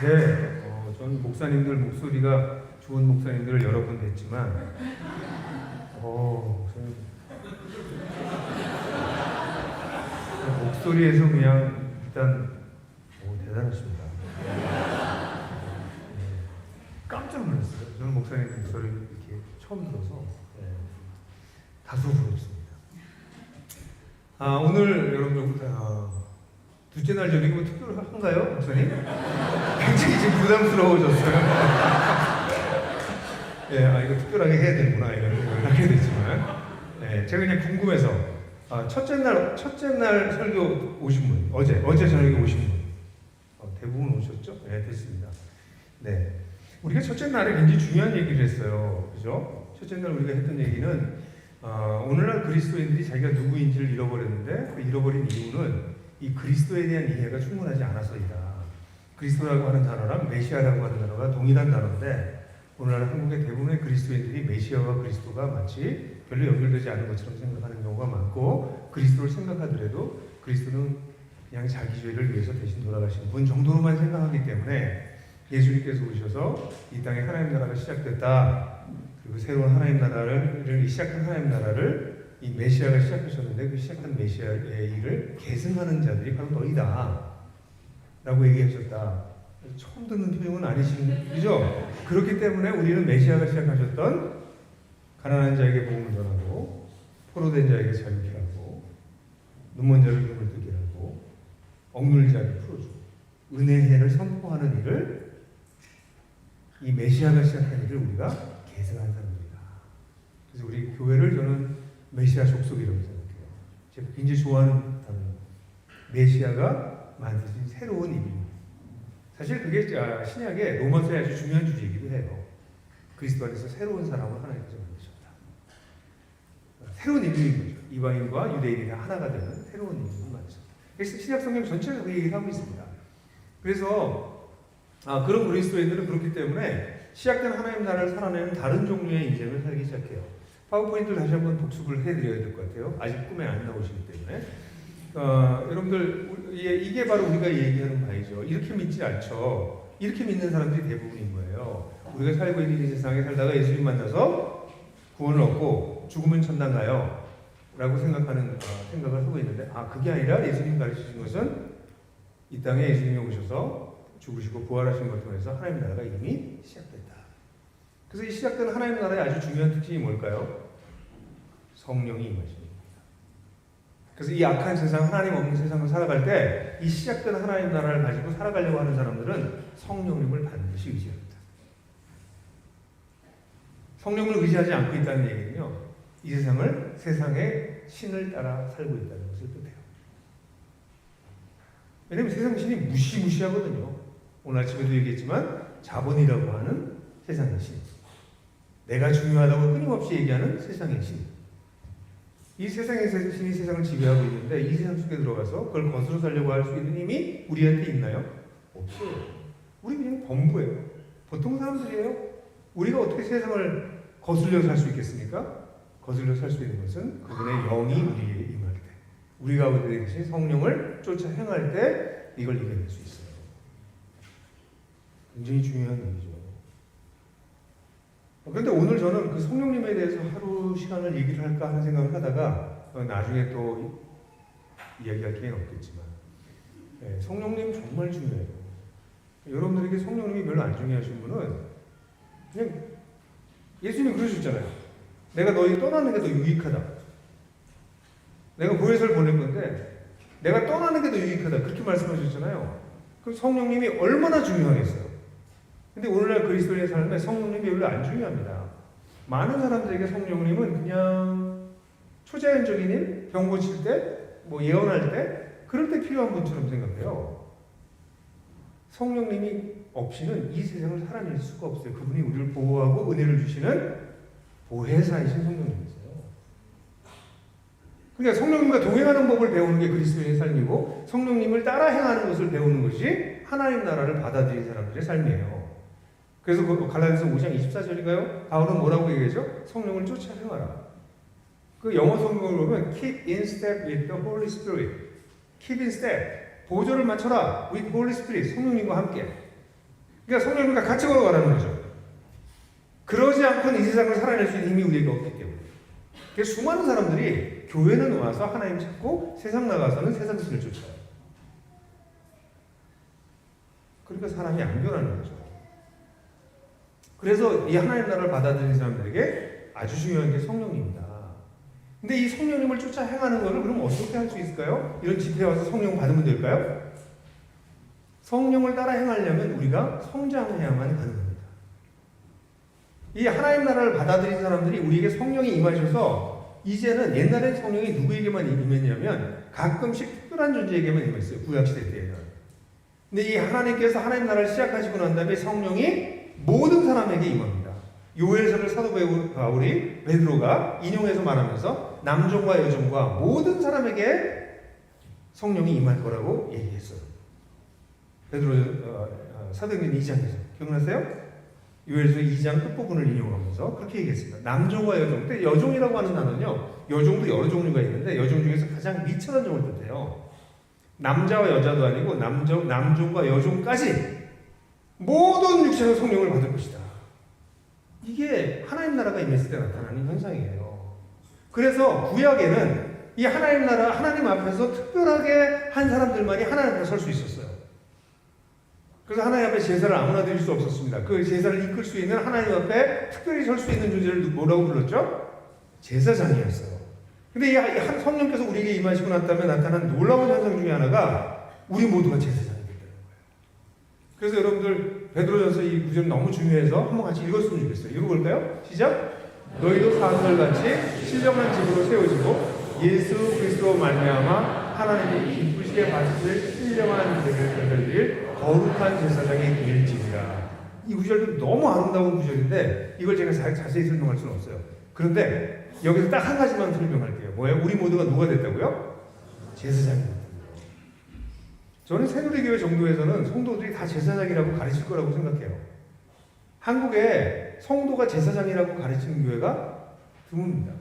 네, 전 목사님들 목소리가 좋은 목사님들을 여러 번 뵀지만, 목소리에서 그냥 일단 대단하십니다. 깜짝 놀랐어요. 저는 목사님 목소리를 이렇게 처음 들어서 다소 부럽습니다. 오늘 여러분들 둘째 날 저녁이 뭐 특별한가요, 목사님? 굉장히 지금 부담스러워졌어요. 이거 특별하게 해야 되는구나 이런 생각을 하게 되지만, 제가 그냥 궁금해서 첫째 날 설교 오신 분, 어제 저녁에 오신 분, 대부분 오셨죠? 네, 됐습니다. 네, 우리가 첫째 날에 굉장히 중요한 얘기를 했어요, 그죠? 첫째 날 우리가 했던 얘기는 오늘날 그리스도인들이 자기가 누구인지를 잃어버렸는데 그 잃어버린 이유는 이 그리스도에 대한 이해가 충분하지 않아서이다. 그리스도라고 하는 단어랑 메시아라고 하는 단어가 동일한 단어인데 오늘날 한국의 대부분의 그리스도인들이 메시아와 그리스도가 마치 별로 연결되지 않은 것처럼 생각하는 경우가 많고, 그리스도를 생각하더라도 그리스도는 그냥 자기 죄를 위해서 대신 돌아가신 분 정도로만 생각하기 때문에 예수님께서 오셔서 이 땅에 하나님 나라가 시작됐다. 그리고 새로운 하나님 나라를 시작한 하나님 나라를 이 메시아가 시작하셨는데 그 시작한 메시아의 일을 계승하는 자들이 바로 너희다 라고 얘기하셨다. 처음 듣는 표현은 아니시죠? 그렇기 때문에 우리는 메시아가 시작하셨던 가난한 자에게 복음을 전하고 포로된 자에게 자유케 하고 눈먼 자를 눈을 뜨게 하고 억눌린 자를 풀어주고 은혜의 해를 선포하는 일을, 이 메시아가 시작한 일을 우리가 계승한 사람입니다. 그래서 우리 교회를 저는 메시아 족속이라고 생각해요. 제가 굉장히 좋아하는 단어예요. 메시아가 만드신 새로운 일입니다. 사실 그게 신약의 로마서에 아주 중요한 주제이기도 해요. 그리스도 안에서 새로운 사람을 하나님께서 만드셨다. 새로운 인류인 거죠. 이방인과 유대인이 다 하나가 되는 새로운 인류를 만드셨다. 그래서 신약 성경 전체가 그 얘기를 하고 있습니다. 그래서 그런 그리스도인들은 그렇기 때문에 시작된 하나님 나라를 살아내는 다른 종류의 인생을 살기 시작해요. 파워포인트를 다시 한번 복습을 해드려야 될 것 같아요. 아직 꿈에 안 나오시기 때문에. 여러분들, 이게 바로 우리가 얘기하는 바이죠. 이렇게 믿지 않죠. 이렇게 믿는 사람들이 대부분인 거예요. 우리가 살고 있는 이 세상에 살다가 예수님 만나서 구원을 얻고 죽으면 천당 가요 라고 생각을 하고 있는데, 그게 아니라 예수님 가르치신 것은 이 땅에 예수님이 오셔서 죽으시고 부활하신 것을 통해서 하나님 나라가 이미 시작됐다. 그래서 이 시작된 하나님 나라의 아주 중요한 특징이 뭘까요? 성령이 임하십니다. 그래서 이 악한 세상, 하나님 없는 세상을 살아갈 때 이 시작된 하나님 나라를 가지고 살아가려고 하는 사람들은 성령님을 반드시 의지합니다. 성령을 의지하지 않고 있다는 얘기는요, 이 세상의 신을 따라 살고 있다는 것을 뜻해요. 왜냐하면 세상 신이 무시무시하거든요. 오늘 아침에도 얘기했지만 자본이라고 하는 세상의 신, 내가 중요하다고 끊임없이 얘기하는 세상의 신, 이 세상의 신이 세상을 지배하고 있는데 이 세상 속에 들어가서 그걸 거스러 살려고 할 수 있는 힘이 우리한테 있나요? 없어요. 우리 그냥 범부예요. 보통 사람들이에요. 우리가 어떻게 세상을 거슬려 살 수 있겠습니까? 거슬려 살 수 있는 것은 그분의 영이 우리에게 임할 때, 우리가 우리의 대신 성령을 쫓아 행할 때 이걸 이겨낼 수 있어요. 굉장히 중요한 얘기죠. 그런데 오늘 저는 그 성령님에 대해서 하루 시간을 얘기를 할까 하는 생각을 하다가 나중에 또 이야기할 기회는 없겠지만, 성령님 정말 중요해요. 여러분들에게 성령님이 별로 안 중요하신 분은 그냥 예수님이 그러셨잖아요. 내가 너희 떠나는 게 더 유익하다. 내가 보혜사를 보낼 건데 내가 떠나는 게 더 유익하다. 그렇게 말씀하셨잖아요. 그럼 성령님이 얼마나 중요하겠어요. 근데 오늘날 그리스도인의 삶에 성령님이 별로 안 중요합니다. 많은 사람들에게 성령님은 그냥 초자연적인 일, 병 고칠 때, 예언할 때, 그럴 때 필요한 분처럼 생각해요. 성령님이 없이는 이 세상을 살아낼 수가 없어요. 그분이 우리를 보호하고 은혜를 주시는 보혜사이신 성령님이세요. 그러니까 성령님과 동행하는 법을 배우는 게 그리스도인의 삶이고, 성령님을 따라 행하는 것을 배우는 것이 하나님 나라를 받아들인 사람들의 삶이에요. 그래서 갈라디아서 5장 24절인가요? 바울은 뭐라고 얘기하죠? 성령을 쫓아 행하라. 그 영어 성경을 보면 keep in step with the Holy Spirit. keep in step. 보조를 맞춰라. with Holy Spirit. 성령님과 함께. 그러니까 성령님과 같이 걸어가라는 거죠. 그러지 않고는 이 세상을 살아낼 수 있는 힘이 우리에게 없기 때문에. 그래서 수많은 사람들이 교회는 와서 하나님 찾고 세상 나가서는 세상 신을 쫓아요. 그러니까 사람이 안 변하는 거죠. 그래서 이 하나님 나라를 받아들이는 사람들에게 아주 중요한 게 성령님입니다. 근데 이 성령님을 쫓아 행하는 것을 그럼 어떻게 할 수 있을까요? 이런 집회에 와서 성령 받으면 될까요? 성령을 따라 행하려면 우리가 성장해야만 가능합니다. 이 하나님 나라를 받아들인 사람들이 우리에게 성령이 임하셔서 이제는 옛날엔 성령이 누구에게만 임했냐면 가끔씩 특별한 존재에게만 임했어요. 구약시대 때에는. 근데 이 하나님께서 하나님 나라를 시작하시고 난 다음에 성령이 모든 사람에게 임합니다. 요엘서를 사도 바울이 베드로가 인용해서 말하면서 남종과 여종과 모든 사람에게 성령이 임할 거라고 얘기했어요. 베드로 사도행전 2장에서 기억나세요? 요엘서 2장 끝부분을 인용하면서 그렇게 얘기했습니다. 남종과 여종. 근데 여종이라고 하는 단어는요, 여종도 여러 종류가 있는데 여종 중에서 가장 미천한 종을 뜻해요. 남자와 여자도 아니고 남종과 여종까지 모든 육체가 성령을 받을 것이다. 이게 하나님 나라가 임했을 때 나타나는 현상이에요. 그래서 구약에는 이 하나님 나라, 하나님 앞에서 특별하게 한 사람들만이 하나님 앞에 설 수 있었어요. 그래서 하나님 앞에 제사를 아무나 드릴 수 없었습니다. 그 제사를 이끌 수 있는 하나님 앞에 특별히 설 수 있는 존재를 뭐라고 불렀죠? 제사장이었어요. 근데 이 성령께서 우리에게 임하시고 난 다음에 나타난 놀라운 현상 중에 하나가 우리 모두가 제사장이 됐다는 거예요. 그래서 여러분들 베드로전서 이 구절 너무 중요해서 한번 같이 읽었으면 좋겠어요. 읽어볼까요? 시작! 너희도 사람들같이 신령한 집으로 세워지고 예수 그리스도 말미암아 하나님이 기쁘시게 받으실 신령한 제사를 드릴 거룩한 제사장이 될지니라. 이 구절도 너무 아름다운 구절인데 이걸 제가 자세히 설명할 수는 없어요. 그런데 여기서 딱 한 가지만 설명할게요. 뭐예요? 우리 모두가 누가 됐다고요? 제사장이 됐다고요. 저는 새누리교회 정도에서는 성도들이 다 제사장이라고 가르칠 거라고 생각해요. 한국에 성도가 제사장이라고 가르치는 교회가 드뭅니다.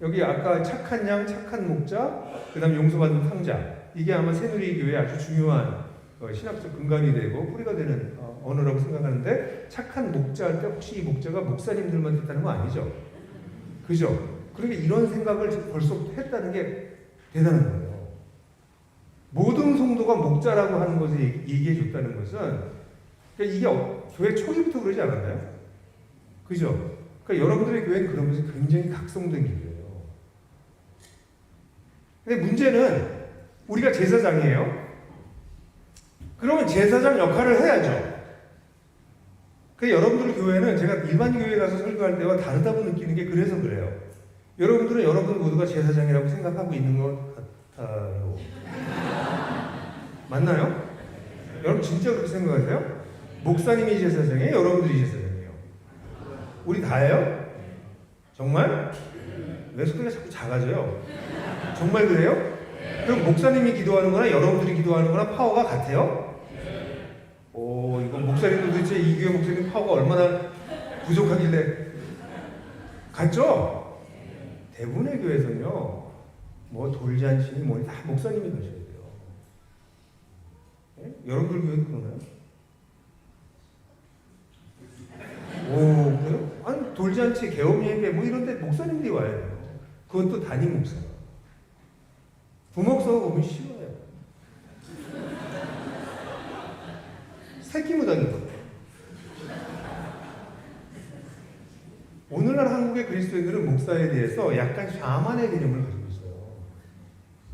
여기 아까 착한 양, 착한 목자, 그 다음 용서받은 탕자, 이게 아마 새누리교회의 아주 중요한 신학적 근간이 되고 뿌리가 되는 언어라고 생각하는데, 착한 목자 할 때 혹시 이 목자가 목사님들만 뜻하는 거 아니죠? 그죠? 그러니까 이런 생각을 벌써 했다는 게 대단한 거예요. 모든 성도가 목자라고 하는 것을 얘기해 줬다는 것은, 그러니까 이게 교회 초기부터 그러지 않았나요? 그죠? 그러니까 여러분들의 교회는 그런 것이 굉장히 각성된 교회예요. 근데 문제는 우리가 제사장이에요. 그러면 제사장 역할을 해야죠. 그 여러분들 교회는 제가 일반 교회에 가서 설교할 때와 다르다고 느끼는 게 그래서 그래요. 여러분들은 여러분 모두가 제사장이라고 생각하고 있는 것 같아요. 맞나요? 여러분 진짜 그렇게 생각하세요? 목사님이 제사장이에요? 여러분들이 제사장이에요? 우리 다예요? 정말? 왜 소리가 자꾸 작아져요? 정말 그래요? 그럼 목사님이 기도하는 거나 여러분들이 기도하는 거나 파워가 같아요? 오, 이건 목사님도 도대체 이 교회 목사님 파워가 얼마나 부족하길래 같죠? 대부분의 교회에서는요, 뭐 돌잔치니 뭐니 다 목사님이 가셔야 돼요. 네? 여러분들 교회도 그러나요? 오, 그래요? 아니, 돌잔치, 개업예배 뭐 이런 데 목사님들이 와야 돼요. 그것도 담임 목사. 부목사가 보면 싫어요. 새끼 무당인 거예요. 오늘날 한국의 그리스도인들은 목사에 대해서 약간 샤만의 개념을 가지고 있어요.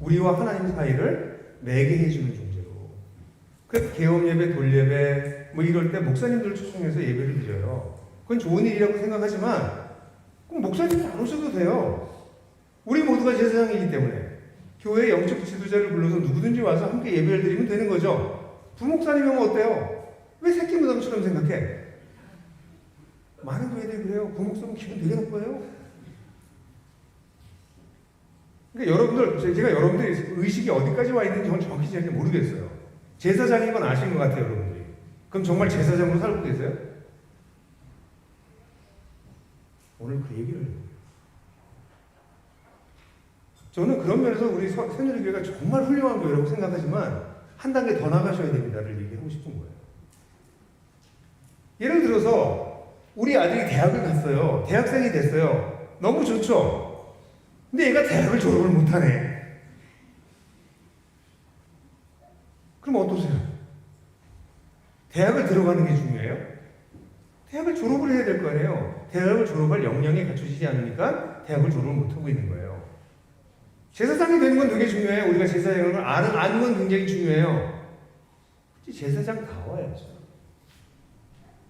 우리와 하나님 사이를 매개해주는 존재로. 그래서 개업예배, 돌예배 뭐 이럴 때 목사님들을 초청해서 예배를 드려요. 그건 좋은 일이라고 생각하지만 꼭 목사님이 안 오셔도 돼요. 우리 모두가 제사장이기 때문에 교회 영적 지도자를 불러서 누구든지 와서 함께 예배를 드리면 되는 거죠. 부목사님이면 어때요? 왜 새끼 무당처럼 생각해? 많은 교회들이 그래요. 부목사면 기분 되게 나빠요. 그러니까 여러분들, 제가 여러분들이 의식이 어디까지 와 있는지 저는 정확히 잘 모르겠어요. 제사장인 건 아신 것 같아요, 여러분들이. 그럼 정말 제사장으로 살고 계세요? 오늘 그 얘기를 해요. 저는 그런 면에서 우리 새누리교회가 정말 훌륭한 교회라고 생각하지만 한 단계 더 나가셔야 됩니다를 얘기하고 싶은 거예요. 예를 들어서 우리 아들이 대학을 갔어요. 대학생이 됐어요. 너무 좋죠. 근데 얘가 대학을 졸업을 못하네. 그럼 어떠세요? 대학을 들어가는 게 중요해요? 대학을 졸업을 해야 될 거 아니에요. 대학을 졸업할 역량이 갖춰지지 않으니까 대학을 졸업을 못하고 있는 거예요. 제사장이 되는 건 되게 중요해요. 우리가 제사장을 아는 건 굉장히 중요해요. 제사장 다워야죠.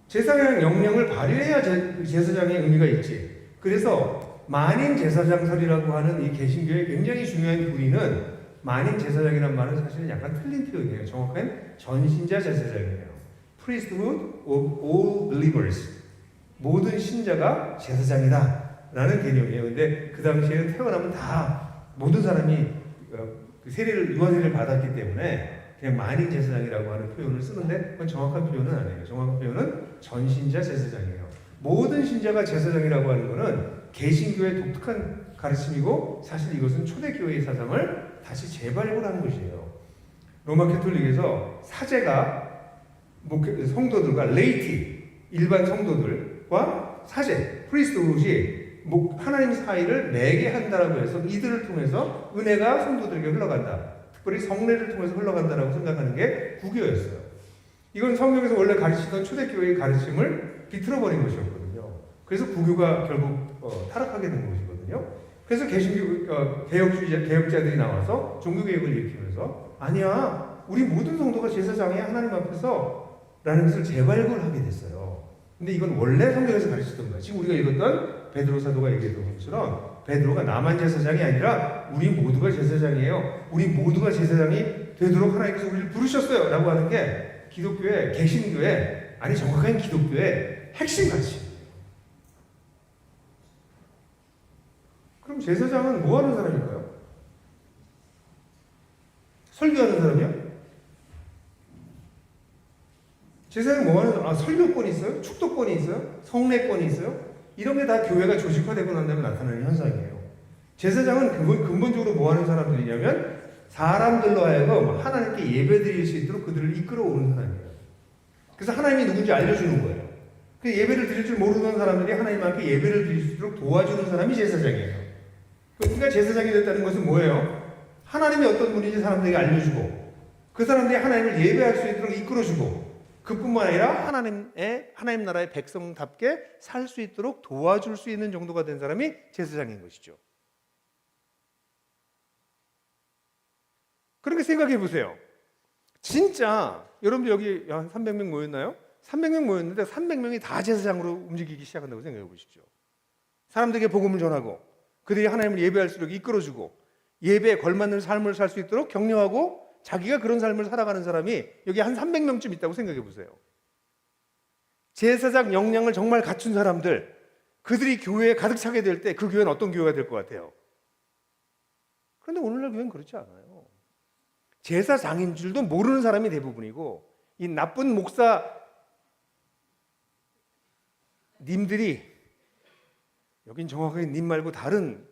제사장 역량을 발휘해야 제사장의 의미가 있지. 그래서 만인 제사장설이라고 하는 이 개신교의 굉장히 중요한 구리는 만인 제사장이란 말은 사실은 약간 틀린 표현이에요. 정확한 전신자 제사장이에요. Priesthood of all believers. 모든 신자가 제사장이다 라는 개념이에요. 근데 그 당시에는 태어나면 다 모든 사람이 유아 세례를 받았기 때문에 그냥 만인 제사장이라고 하는 표현을 쓰는데 그건 정확한 표현은 아니에요. 정확한 표현은 전신자 제사장이에요. 모든 신자가 제사장이라고 하는 것은 개신교의 독특한 가르침이고 사실 이것은 초대교회의 사상을 다시 재발굴하는 것이에요. 로마 캐톨릭에서 사제가 성도들과 레이티, 일반 성도들과 사제, 프리스트훗이 하나님 사이를 매게 한다라고 해서 이들을 통해서 은혜가 성도들에게 흘러간다. 특별히 성례를 통해서 흘러간다라고 생각하는 게 구교였어요. 이건 성경에서 원래 가르치던 초대교회의 가르침을 비틀어버린 것이었거든요. 그래서 구교가 결국 타락하게 된 것이거든요. 그래서 개신교 개혁자들이 나와서 종교개혁을 일으키면서 아니야, 우리 모든 성도가 제사장이야 하나님 앞에서 라는 것을 재발굴하게 됐어요. 근데 이건 원래 성경에서 가르치던 거예요. 지금 우리가 읽었던 베드로 사도가 얘기했던 것처럼 베드로가 나만 제사장이 아니라 우리 모두가 제사장이에요. 우리 모두가 제사장이 되도록 하나님께서 우리를 부르셨어요 라고 하는 게 기독교의 개신교의 아니 정확한 기독교의 핵심 가르침이에요. 그럼 제사장은 뭐 하는 사람일까요? 설교하는 사람이요? 제사장은 뭐 하는 설교권이 있어요? 축도권이 있어요? 성례권이 있어요? 이런 게 다 교회가 조직화되고 난 다음에 나타나는 현상이에요. 제사장은 근본적으로 뭐 하는 사람들이냐면 사람들로 하여금 하나님께 예배드릴 수 있도록 그들을 이끌어오는 사람이에요. 그래서 하나님이 누군지 알려주는 거예요. 그 예배를 드릴 줄 모르는 사람들이 하나님 앞에 예배를 드릴 수 있도록 도와주는 사람이 제사장이에요. 그러니까 제사장이 됐다는 것은 뭐예요? 하나님이 어떤 분인지 사람들에게 알려주고 그 사람들이 하나님을 예배할 수 있도록 이끌어주고 그뿐만 아니라 하나님 나라의 백성답게 살 수 있도록 도와줄 수 있는 정도가 된 사람이 제사장인 것이죠. 그렇게 생각해 보세요. 진짜 여러분들 여기 한 300명 모였나요? 300명 모였는데 300명이 다 제사장으로 움직이기 시작한다고 생각해 보십시오. 사람들에게 복음을 전하고 그들이 하나님을 예배할 수 있도록 이끌어주고 예배에 걸맞는 삶을 살 수 있도록 격려하고 자기가 그런 삶을 살아가는 사람이 여기 한 300명쯤 있다고 생각해 보세요. 제사장 역량을 정말 갖춘 사람들, 그들이 교회에 가득 차게 될 때 그 교회는 어떤 교회가 될 것 같아요? 그런데 오늘날 교회는 그렇지 않아요. 제사장인 줄도 모르는 사람이 대부분이고 이 나쁜 목사님들이 여긴 정확하게 님 말고 다른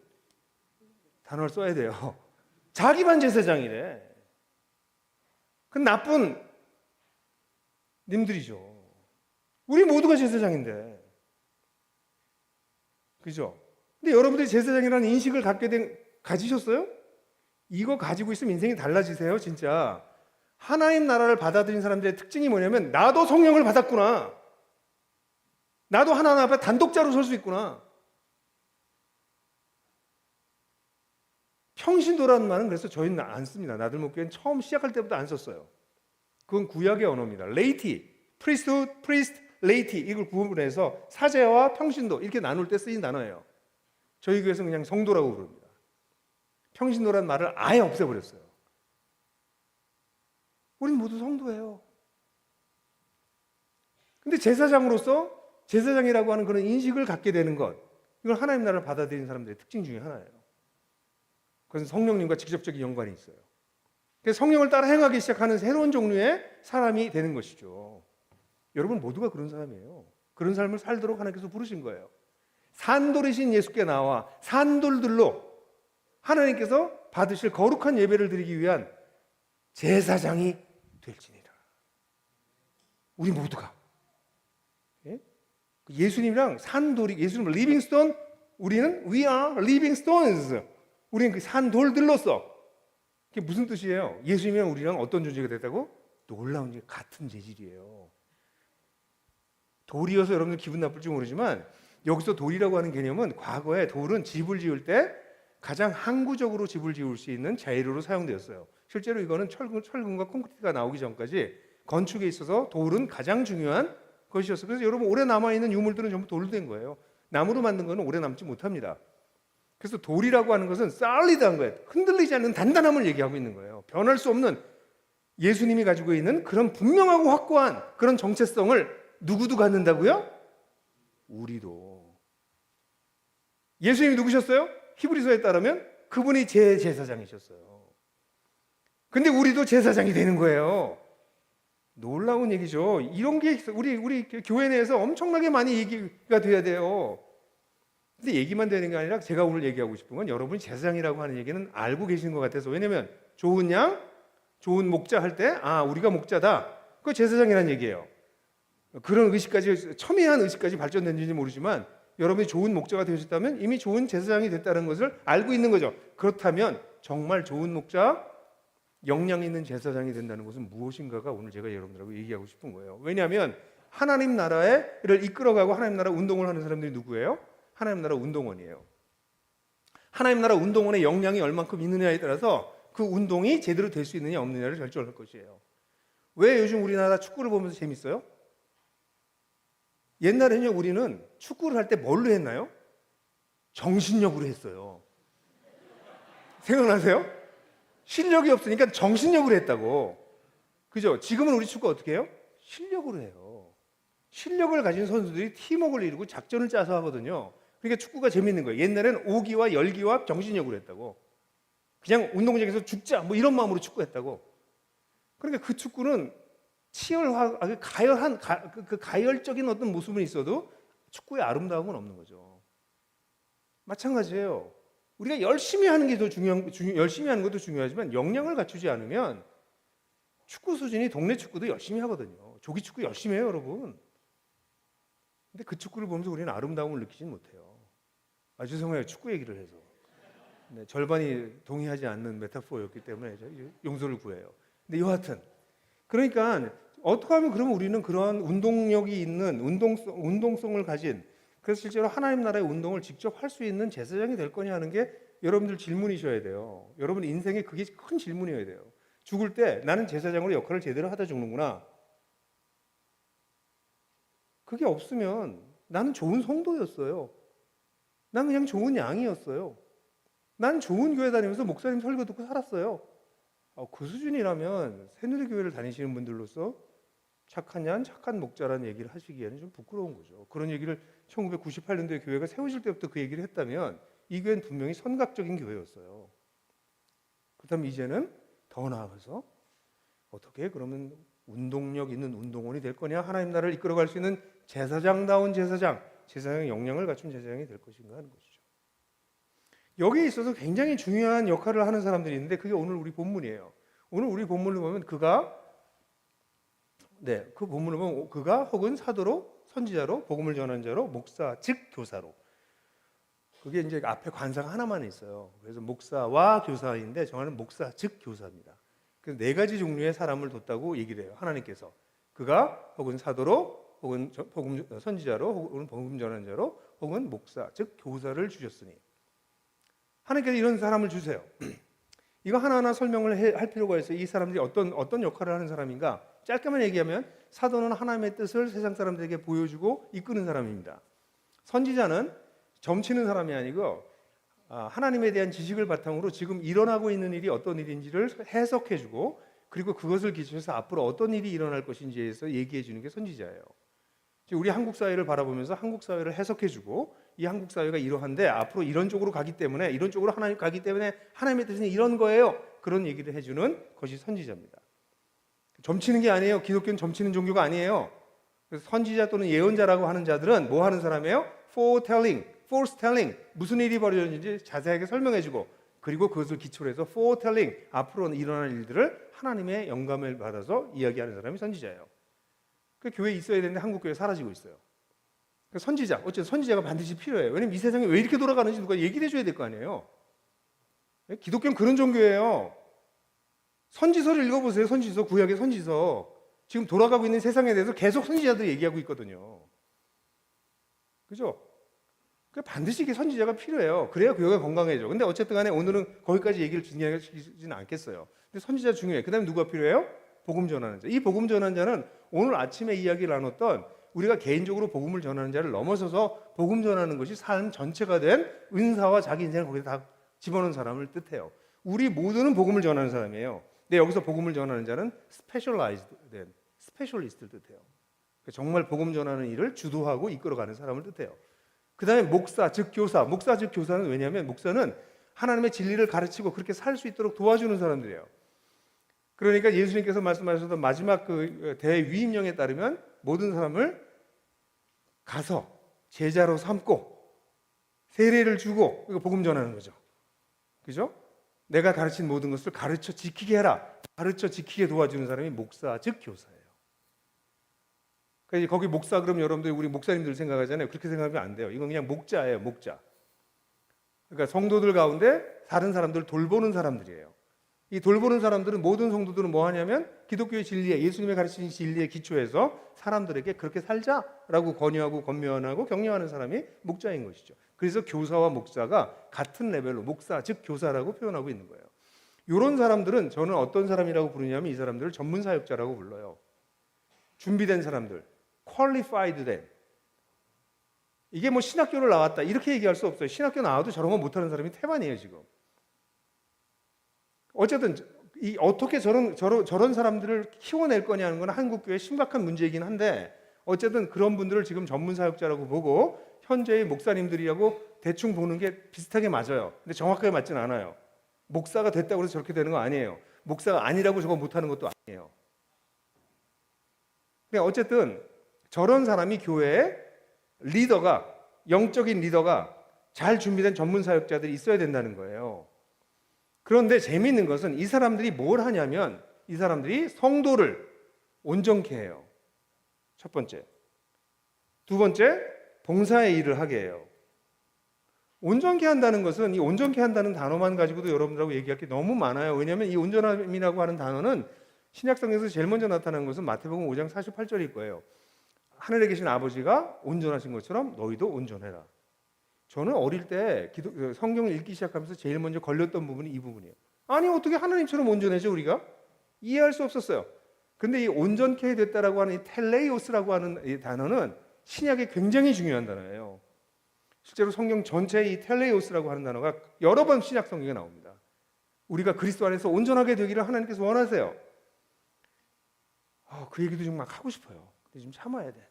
단어를 써야 돼요. 자기만 제사장이래. 그 나쁜 님들이죠. 우리 모두가 제사장인데. 그죠? 근데 여러분들이 제사장이라는 인식을 가지셨어요? 이거 가지고 있으면 인생이 달라지세요, 진짜. 하나님 나라를 받아들인 사람들의 특징이 뭐냐면, 나도 성령을 받았구나. 나도 하나님 앞에 단독자로 설 수 있구나. 평신도라는 말은 그래서 저희는 안 씁니다. 나들목교회는 처음 시작할 때부터 안 썼어요. 그건 구약의 언어입니다. 레이티, priest, 레이티 이걸 구분해서 사제와 평신도 이렇게 나눌 때 쓰인 단어예요. 저희 교회에서는 그냥 성도라고 부릅니다. 평신도라는 말을 아예 없애버렸어요. 우린 모두 성도예요. 근데 제사장이라고 하는 그런 인식을 갖게 되는 것, 이건 하나님 나라를 받아들이는 사람들의 특징 중에 하나예요. 그것은 성령님과 직접적인 연관이 있어요. 그래서 성령을 따라 행하기 시작하는 새로운 종류의 사람이 되는 것이죠. 여러분 모두가 그런 사람이에요. 그런 삶을 살도록 하나님께서 부르신 거예요. 산돌이신 예수께 나와 산돌들로 하나님께서 받으실 거룩한 예배를 드리기 위한 제사장이 될지니라. 우리 모두가 예수님이랑 산돌이, 예수님은 리빙스톤, 우리는 we are living stones. 우리는 그 산돌들로서. 그게 무슨 뜻이에요? 예수님이랑 우리랑 어떤 존재가 됐다고? 놀라운 게 같은 재질이에요. 돌이어서 여러분들 기분 나쁠지 모르지만 여기서 돌이라고 하는 개념은 과거에 돌은 집을 지을 때 가장 항구적으로 집을 지을 수 있는 재료로 사용되었어요. 실제로 이거는 철근과 콘크리트가 나오기 전까지 건축에 있어서 돌은 가장 중요한 것이었어요. 그래서 여러분 오래 남아있는 유물들은 전부 돌로 된 거예요. 나무로 만든 거는 오래 남지 못합니다. 그래서 돌이라고 하는 것은 solid한 거예요. 흔들리지 않는 단단함을 얘기하고 있는 거예요. 변할 수 없는 예수님이 가지고 있는 그런 분명하고 확고한 그런 정체성을 누구도 갖는다고요? 우리도. 예수님이 누구셨어요? 히브리서에 따르면 그분이 제 제사장이셨어요. 근데 우리도 제사장이 되는 거예요. 놀라운 얘기죠. 이런 게 우리 교회 내에서 엄청나게 많이 얘기가 돼야 돼요. 근데 얘기만 되는 게 아니라 제가 오늘 얘기하고 싶은 건 여러분이 제사장이라고 하는 얘기는 알고 계시는 것 같아서. 왜냐면 좋은 양, 좋은 목자 할 때 우리가 목자다. 그거 제사장이라는 얘기예요. 그런 의식까지, 첨예한 의식까지 발전된지는 모르지만 여러분이 좋은 목자가 되셨다면 이미 좋은 제사장이 됐다는 것을 알고 있는 거죠. 그렇다면 정말 좋은 목자, 역량 있는 제사장이 된다는 것은 무엇인가가 오늘 제가 여러분들하고 얘기하고 싶은 거예요. 왜냐하면 하나님 나라를 이끌어가고 하나님 나라 운동을 하는 사람들이 누구예요? 하나님 나라 운동원이에요. 하나님 나라 운동원의 역량이 얼만큼 있느냐에 따라서 그 운동이 제대로 될 수 있느냐 없느냐를 결정할 것이에요. 왜 요즘 우리나라 축구를 보면서 재밌어요? 옛날에는요, 우리는 축구를 할 때 뭘로 했나요? 정신력으로 했어요. 생각나세요? 실력이 없으니까 정신력으로 했다고. 그죠? 지금은 우리 축구 어떻게 해요? 실력으로 해요. 실력을 가진 선수들이 팀워크를 이루고 작전을 짜서 하거든요. 그러니까 축구가 재밌는 거예요. 옛날에는 오기와 열기와 정신력으로 했다고. 그냥 운동장에서 죽자 뭐 이런 마음으로 축구했다고. 그러니까 그 축구는 치열하게 가열적인 어떤 모습은 있어도 축구의 아름다움은 없는 거죠. 마찬가지예요. 우리가 열심히 하는 게 더 열심히 하는 것도 중요하지만 역량을 갖추지 않으면 축구 수준이 동네 축구도 열심히 하거든요. 조기 축구 열심히 해요, 여러분. 근데 그 축구를 보면서 우리는 아름다움을 느끼지 못해요. 죄송해요. 축구 얘기를 해서. 네, 절반이 동의하지 않는 메타포였기 때문에 용서를 구해요. 근데 여하튼 그러니까 어떻게 하면 그러면 우리는 그러한 운동력이 있는 운동성을 가진, 그래서 실제로 하나님 나라의 운동을 직접 할 수 있는 제사장이 될 거냐 하는 게 여러분들 질문이셔야 돼요. 여러분 인생에 그게 큰 질문이어야 돼요. 죽을 때 나는 제사장으로 역할을 제대로 하다 죽는구나. 그게 없으면 나는 좋은 성도였어요. 난 그냥 좋은 양이었어요. 난 좋은 교회 다니면서 목사님 설교 듣고 살았어요. 그 수준이라면 새누리교회를 다니시는 분들로서 착한 양, 착한 목자라는 얘기를 하시기에는 좀 부끄러운 거죠. 그런 얘기를 1998년도에 교회가 세워질 때부터 그 얘기를 했다면 이 교회는 분명히 선각적인 교회였어요. 그렇다면 이제는 더 나아가서 어떻게 그러면 운동력 있는 운동원이 될 거냐, 하나님 나라를 이끌어갈 수 있는 제사장다운 제사장의 역량을 갖춘 제사장이 될 것인가 하는 것이죠. 여기에 있어서 굉장히 중요한 역할을 하는 사람들이 있는데 그게 오늘 우리 본문이에요. 오늘 우리 본문을 보면 그 본문을 보면 그가 혹은 사도로, 선지자로, 복음을 전한 자로, 목사, 즉 교사로. 그게 이제 앞에 관사가 하나만 있어요. 그래서 목사와 교사인데 정하는 목사, 즉 교사입니다. 그래서 네 가지 종류의 사람을 뒀다고 얘기를 해요. 하나님께서 그가 혹은 사도로, 혹은 선지자로, 혹은 복음 전한 자로, 혹은 목사, 즉 교사를 주셨으니. 하나님께서 이런 사람을 주세요. 이거 하나하나 설명을 할 필요가 있어요. 이 사람들이 어떤 역할을 하는 사람인가? 짧게만 얘기하면 사도는 하나님의 뜻을 세상 사람들에게 보여주고 이끄는 사람입니다. 선지자는 점치는 사람이 아니고 하나님에 대한 지식을 바탕으로 지금 일어나고 있는 일이 어떤 일인지를 해석해주고 그리고 그것을 기초해서 앞으로 어떤 일이 일어날 것인지에 대해서 얘기해주는 게 선지자예요. 우리 한국 사회를 바라보면서 한국 사회를 해석해주고 이 한국 사회가 이러한데 앞으로 이런 쪽으로 가기 때문에 이런 쪽으로 하나님 가기 때문에 하나님의 뜻은 이런 거예요. 그런 얘기를 해주는 것이 선지자입니다. 점치는 게 아니에요. 기독교는 점치는 종교가 아니에요. 그래서 선지자 또는 예언자라고 하는 자들은 뭐 하는 사람이에요? foretelling, 무슨 일이 벌어졌는지 자세하게 설명해주고 그리고 그것을 기초로 해서 foretelling, 앞으로 일어날 일들을 하나님의 영감을 받아서 이야기하는 사람이 선지자예요. 그 교회에 있어야 되는데 한국 교회 사라지고 있어요. 선지자, 어쨌든 선지자가 반드시 필요해요. 왜냐면 이 세상이 왜 이렇게 돌아가는지 누가 얘기를 해줘야 될 거 아니에요. 기독교는 그런 종교예요. 선지서를 읽어보세요. 선지서, 구약의 선지서. 지금 돌아가고 있는 세상에 대해서 계속 선지자들이 얘기하고 있거든요. 그죠? 반드시 이게 선지자가 필요해요. 그래야 교회가 건강해져. 근데 어쨌든 간에 오늘은 거기까지 얘기를 진행하지는 않겠어요. 근데 선지자 중요해. 그 다음에 누가 필요해요? 복음 전하는 자. 이 복음 전하는 자는 오늘 아침에 이야기를 나눴던 우리가 개인적으로 복음을 전하는 자를 넘어서서 복음 전하는 것이 삶 전체가 된 은사와 자기 인생을 거기다 다 집어넣은 사람을 뜻해요. 우리 모두는 복음을 전하는 사람이에요. 근데 여기서 복음을 전하는 자는 스페셜라이즈드 된 스페셜리스트를 뜻해요. 정말 복음 전하는 일을 주도하고 이끌어가는 사람을 뜻해요. 그 다음에 목사, 즉 교사. 목사, 즉 교사는 왜냐하면 목사는 하나님의 진리를 가르치고 그렇게 살 수 있도록 도와주는 사람들이에요. 그러니까 예수님께서 말씀하셨던 마지막 그 대위임령에 따르면 모든 사람을 가서 제자로 삼고 세례를 주고 이거 복음 전하는 거죠. 그죠? 내가 가르친 모든 것을 가르쳐 지키게 해라. 가르쳐 지키게 도와주는 사람이 목사, 즉 교사예요. 그러니까 거기 목사 그럼 여러분들 우리 목사님들 생각하잖아요. 그렇게 생각하면 안 돼요. 이건 그냥 목자예요, 목자. 그러니까 성도들 가운데 다른 사람들을 돌보는 사람들이에요. 이 돌보는 사람들은 모든 성도들은 뭐 하냐면 기독교의 진리에 예수님의 가르치신 진리에 기초해서 사람들에게 그렇게 살자라고 권유하고 권면하고 격려하는 사람이 목자인 것이죠. 그래서 교사와 목사가 같은 레벨로 목사 즉 교사라고 표현하고 있는 거예요. 이런 사람들은 저는 어떤 사람이라고 부르냐면 이 사람들을 전문 사역자라고 불러요. 준비된 사람들, qualified 된. 이게 뭐 신학교를 나왔다 이렇게 얘기할 수 없어요. 신학교 나와도 저런 거 못하는 사람이 태반이에요 지금. 어쨌든 어떻게 저런 사람들을 키워낼 거냐는 건 한국교회의 심각한 문제이긴 한데 어쨌든 그런 분들을 지금 전문 사역자라고 보고 현재의 목사님들이라고 대충 보는 게 비슷하게 맞아요. 근데 정확하게 맞진 않아요. 목사가 됐다고 해서 저렇게 되는 거 아니에요. 목사가 아니라고 저거 못하는 것도 아니에요. 그러니까 어쨌든 저런 사람이 교회에 리더가 영적인 리더가 잘 준비된 전문 사역자들이 있어야 된다는 거예요. 그런데 재미있는 것은 이 사람들이 뭘 하냐면 이 사람들이 성도를 온전케 해요. 첫 번째. 두 번째, 봉사의 일을 하게 해요. 온전케 한다는 것은 이 온전케 한다는 단어만 가지고도 여러분들하고 얘기할 게 너무 많아요. 왜냐하면 이 온전함이라고 하는 단어는 신약성경에서 제일 먼저 나타나는 것은 마태복음 5장 48절일 거예요. 하늘에 계신 아버지가 온전하신 것처럼 너희도 온전해라. 저는 어릴 때 성경을 읽기 시작하면서 제일 먼저 걸렸던 부분이 이 부분이에요. 아니 어떻게 하나님처럼 온전해져 우리가? 이해할 수 없었어요. 근데 이 온전케 됐다라고 하는 이 텔레이오스라고 하는 이 단어는 신약에 굉장히 중요한 단어예요. 실제로 성경 전체에 이 텔레이오스라고 하는 단어가 여러 번 신약 성경에 나옵니다. 우리가 그리스도 안에서 온전하게 되기를 하나님께서 원하세요. 그 얘기도 좀 막 하고 싶어요. 근데 좀 참아야 돼.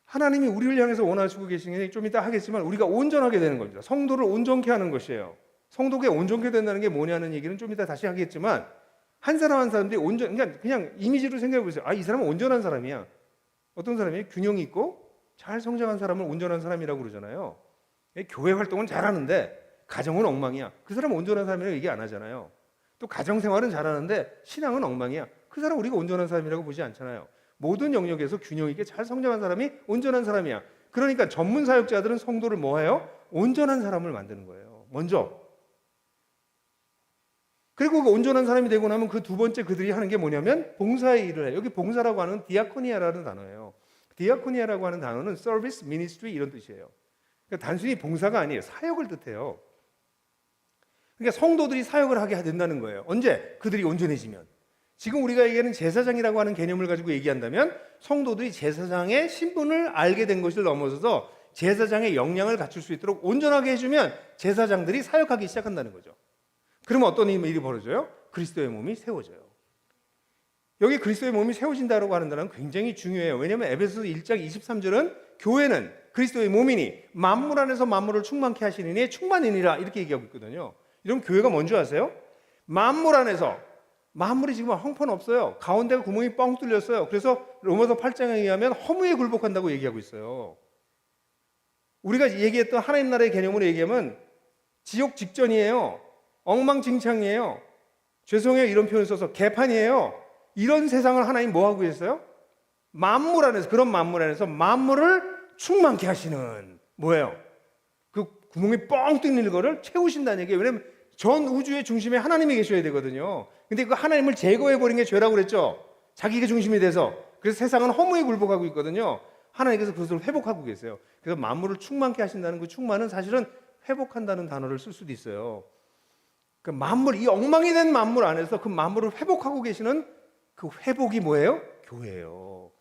하나님이 우리를 향해서 원하시고 계시는 게 좀 이따 하겠지만 우리가 온전하게 되는 겁니다. 성도를 온전케 하는 것이에요. 성도가 온전케 된다는 게 뭐냐는 얘기는 좀 이따 다시 하겠지만 한 사람 한 사람들이 그냥 이미지로 생각해 보세요. 이 사람은 온전한 사람이야. 어떤 사람이에요? 균형이 있고 잘 성장한 사람을 온전한 사람이라고 그러잖아요. 교회 활동은 잘하는데 가정은 엉망이야. 그 사람은 온전한 사람이라고 얘기 안 하잖아요. 또 가정생활은 잘하는데 신앙은 엉망이야. 그 사람 우리가 온전한 사람이라고 보지 않잖아요. 모든 영역에서 균형 있게 잘 성장한 사람이 온전한 사람이야. 그러니까 전문 사역자들은 성도를 뭐해요? 온전한 사람을 만드는 거예요. 먼저. 그리고 그 온전한 사람이 되고 나면 그 두 번째 그들이 하는 게 뭐냐면 봉사의 일을 해요. 여기 봉사라고 하는 디아코니아라는 단어예요. 디아코니아라고 하는 단어는 서비스, 미니스트리 이런 뜻이에요. 그러니까 단순히 봉사가 아니에요. 사역을 뜻해요. 그러니까 성도들이 사역을 하게 된다는 거예요. 언제? 그들이 온전해지면. 지금 우리가 얘기하는 제사장이라고 하는 개념을 가지고 얘기한다면 성도들이 제사장의 신분을 알게 된 것을 넘어서서 제사장의 역량을 갖출 수 있도록 온전하게 해주면 제사장들이 사역하기 시작한다는 거죠. 그러면 어떤 일이 벌어져요? 그리스도의 몸이 세워져요. 여기 그리스도의 몸이 세워진다고 하는 단어는 굉장히 중요해요. 왜냐하면 에베소서 1장 23절은 교회는 그리스도의 몸이니 만물 안에서 만물을 충만케 하시는 이의 충만이니라 이렇게 얘기하고 있거든요. 이러면 교회가 뭔지 아세요? 만물 안에서 만물이 지금 형편없어요. 가운데가 구멍이 뻥 뚫렸어요. 그래서 로마서 8장에 의하면 허무에 굴복한다고 얘기하고 있어요. 우리가 얘기했던 하나님 나라의 개념으로 얘기하면 지옥 직전이에요. 엉망진창이에요. 죄송해요 이런 표현을 써서 개판이에요. 이런 세상을 하나님 뭐하고 계세요? 만물 안에서 그런 만물 안에서 만물을 충만케 하시는 뭐예요? 그 구멍이 뻥 뚫리는 거를 채우신다는 얘기예요. 왜냐면 전 우주의 중심에 하나님이 계셔야 되거든요. 근데 그 하나님을 제거해버린 게 죄라고 그랬죠. 자기가 중심이 돼서. 그래서 세상은 허무에 굴복하고 있거든요. 하나님께서 그것을 회복하고 계세요. 그래서 만물을 충만케 하신다는 그 충만은 사실은 회복한다는 단어를 쓸 수도 있어요. 그 만물, 이 엉망이 된 만물 안에서 그 만물을 회복하고 계시는 그 회복이 뭐예요? 교회예요.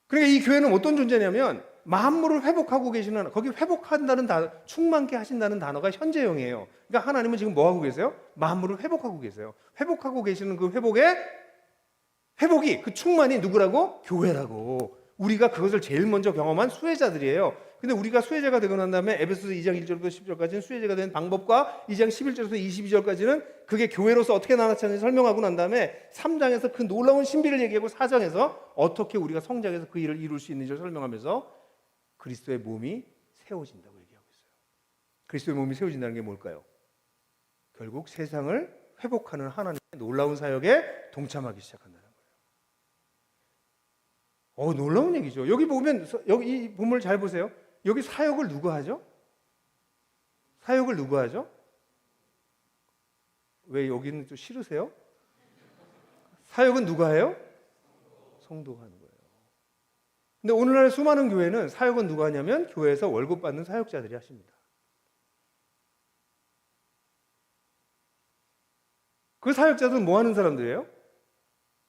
그러니까 이 교회는 어떤 존재냐면 만물을 회복하고 계시는, 거기 회복한다는 단어, 충만케 하신다는 단어가 현재형이에요. 그러니까 하나님은 지금 뭐 하고 계세요? 만물을 회복하고 계세요. 회복하고 계시는 그 회복이 그 충만이 누구라고? 교회라고. 우리가 그것을 제일 먼저 경험한 수혜자들이에요. 근데 우리가 수혜자가 되고 난 다음에 에베소서 2장 1절부터 10절까지는 수혜자가 된 방법과 2장 11절부터 22절까지는 그게 교회로서 어떻게 나타나는지 설명하고 난 다음에 3장에서 그 놀라운 신비를 얘기하고 4장에서 어떻게 우리가 성장해서 그 일을 이룰 수 있는지를 설명하면서 그리스도의 몸이 세워진다고 얘기하고 있어요. 그리스도의 몸이 세워진다는 게 뭘까요? 결국 세상을 회복하는 하나님의 놀라운 사역에 동참하기 시작한다는 거예요. 놀라운 얘기죠. 여기 보면, 여기 이 본문을 잘 보세요. 여기 사역을 누가 하죠? 사역을 누가 하죠? 왜 여기는 좀 싫으세요? 사역은 누가 해요? 성도가 하는 거예요. 근데 오늘날 수많은 교회는 사역은 누가 하냐면 교회에서 월급 받는 사역자들이 하십니다. 그 사역자들은 뭐 하는 사람들이에요?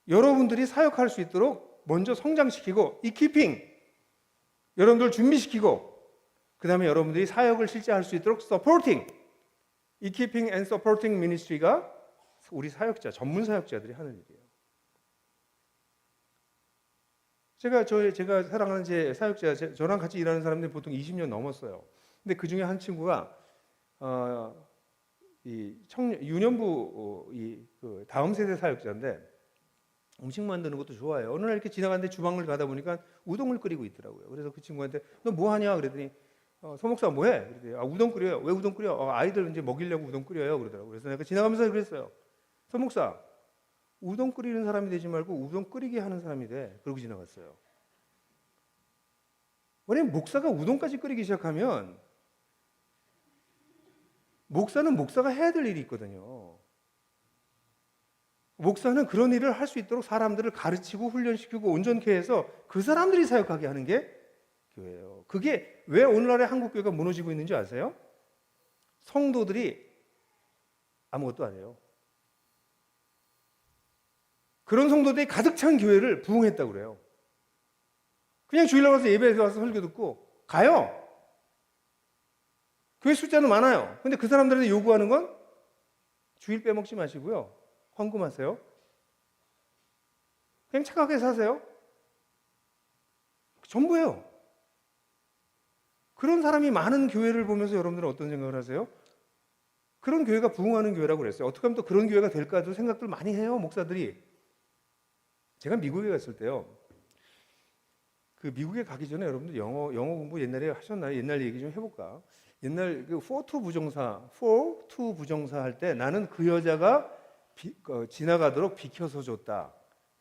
여러분들이 사역할 수 있도록 먼저 성장시키고 이키핑, 여러분들 준비시키고 그 다음에 여러분들이 사역을 실제 할 수 있도록 서포팅, 이키핑 앤 서포팅 미니스트리가 우리 사역자, 전문 사역자들이 하는 일이에요. 제가 사랑하는 제 사역자, 저랑 같이 일하는 사람들이 보통 20년 넘었어요. 근데 그 중에 한 친구가 유년부 그 다음 세대 사역자인데 음식 만드는 것도 좋아해요. 어느 날 이렇게 지나가는데 주방을 가다 보니까 우동을 끓이고 있더라고요. 그래서 그 친구한테 너 뭐 하냐 그랬더니 서목사 뭐 해? 그랬더니 우동 끓여요. 왜 우동 끓여? 아이들 이제 먹이려고 우동 끓여요. 그러더라고요. 그래서 내가 지나가면서 그랬어요. 서목사, 우동 끓이는 사람이 되지 말고 우동 끓이게 하는 사람이 돼. 그러고 지나갔어요. 왜냐면 목사가 우동까지 끓이기 시작하면 목사는 목사가 해야 될 일이 있거든요. 목사는 그런 일을 할 수 있도록 사람들을 가르치고 훈련시키고 온전케 해서 그 사람들이 사역하게 하는 게 교회예요. 그게 왜 오늘날의 한국교회가 무너지고 있는지 아세요? 성도들이 아무것도 안 해요. 그런 성도들이 가득 찬 교회를 부흥했다고 그래요. 그냥 주일날 와서 예배에서 와서 설교 듣고 가요. 교회 숫자는 많아요. 근데 그 사람들한테 요구하는 건 주일 빼먹지 마시고요. 헌금하세요. 그냥 착하게 사세요. 전부예요. 그런 사람이 많은 교회를 보면서 여러분들은 어떤 생각을 하세요? 그런 교회가 부흥하는 교회라고 그랬어요. 어떻게 하면 또 그런 교회가 될까도 생각들 많이 해요, 목사들이. 제가 미국에 갔을 때요. 그 미국에 가기 전에 여러분들 영어 공부 옛날에 하셨나요? 옛날 얘기 좀 해볼까? 옛날 그 for to 부정사 할 때 나는 그 여자가 지나가도록 비켜서 줬다.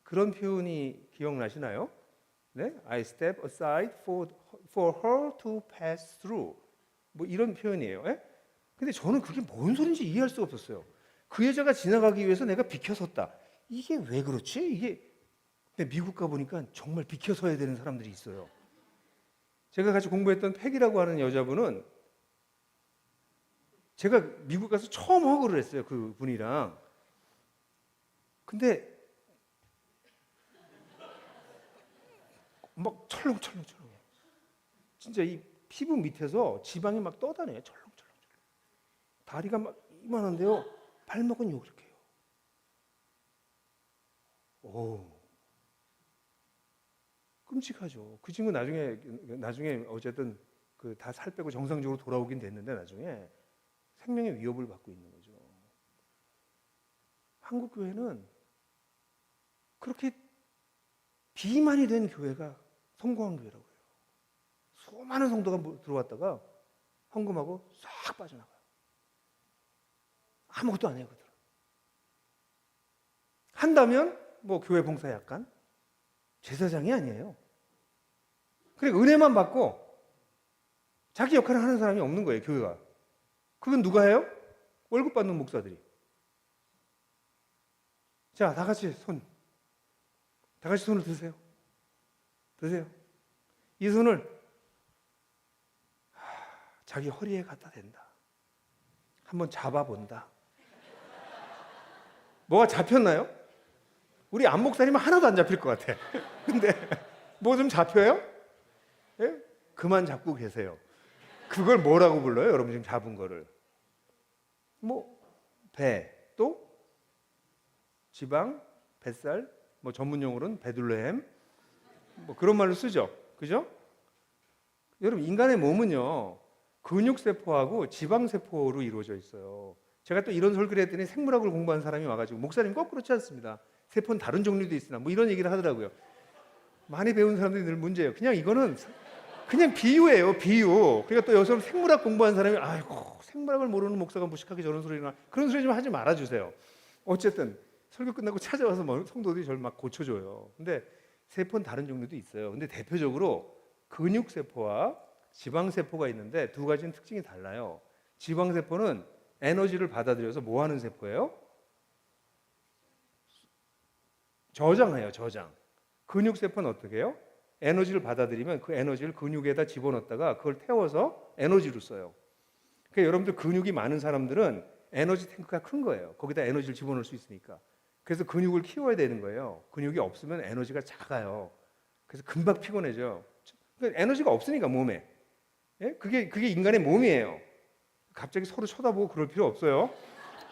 그런 표현이 기억나시나요? 네? I step aside for her to pass through. 뭐 이런 표현이에요. 예? 근데 저는 그게 뭔 소린지 이해할 수가 없었어요. 그 여자가 지나가기 위해서 내가 비켜섰다. 이게 왜 그렇지? 근데 미국 가보니까 정말 비켜서야 되는 사람들이 있어요. 제가 같이 공부했던 팩이라고 하는 여자분은 제가 미국 가서 처음 허그를 했어요. 그 분이랑. 근데 막 철렁철렁 진짜 이 피부 밑에서 지방이 막 떠다녀요. 철렁철렁. 다리가 막 이만한데요. 발목은 요렇게요. 오, 끔찍하죠. 그 친구 나중에 어쨌든 그 다 살 빼고 정상적으로 돌아오긴 됐는데 나중에 생명의 위협을 받고 있는 거죠. 한국 교회는 그렇게 비만이 된 교회가 성공한 교회라고 해요. 수많은 성도가 들어왔다가 헌금하고 싹 빠져나가요. 아무것도 안 해요, 그들은. 한다면 뭐 교회 봉사 약간 제사장이 아니에요. 그래 은혜만 받고 자기 역할을 하는 사람이 없는 거예요, 교회가. 그건 누가 해요? 월급 받는 목사들이. 자, 다 같이 손을 드세요. 드세요. 이 손을 자기 허리에 갖다 댄다. 한번 잡아본다. 뭐가 잡혔나요? 우리 안 목사님은 하나도 안 잡힐 것 같아. 근데 뭐 좀 잡혀요? 예? 그만 잡고 계세요. 그걸 뭐라고 불러요? 여러분 지금 잡은 거를. 뭐 배, 또 지방, 뱃살, 뭐 전문 용어로는 베들레헴, 뭐 그런 말로 쓰죠. 그죠? 여러분 인간의 몸은요 근육세포하고 지방세포로 이루어져 있어요. 제가 또 이런 설교를 했더니 생물학을 공부한 사람이 와가지고 목사님 꼭 그렇지 않습니다. 세포는 다른 종류도 있으나 뭐 이런 얘기를 하더라고요. 많이 배운 사람들이 늘 문제예요. 그냥 이거는 그냥 비유예요, 비유. 그러니까 또 여기서 생물학 공부한 사람이 아이고 생물학을 모르는 목사가 무식하게 저런 소리나 그런 소리 좀 하지 말아주세요. 어쨌든 설교 끝나고 찾아와서 성도들이 저를 막 고쳐줘요. 근데 세포는 다른 종류도 있어요. 근데 대표적으로 근육세포와 지방세포가 있는데 두 가지는 특징이 달라요. 지방세포는 에너지를 받아들여서 뭐 하는 세포예요? 저장해요, 저장. 근육세포는 어떻게 해요? 에너지를 받아들이면 그 에너지를 근육에다 집어넣었다가 그걸 태워서 에너지로 써요. 그러니까 여러분들 근육이 많은 사람들은 에너지 탱크가 큰 거예요. 거기다 에너지를 집어넣을 수 있으니까. 그래서 근육을 키워야 되는 거예요. 근육이 없으면 에너지가 작아요. 그래서 금방 피곤해져. 그러니까 에너지가 없으니까 몸에. 예? 그게 인간의 몸이에요. 갑자기 서로 쳐다보고 그럴 필요 없어요.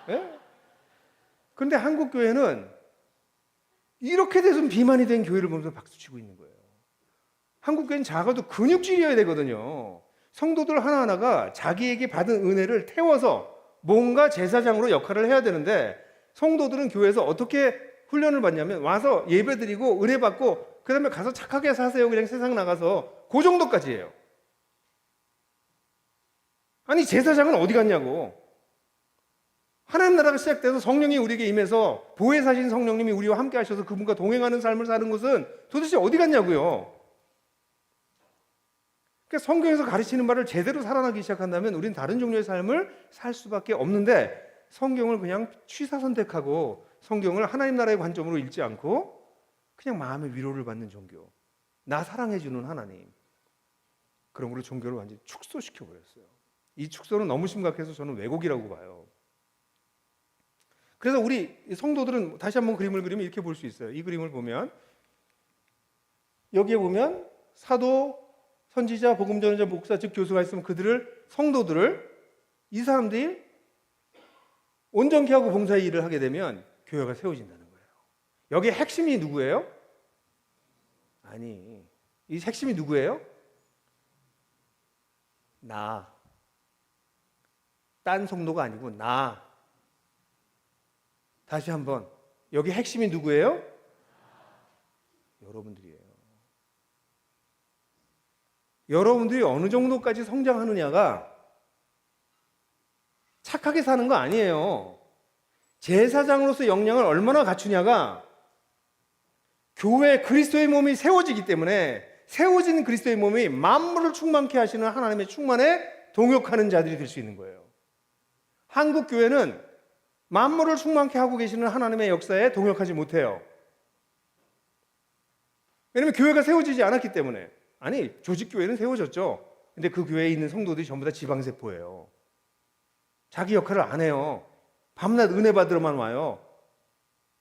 예? 그런데 한국 교회는 이렇게 돼서 비만이 된 교회를 보면서 박수치고 있는 거예요. 한국 교회는 작아도 근육질이어야 되거든요. 성도들 하나하나가 자기에게 받은 은혜를 태워서 뭔가 제사장으로 역할을 해야 되는데 성도들은 교회에서 어떻게 훈련을 받냐면 와서 예배드리고 은혜 받고 그 다음에 가서 착하게 사세요. 그냥 세상 나가서 그 정도까지예요. 아니 제사장은 어디 갔냐고. 하나님 나라가 시작돼서 성령이 우리에게 임해서 보혜사신 성령님이 우리와 함께 하셔서 그분과 동행하는 삶을 사는 것은 도대체 어디 갔냐고요. 그러니까 성경에서 가르치는 바를 제대로 살아나기 시작한다면 우리는 다른 종류의 삶을 살 수밖에 없는데 성경을 그냥 취사선택하고 성경을 하나님 나라의 관점으로 읽지 않고 그냥 마음의 위로를 받는 종교, 나 사랑해주는 하나님, 그런 걸로 종교를 완전히 축소시켜버렸어요. 이 축소는 너무 심각해서 저는 왜곡이라고 봐요. 그래서 우리 성도들은 다시 한번 그림을 그리면 이렇게 볼 수 있어요. 이 그림을 보면 여기에 보면 사도, 선지자, 복음전자, 목사, 즉 교수가 있으면 그들을 성도들을 이 사람들이 온전케 하고 봉사의 일을 하게 되면 교회가 세워진다는 거예요. 여기에 핵심이 누구예요? 아니, 이 핵심이 누구예요? 나. 딴 성도가 아니고 나. 다시 한번 여기 핵심이 누구예요? 여러분들이에요. 여러분들이 어느 정도까지 성장하느냐가 착하게 사는 거 아니에요. 제사장으로서 역량을 얼마나 갖추냐가 교회 그리스도의 몸이 세워지기 때문에 세워진 그리스도의 몸이 만물을 충만케 하시는 하나님의 충만에 동역하는 자들이 될 수 있는 거예요. 한국 교회는 만물을 충만케 하고 계시는 하나님의 역사에 동역하지 못해요. 왜냐하면 교회가 세워지지 않았기 때문에. 아니, 조직교회는 세워졌죠. 근데 그 교회에 있는 성도들이 전부 다 지방세포예요. 자기 역할을 안 해요. 밤낮 은혜 받으러만 와요.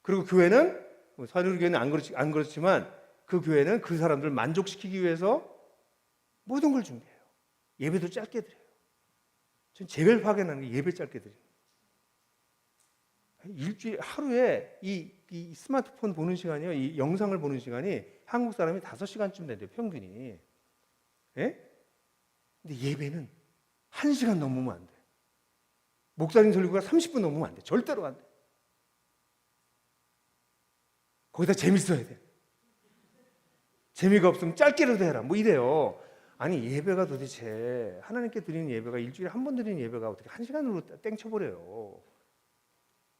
그리고 교회는, 사도교회는 안 그렇지만 그 교회는 그 사람들을 만족시키기 위해서 모든 걸 준비해요. 예배도 짧게 드려요. 전 제일 화가 나는 게 예배 짧게 드려요. 일주일 하루에 이 스마트폰 보는 시간이요, 이 영상을 보는 시간이 한국 사람이 5시간쯤 된대요, 평균이. 예? 근데 예배는 1시간 넘으면 안 돼. 목사님 설교가 30분 넘으면 안 돼. 절대로 안 돼. 거기다 재밌어야 돼. 재미가 없으면 짧게라도 해라. 뭐 이래요. 아니, 예배가 도대체 하나님께 드리는 예배가 일주일에 한 번 드리는 예배가 어떻게 1시간으로 땡쳐버려요.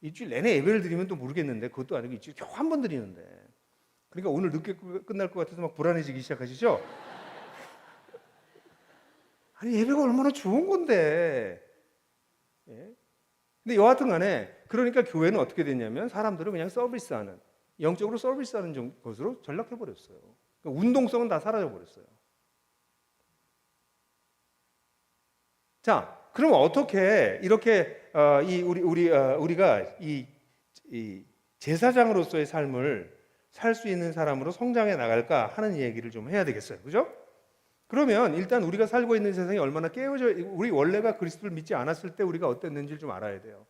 일주일 내내 예배를 드리면 또 모르겠는데 그것도 아니고 일주일에 겨우 한 번 드리는데. 그러니까 오늘 늦게 끝날 것 같아서 막 불안해지기 시작하시죠? 아니 예배가 얼마나 좋은 건데. 예? 근데 여하튼 간에 그러니까 교회는 어떻게 됐냐면 사람들을 그냥 서비스하는, 영적으로 서비스하는 것으로 전락해버렸어요. 그러니까 운동성은 다 사라져버렸어요. 자, 그럼 어떻게 이렇게 우리가 이 제사장으로서의 삶을 살 수 있는 사람으로 성장해 나갈까 하는 얘기를 좀 해야 되겠어요. 그죠? 그러면 일단 우리가 살고 있는 세상이 얼마나 우리 원래가 그리스도를 믿지 않았을 때 우리가 어땠는지를 좀 알아야 돼요.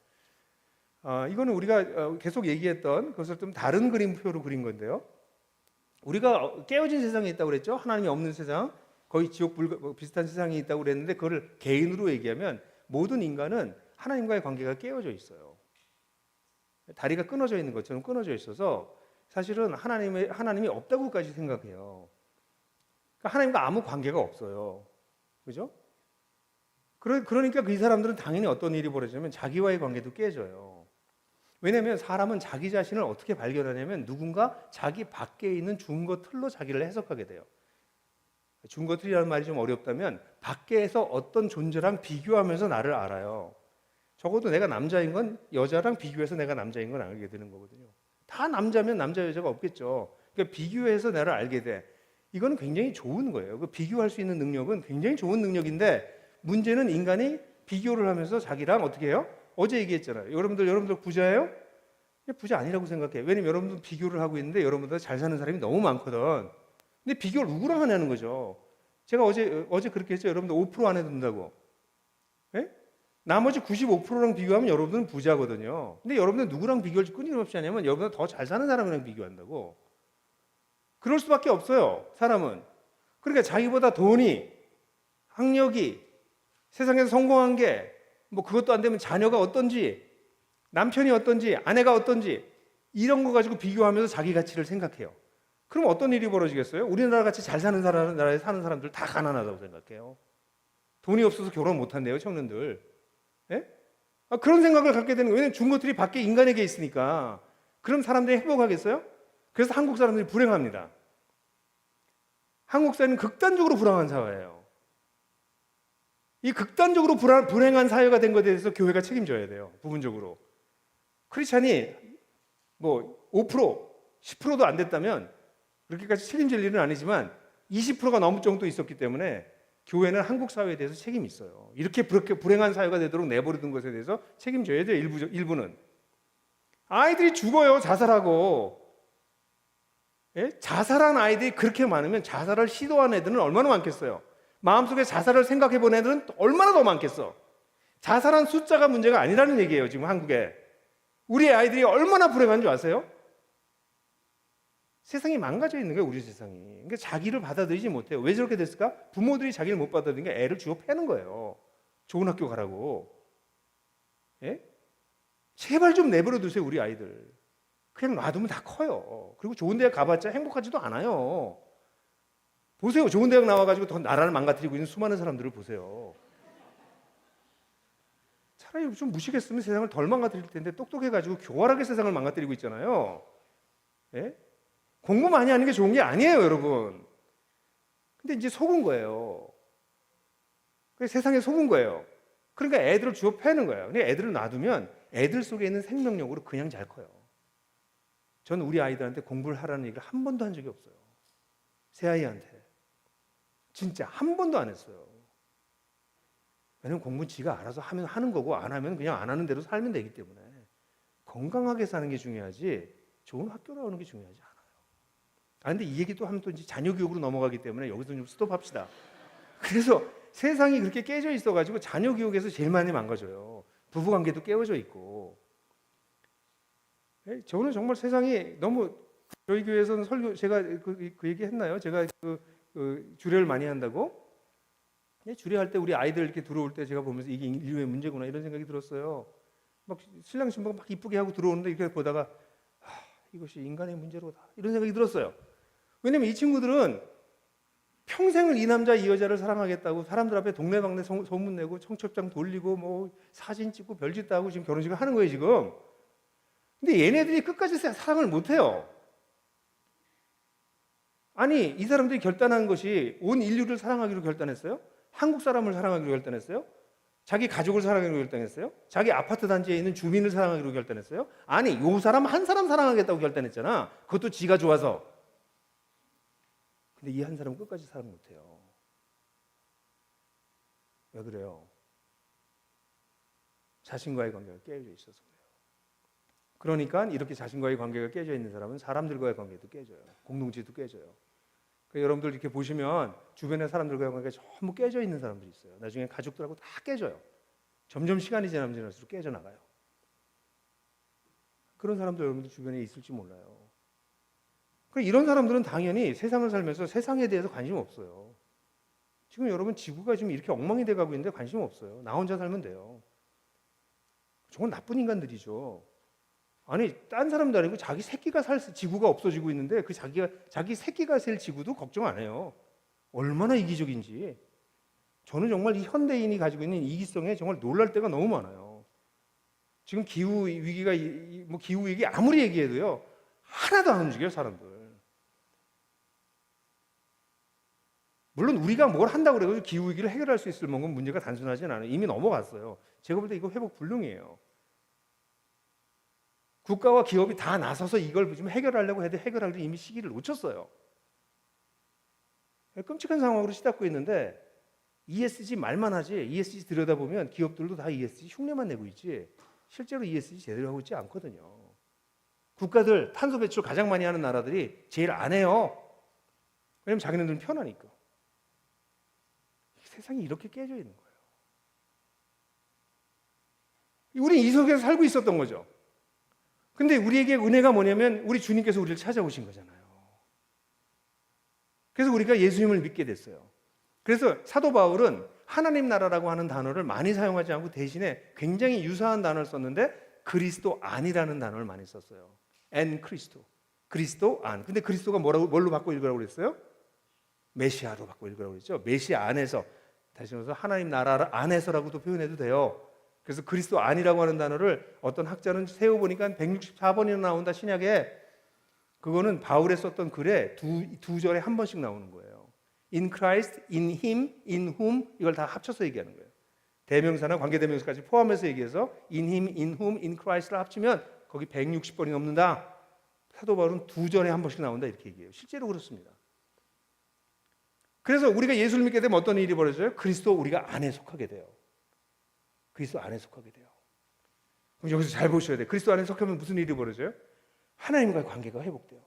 이거는 우리가 계속 얘기했던 그것을 좀 다른 그림표로 그린 건데요. 우리가 깨어진 세상에 있다고 그랬죠. 하나님이 없는 세상, 거의 지옥 비슷한 세상이 있다고 그랬는데 그걸 개인으로 얘기하면 모든 인간은 하나님과의 관계가 깨어져 있어요. 다리가 끊어져 있는 것처럼 끊어져 있어서 사실은 하나님이 없다고까지 생각해요. 그러니까 하나님과 아무 관계가 없어요. 그죠? 그러니까 그 사람들은 당연히 어떤 일이 벌어지냐면 자기와의 관계도 깨져요. 왜냐하면 사람은 자기 자신을 어떻게 발견하냐면 누군가 자기 밖에 있는 준거 틀로 자기를 해석하게 돼요. 준거 틀이라는 말이 좀 어렵다면 밖에서 어떤 존재랑 비교하면서 나를 알아요. 적어도 내가 남자인 건 여자랑 비교해서 내가 남자인 건 알게 되는 거거든요. 다 남자면 남자 여자가 없겠죠. 그러니까 비교해서 나를 알게 돼. 이건 굉장히 좋은 거예요. 그 비교할 수 있는 능력은 굉장히 좋은 능력인데 문제는 인간이 비교를 하면서 자기랑 어떻게 해요? 어제 얘기했잖아요. 여러분들 부자예요? 부자 아니라고 생각해요. 왜냐면 여러분들 비교를 하고 있는데 여러분들 잘 사는 사람이 너무 많거든. 근데 비교를 누구랑 하냐는 거죠. 제가 어제 그렇게 했죠. 여러분들 5% 안에 든다고. 예? 나머지 95%랑 비교하면 여러분들은 부자거든요. 근데 여러분들 누구랑 비교를 끊임없이 하냐면 여러분들 더 잘 사는 사람이랑 비교한다고. 그럴 수밖에 없어요. 사람은. 그러니까 자기보다 돈이, 학력이, 세상에서 성공한 게 뭐 그것도 안 되면 자녀가 어떤지, 남편이 어떤지, 아내가 어떤지 이런 거 가지고 비교하면서 자기 가치를 생각해요. 그럼 어떤 일이 벌어지겠어요? 우리나라 같이 잘 사는 나라에 사는 사람들 다 가난하다고 생각해요. 돈이 없어서 결혼 못 한대요, 청년들. 예? 그런 생각을 갖게 되는 거예요. 왜냐하면 중고들이 밖에 인간에게 있으니까. 그럼 사람들이 행복하겠어요? 그래서 한국 사람들이 불행합니다. 한국 사회는 극단적으로 불행한 사회예요. 이 극단적으로 불행한 사회가 된 것에 대해서 교회가 책임져야 돼요. 부분적으로. 크리스찬이 뭐 5%, 10%도 안 됐다면 그렇게까지 책임질 일은 아니지만 20%가 넘을 정도 있었기 때문에 교회는 한국 사회에 대해서 책임이 있어요. 이렇게 불행한 사회가 되도록 내버려둔 것에 대해서 책임져야 돼요. 일부는. 아이들이 죽어요. 자살하고. 예? 자살한 아이들이 그렇게 많으면 자살을 시도한 애들은 얼마나 많겠어요? 마음속에 자살을 생각해 본 애들은 얼마나 더 많겠어? 자살한 숫자가 문제가 아니라는 얘기예요. 지금 한국에. 우리 아이들이 얼마나 불행한 줄 아세요? 세상이 망가져 있는 거예요. 우리 세상이. 그러니까 자기를 받아들이지 못해요. 왜 저렇게 됐을까? 부모들이 자기를 못 받아들이니까 애를 주워 패는 거예요. 좋은 학교 가라고. 예? 제발 좀 내버려 두세요. 우리 아이들. 그냥 놔두면 다 커요. 그리고 좋은 대학 가봤자 행복하지도 않아요. 보세요. 좋은 대학 나와가지고 더 나라를 망가뜨리고 있는 수많은 사람들을 보세요. 차라리 좀 무식했으면 세상을 덜 망가뜨릴 텐데 똑똑해가지고 교활하게 세상을 망가뜨리고 있잖아요. 예? 공부 많이 하는 게 좋은 게 아니에요, 여러분. 근데 이제 속은 거예요. 세상에 속은 거예요. 그러니까 애들을 주워 패는 거예요. 근데 애들을 놔두면 애들 속에 있는 생명력으로 그냥 잘 커요. 저는 우리 아이들한테 공부를 하라는 얘기를 한 번도 한 적이 없어요. 새아이한테. 진짜 한 번도 안 했어요. 왜냐면 공부는 지가 알아서 하면 하는 거고 안 하면 그냥 안 하는 대로 살면 되기 때문에 건강하게 사는 게 중요하지 좋은 학교 나오는 게 중요하지 않아요. 근데 이 얘기 또 하면 또 이제 자녀 교육으로 넘어가기 때문에 여기서 좀 스톱합시다. 그래서 세상이 그렇게 깨져 있어가지고 자녀 교육에서 제일 많이 망가져요. 부부관계도 깨어져 있고. 저는 정말 세상이 너무 저희 교회에서는 설교 제가 그 얘기 했나요? 제가 주례를 많이 한다고? 주례할 때 우리 아이들 이렇게 들어올 때 제가 보면서 이게 인류의 문제구나 이런 생각이 들었어요. 막 신랑 신부가 막 이쁘게 하고 들어오는데 이렇게 보다가 이것이 인간의 문제로다 이런 생각이 들었어요. 왜냐면 이 친구들은 평생을 이 남자 이 여자를 사랑하겠다고 사람들 앞에 동네방네 소문내고 청첩장 돌리고 뭐 사진 찍고 별짓 다 하고 지금 결혼식을 하는 거예요 지금. 근데 얘네들이 끝까지 사랑을 못해요. 아니 이 사람들이 결단한 것이 온 인류를 사랑하기로 결단했어요? 한국 사람을 사랑하기로 결단했어요? 자기 가족을 사랑하기로 결단했어요? 자기 아파트 단지에 있는 주민을 사랑하기로 결단했어요? 아니, 요 사람 한 사람 사랑하겠다고 결단했잖아. 그것도 지가 좋아서. 근데 이 한 사람은 끝까지 사랑 못해요. 왜 그래요? 자신과의 관계가 깨져 있어서 그래요. 그러니까 이렇게 자신과의 관계가 깨져 있는 사람은 사람들과의 관계도 깨져요. 공동체도 깨져요. 그러니까 여러분들 이렇게 보시면 주변의 사람들과의 관계가 전부 깨져 있는 사람들이 있어요. 나중에 가족들하고 다 깨져요. 점점 시간이 지나면 지날수록 깨져나가요. 그런 사람들 여러분들 주변에 있을지 몰라요. 그러니까 이런 사람들은 당연히 세상을 살면서 세상에 대해서 관심 없어요. 지금 여러분 지구가 지금 이렇게 엉망이 돼가고 있는데 관심 없어요. 나 혼자 살면 돼요. 저건 나쁜 인간들이죠. 아니, 딴 사람도 아니고 자기 새끼가 살 지구가 없어지고 있는데 그 자기 새끼가 살 지구도 걱정 안 해요. 얼마나 이기적인지. 저는 정말 이 현대인이 가지고 있는 이기성에 정말 놀랄 때가 너무 많아요. 지금 기후 위기가 뭐 기후 위기 아무리 얘기해도요 하나도 안 움직여요, 사람들. 물론 우리가 뭘 한다고 그래도 기후 위기를 해결할 수 있을 만큼 문제가 단순하진 않아요. 이미 넘어갔어요. 제가 볼 때 이거 회복 불능이에요. 국가와 기업이 다 나서서 이걸 좀 해결하려고 해도 해결할 이미 시기를 놓쳤어요. 끔찍한 상황으로 시달고 있는데 ESG 말만 하지 ESG 들여다보면 기업들도 다 ESG 흉내만 내고 있지 실제로 ESG 제대로 하고 있지 않거든요. 국가들 탄소 배출 가장 많이 하는 나라들이 제일 안 해요. 왜냐면 자기네들은 편하니까. 세상이 이렇게 깨져 있는 거예요. 우리는 이 속에서 살고 있었던 거죠. 근데 우리에게 은혜가 뭐냐면 우리 주님께서 우리를 찾아오신 거잖아요. 그래서 우리가 예수님을 믿게 됐어요. 그래서 사도 바울은 하나님 나라라고 하는 단어를 많이 사용하지 않고 대신에 굉장히 유사한 단어를 썼는데 그리스도 안이라는 단어를 많이 썼어요. 엔 크리스토. 그리스도 안. 근데 그리스도가 뭘로 바꿔 읽으라고 그랬어요? 메시아로 바꿔 읽으라고 그랬죠. 메시아 안에서. 다시 말해서 하나님 나라 안에서라고도 표현해도 돼요. 그래서 그리스도 안이라고 하는 단어를 어떤 학자는 세어보니까 164번이나 나온다, 신약에. 그거는 바울에 썼던 글에 두 절에 한 번씩 나오는 거예요. In Christ, in Him, in whom, 이걸 다 합쳐서 얘기하는 거예요. 대명사나 관계대명사까지 포함해서 얘기해서 in Him, in whom, in Christ를 합치면 거기 160번이 넘는다. 사도 바울은 두 절에 한 번씩 나온다 이렇게 얘기해요. 실제로 그렇습니다. 그래서 우리가 예수를 믿게 되면 어떤 일이 벌어져요? 그리스도 우리가 안에 속하게 돼요. 그리스도 안에 속하게 돼요. 그럼 여기서 잘 보셔야 돼요. 그리스도 안에 속하면 무슨 일이 벌어져요? 하나님과의 관계가 회복돼요.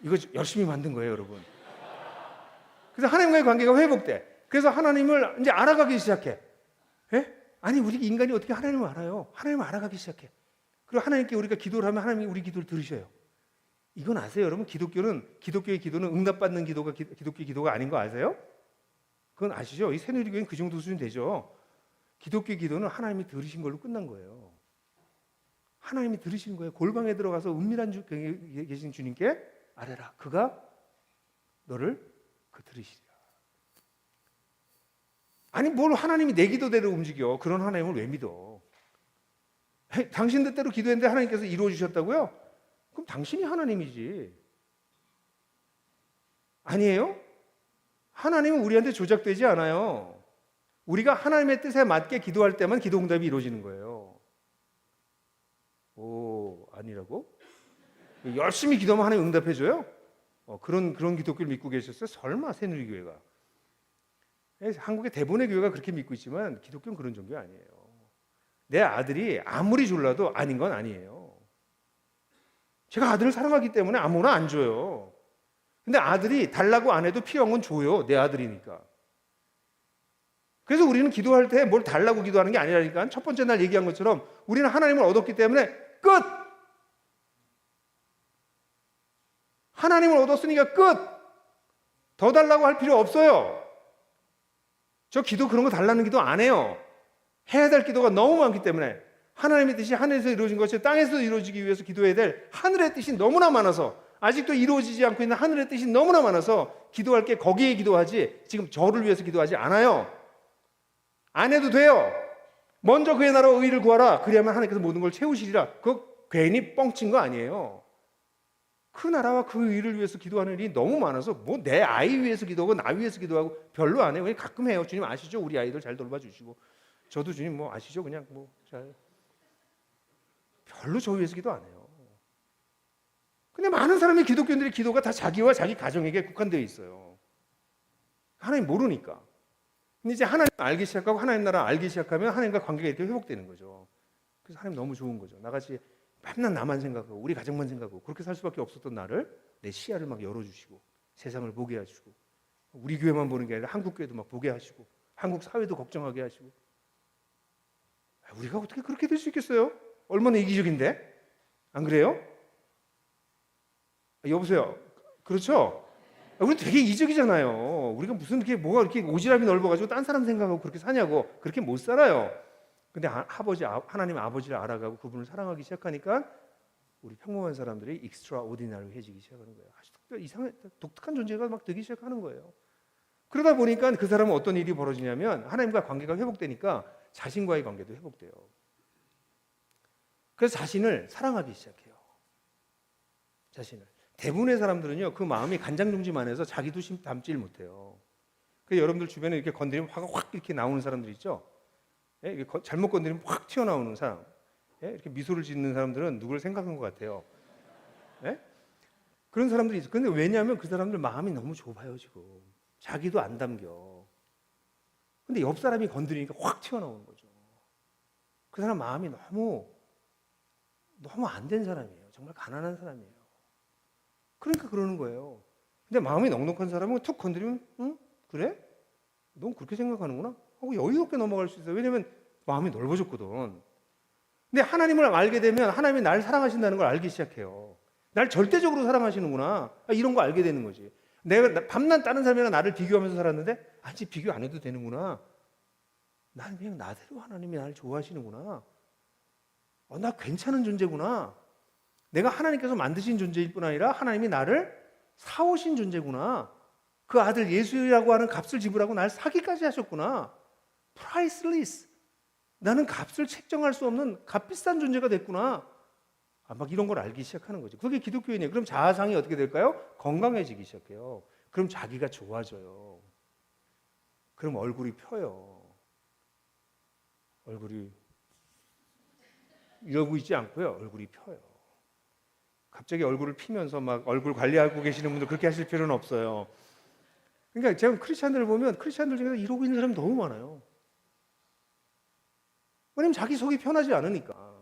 이거 열심히 만든 거예요, 여러분. 그래서 하나님과의 관계가 회복돼. 그래서 하나님을 이제 알아가기 시작해. 예? 아니, 우리 인간이 어떻게 하나님을 알아요? 하나님을 알아가기 시작해. 그리고 하나님께 우리가 기도를 하면 하나님이 우리 기도를 들으셔요. 이건 아세요, 여러분? 기독교의 기도는 응답받는 기도가 기독교의 기도가 아닌 거 아세요? 그건 아시죠? 이 새누리교회는 그 정도 수준 되죠. 기독교의 기도는 하나님이 들으신 걸로 끝난 거예요. 하나님이 들으신 거예요. 골방에 들어가서 은밀한 계신 주님께 아뢰라. 그가 너를 들으시리라. 아니, 뭘 하나님이 내 기도대로 움직여. 그런 하나님을 왜 믿어? 당신 뜻대로 기도했는데 하나님께서 이루어 주셨다고요? 그럼 당신이 하나님이지. 아니에요? 하나님은 우리한테 조작되지 않아요. 우리가 하나님의 뜻에 맞게 기도할 때만 기도 응답이 이루어지는 거예요. 오, 아니라고? 열심히 기도하면 하나님 응답해줘요? 그런 기독교를 믿고 계셨어요? 설마 새누리교회가. 한국의 대부분의 교회가 그렇게 믿고 있지만 기독교는 그런 종교 아니에요. 내 아들이 아무리 졸라도 아닌 건 아니에요. 제가 아들을 사랑하기 때문에 아무나 안 줘요. 근데 아들이 달라고 안 해도 필요한 건 줘요. 내 아들이니까. 그래서 우리는 기도할 때 뭘 달라고 기도하는 게 아니라니까. 첫 번째 날 얘기한 것처럼 우리는 하나님을 얻었기 때문에 끝! 하나님을 얻었으니까 끝! 더 달라고 할 필요 없어요. 저 기도 그런 거 달라는 기도 안 해요. 해야 될 기도가 너무 많기 때문에 하나님의 뜻이 하늘에서 이루어진 것이 땅에서 이루어지기 위해서 기도해야 될 하늘의 뜻이 너무나 많아서 아직도 이루어지지 않고 있는 하늘의 뜻이 너무나 많아서 기도할 게 거기에 기도하지 지금 저를 위해서 기도하지 않아요. 안 해도 돼요. 먼저 그의 나라와 의를 구하라. 그리하면 하나님께서 모든 걸 채우시리라. 그거 괜히 뻥친 거 아니에요. 그 나라와 그 일을 위해서 기도하는 일이 너무 많아서 뭐 내 아이 위해서 기도하고 나 위해서 기도하고 별로 안 해요. 그냥 가끔 해요. 주님 아시죠? 우리 아이들 잘 돌봐 주시고 저도 주님 뭐 아시죠? 그냥 뭐 잘 별로 저 위해서 기도 안 해요. 근데 많은 사람이 기독교인들의 기도가 다 자기와 자기 가정에게 국한되어 있어요. 하나님 모르니까. 근데 이제 하나님 알기 시작하고 하나님 나라 알기 시작하면 하나님과 관계가 이렇게 회복되는 거죠. 그래서 하나님 너무 좋은 거죠. 나같이 맨날 나만 생각하고 우리 가정만 생각하고 그렇게 살 수밖에 없었던 나를 내 시야를 막 열어주시고 세상을 보게 하시고 우리 교회만 보는 게 아니라 한국 교회도 막 보게 하시고 한국 사회도 걱정하게 하시고 우리가 어떻게 그렇게 될 수 있겠어요? 얼마나 이기적인데? 안 그래요? 여보세요? 그렇죠? 우리 되게 이기적이잖아요. 우리가 무슨 이렇게 뭐가 이렇게 오지랖이 넓어가지고 딴 사람 생각하고 그렇게 사냐고. 그렇게 못 살아요. 근데 하나님 아버지를 알아가고 그분을 사랑하기 시작하니까 우리 평범한 사람들이 extraordinary해지기 시작하는 거예요. 아주 독특한 존재가 막 되기 시작하는 거예요. 그러다 보니까 그 사람은 어떤 일이 벌어지냐면 하나님과 관계가 회복되니까 자신과의 관계도 회복돼요. 그래서 자신을 사랑하기 시작해요. 자신을. 대부분의 사람들은요, 그 마음이 간장종지만 해서 자기도 담지를 못해요. 그래서 여러분들 주변에 이렇게 건드리면 화가 확 이렇게 나오는 사람들 있죠? 예? 이렇게 잘못 건드리면 확 튀어나오는 사람. 예? 이렇게 미소를 짓는 사람들은 누구를 생각한 것 같아요. 예? 그런 사람들이 있어요. 근데 왜냐하면 그 사람들 마음이 너무 좁아요, 지금. 자기도 안 담겨. 근데 옆 사람이 건드리니까 확 튀어나오는 거죠. 그 사람 마음이 너무 안 된 사람이에요. 정말 가난한 사람이에요. 그러니까 그러는 거예요. 근데 마음이 넉넉한 사람은 툭 건드리면 응? 그래? 넌 그렇게 생각하는구나? 하고 여유롭게 넘어갈 수 있어요. 왜냐하면 마음이 넓어졌거든. 근데 하나님을 알게 되면 하나님이 날 사랑하신다는 걸 알기 시작해요. 날 절대적으로 사랑하시는구나. 이런 거 알게 되는 거지. 내가 밤낮 다른 사람이랑 나를 비교하면서 살았는데 아직 비교 안 해도 되는구나. 난 그냥 나대로 하나님이 나를 좋아하시는구나. 나 괜찮은 존재구나. 내가 하나님께서 만드신 존재일 뿐 아니라 하나님이 나를 사오신 존재구나. 그 아들 예수라고 하는 값을 지불하고 날 사기까지 하셨구나. priceless. 나는 값을 책정할 수 없는 값비싼 존재가 됐구나. 막 이런 걸 알기 시작하는 거죠. 그게 기독교인이에요. 그럼 자아상이 어떻게 될까요? 건강해지기 시작해요. 그럼 자기가 좋아져요. 그럼 얼굴이 펴요. 얼굴이 이러고 있지 않고요. 얼굴이 펴요. 갑자기 얼굴을 피면서 막 얼굴 관리하고 계시는 분들 그렇게 하실 필요는 없어요. 그러니까 제가 크리스찬들을 보면 크리스찬들 중에서 이러고 있는 사람이 너무 많아요. 왜냐면 자기 속이 편하지 않으니까.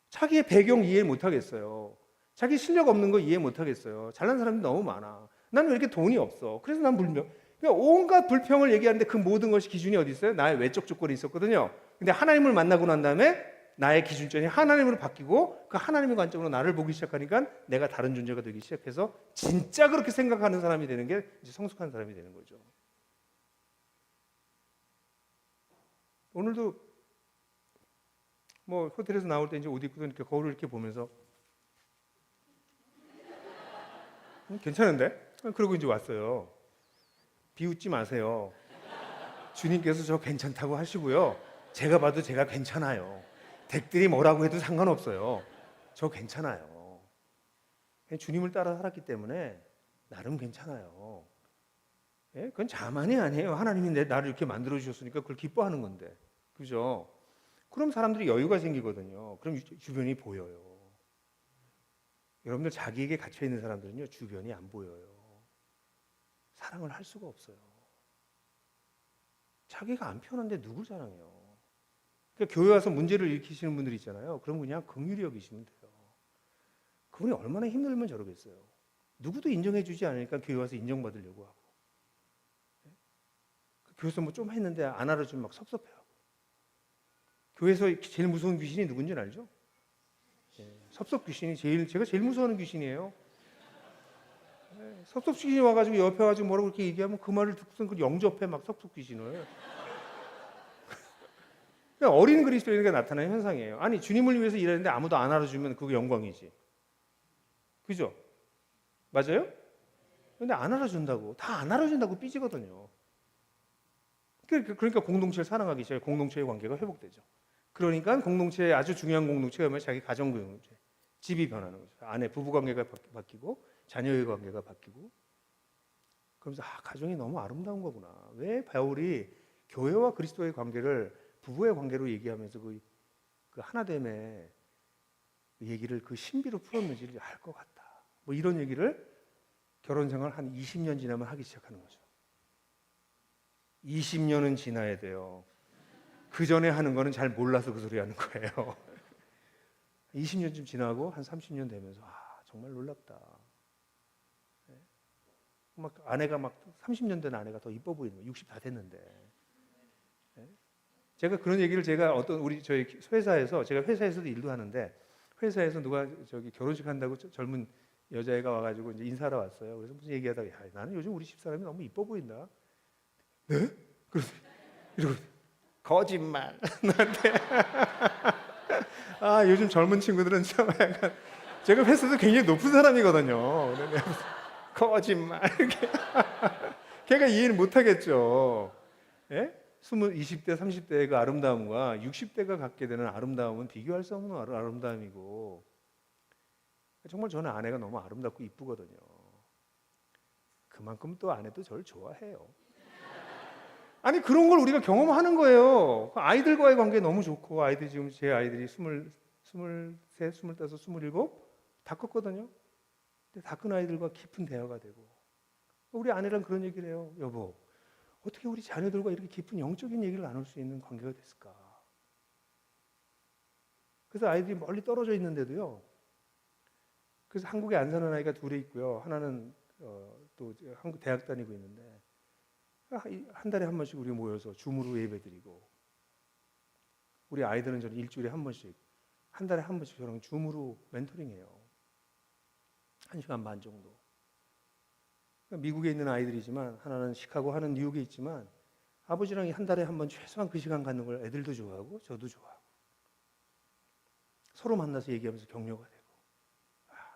자기의 배경 이해 못 하겠어요. 자기 실력 없는 거 이해 못 하겠어요. 잘난 사람이 너무 많아. 나는 왜 이렇게 돈이 없어? 그래서 난 불평. 그러니까 온갖 불평을 얘기하는데 그 모든 것이 기준이 어디 있어요? 나의 외적 조건이 있었거든요. 근데 하나님을 만나고 난 다음에 나의 기준점이 하나님으로 바뀌고 그 하나님의 관점으로 나를 보기 시작하니까 내가 다른 존재가 되기 시작해서 진짜 그렇게 생각하는 사람이 되는 게 이제 성숙한 사람이 되는 거죠. 오늘도 뭐 호텔에서 나올 때 이제 옷 입고 이렇게 거울을 이렇게 보면서 괜찮은데? 그러고 이제 왔어요. 비웃지 마세요. 주님께서 저 괜찮다고 하시고요. 제가 봐도 제가 괜찮아요. 댁들이 뭐라고 해도 상관없어요. 저 괜찮아요. 주님을 따라 살았기 때문에 나름 괜찮아요. 예? 그건 자만이 아니에요. 하나님이 나를 이렇게 만들어 주셨으니까 그걸 기뻐하는 건데. 그죠? 그럼 사람들이 여유가 생기거든요. 그럼 주변이 보여요. 여러분들 자기에게 갇혀 있는 사람들은요, 주변이 안 보여요. 사랑을 할 수가 없어요. 자기가 안 편한데 누굴 사랑해요? 그러니까 교회 와서 문제를 일으키시는 분들 있잖아요. 그럼 그냥 긍휼히 여기시면 돼요. 그분이 얼마나 힘들면 저러겠어요. 누구도 인정해주지 않으니까 교회 와서 인정받으려고 하고. 교회에서 뭐 좀 했는데 안 알아주면 막 섭섭해하고. 교회에서 제일 무서운 귀신이 누군지 알죠? 섭섭 귀신이 제가 제일 무서워하는 귀신이에요. 섭섭 귀신이 와가지고 옆에 와가지고 뭐라고 그렇게 얘기하면 그 말을 듣고선 그 영접해 막 섭섭 귀신을. 그냥 어린 그리스도인에게 나타나는 현상이에요. 아니 주님을 위해서 일하는데 아무도 안 알아주면 그게 영광이지. 그죠? 맞아요? 근데 안 알아준다고 다 안 알아준다고 삐지거든요. 그러니까 공동체를 사랑하기 시작해 공동체의 관계가 회복되죠. 그러니까 공동체의 아주 중요한 공동체가 뭐냐면 자기 가정 공동체. 집이 변하는 거죠. 아내 부부 관계가 바뀌고 자녀의 관계가 바뀌고. 그러면서 가정이 너무 아름다운 거구나. 왜 바울이 교회와 그리스도의 관계를 부부의 관계로 얘기하면서 그 하나됨의 얘기를 그 신비로 풀었는지를 알 것 같다. 뭐 이런 얘기를 결혼 생활 한 20년 지나면 하기 시작하는 거죠. 20년은 지나야 돼요. 그 전에 하는 거는 잘 몰라서 그 소리 하는 거예요. 20년쯤 지나고 한 30년 되면서 정말 놀랍다. 막 아내가 막 30년 된 아내가 더 이뻐 보이는 거예요. 60 다 됐는데. 제가 그런 얘기를 제가 저희 회사에서 제가 회사에서도 일도 하는데 회사에서 누가 결혼식 한다고 젊은 여자애가 와가지고 이제 인사하러 왔어요. 그래서 무슨 얘기하다가 나는 요즘 우리 집사람이 너무 이뻐 보인다. 네? 그래서 이러고 거짓말 나한테. 요즘 젊은 친구들은 참 약간 제가 회사에서 굉장히 높은 사람이거든요. 거짓말. 걔가 이해를 못하겠죠. 예? 20대, 30대의 그 아름다움과 60대가 갖게 되는 아름다움은 비교할 수 없는 아름다움이고, 정말 저는 아내가 너무 아름답고 이쁘거든요. 그만큼 또 아내도 저를 좋아해요. 아니 그런 걸 우리가 경험하는 거예요. 아이들과의 관계 너무 좋고, 아이들이 지금 제 아이들이 23, 25, 27 다 컸거든요. 근데 다 큰 아이들과 깊은 대화가 되고, 우리 아내랑 그런 얘기를 해요. 여보, 어떻게 우리 자녀들과 이렇게 깊은 영적인 얘기를 나눌 수 있는 관계가 됐을까? 그래서 아이들이 멀리 떨어져 있는데도요. 그래서 한국에 안 사는 아이가 둘이 있고요. 하나는 또 한국 대학 다니고 있는데 한 달에 한 번씩 우리 모여서 줌으로 예배드리고, 우리 아이들은 저는 일주일에 한 번씩, 한 달에 한 번씩 저랑 줌으로 멘토링해요. 1시간 반 정도. 미국에 있는 아이들이지만 하나는 시카고, 하나는 뉴욕에 있지만 아버지랑 한 달에 한 번 최소한 그 시간 갖는 걸 애들도 좋아하고 저도 좋아하고, 서로 만나서 얘기하면서 격려가 되고,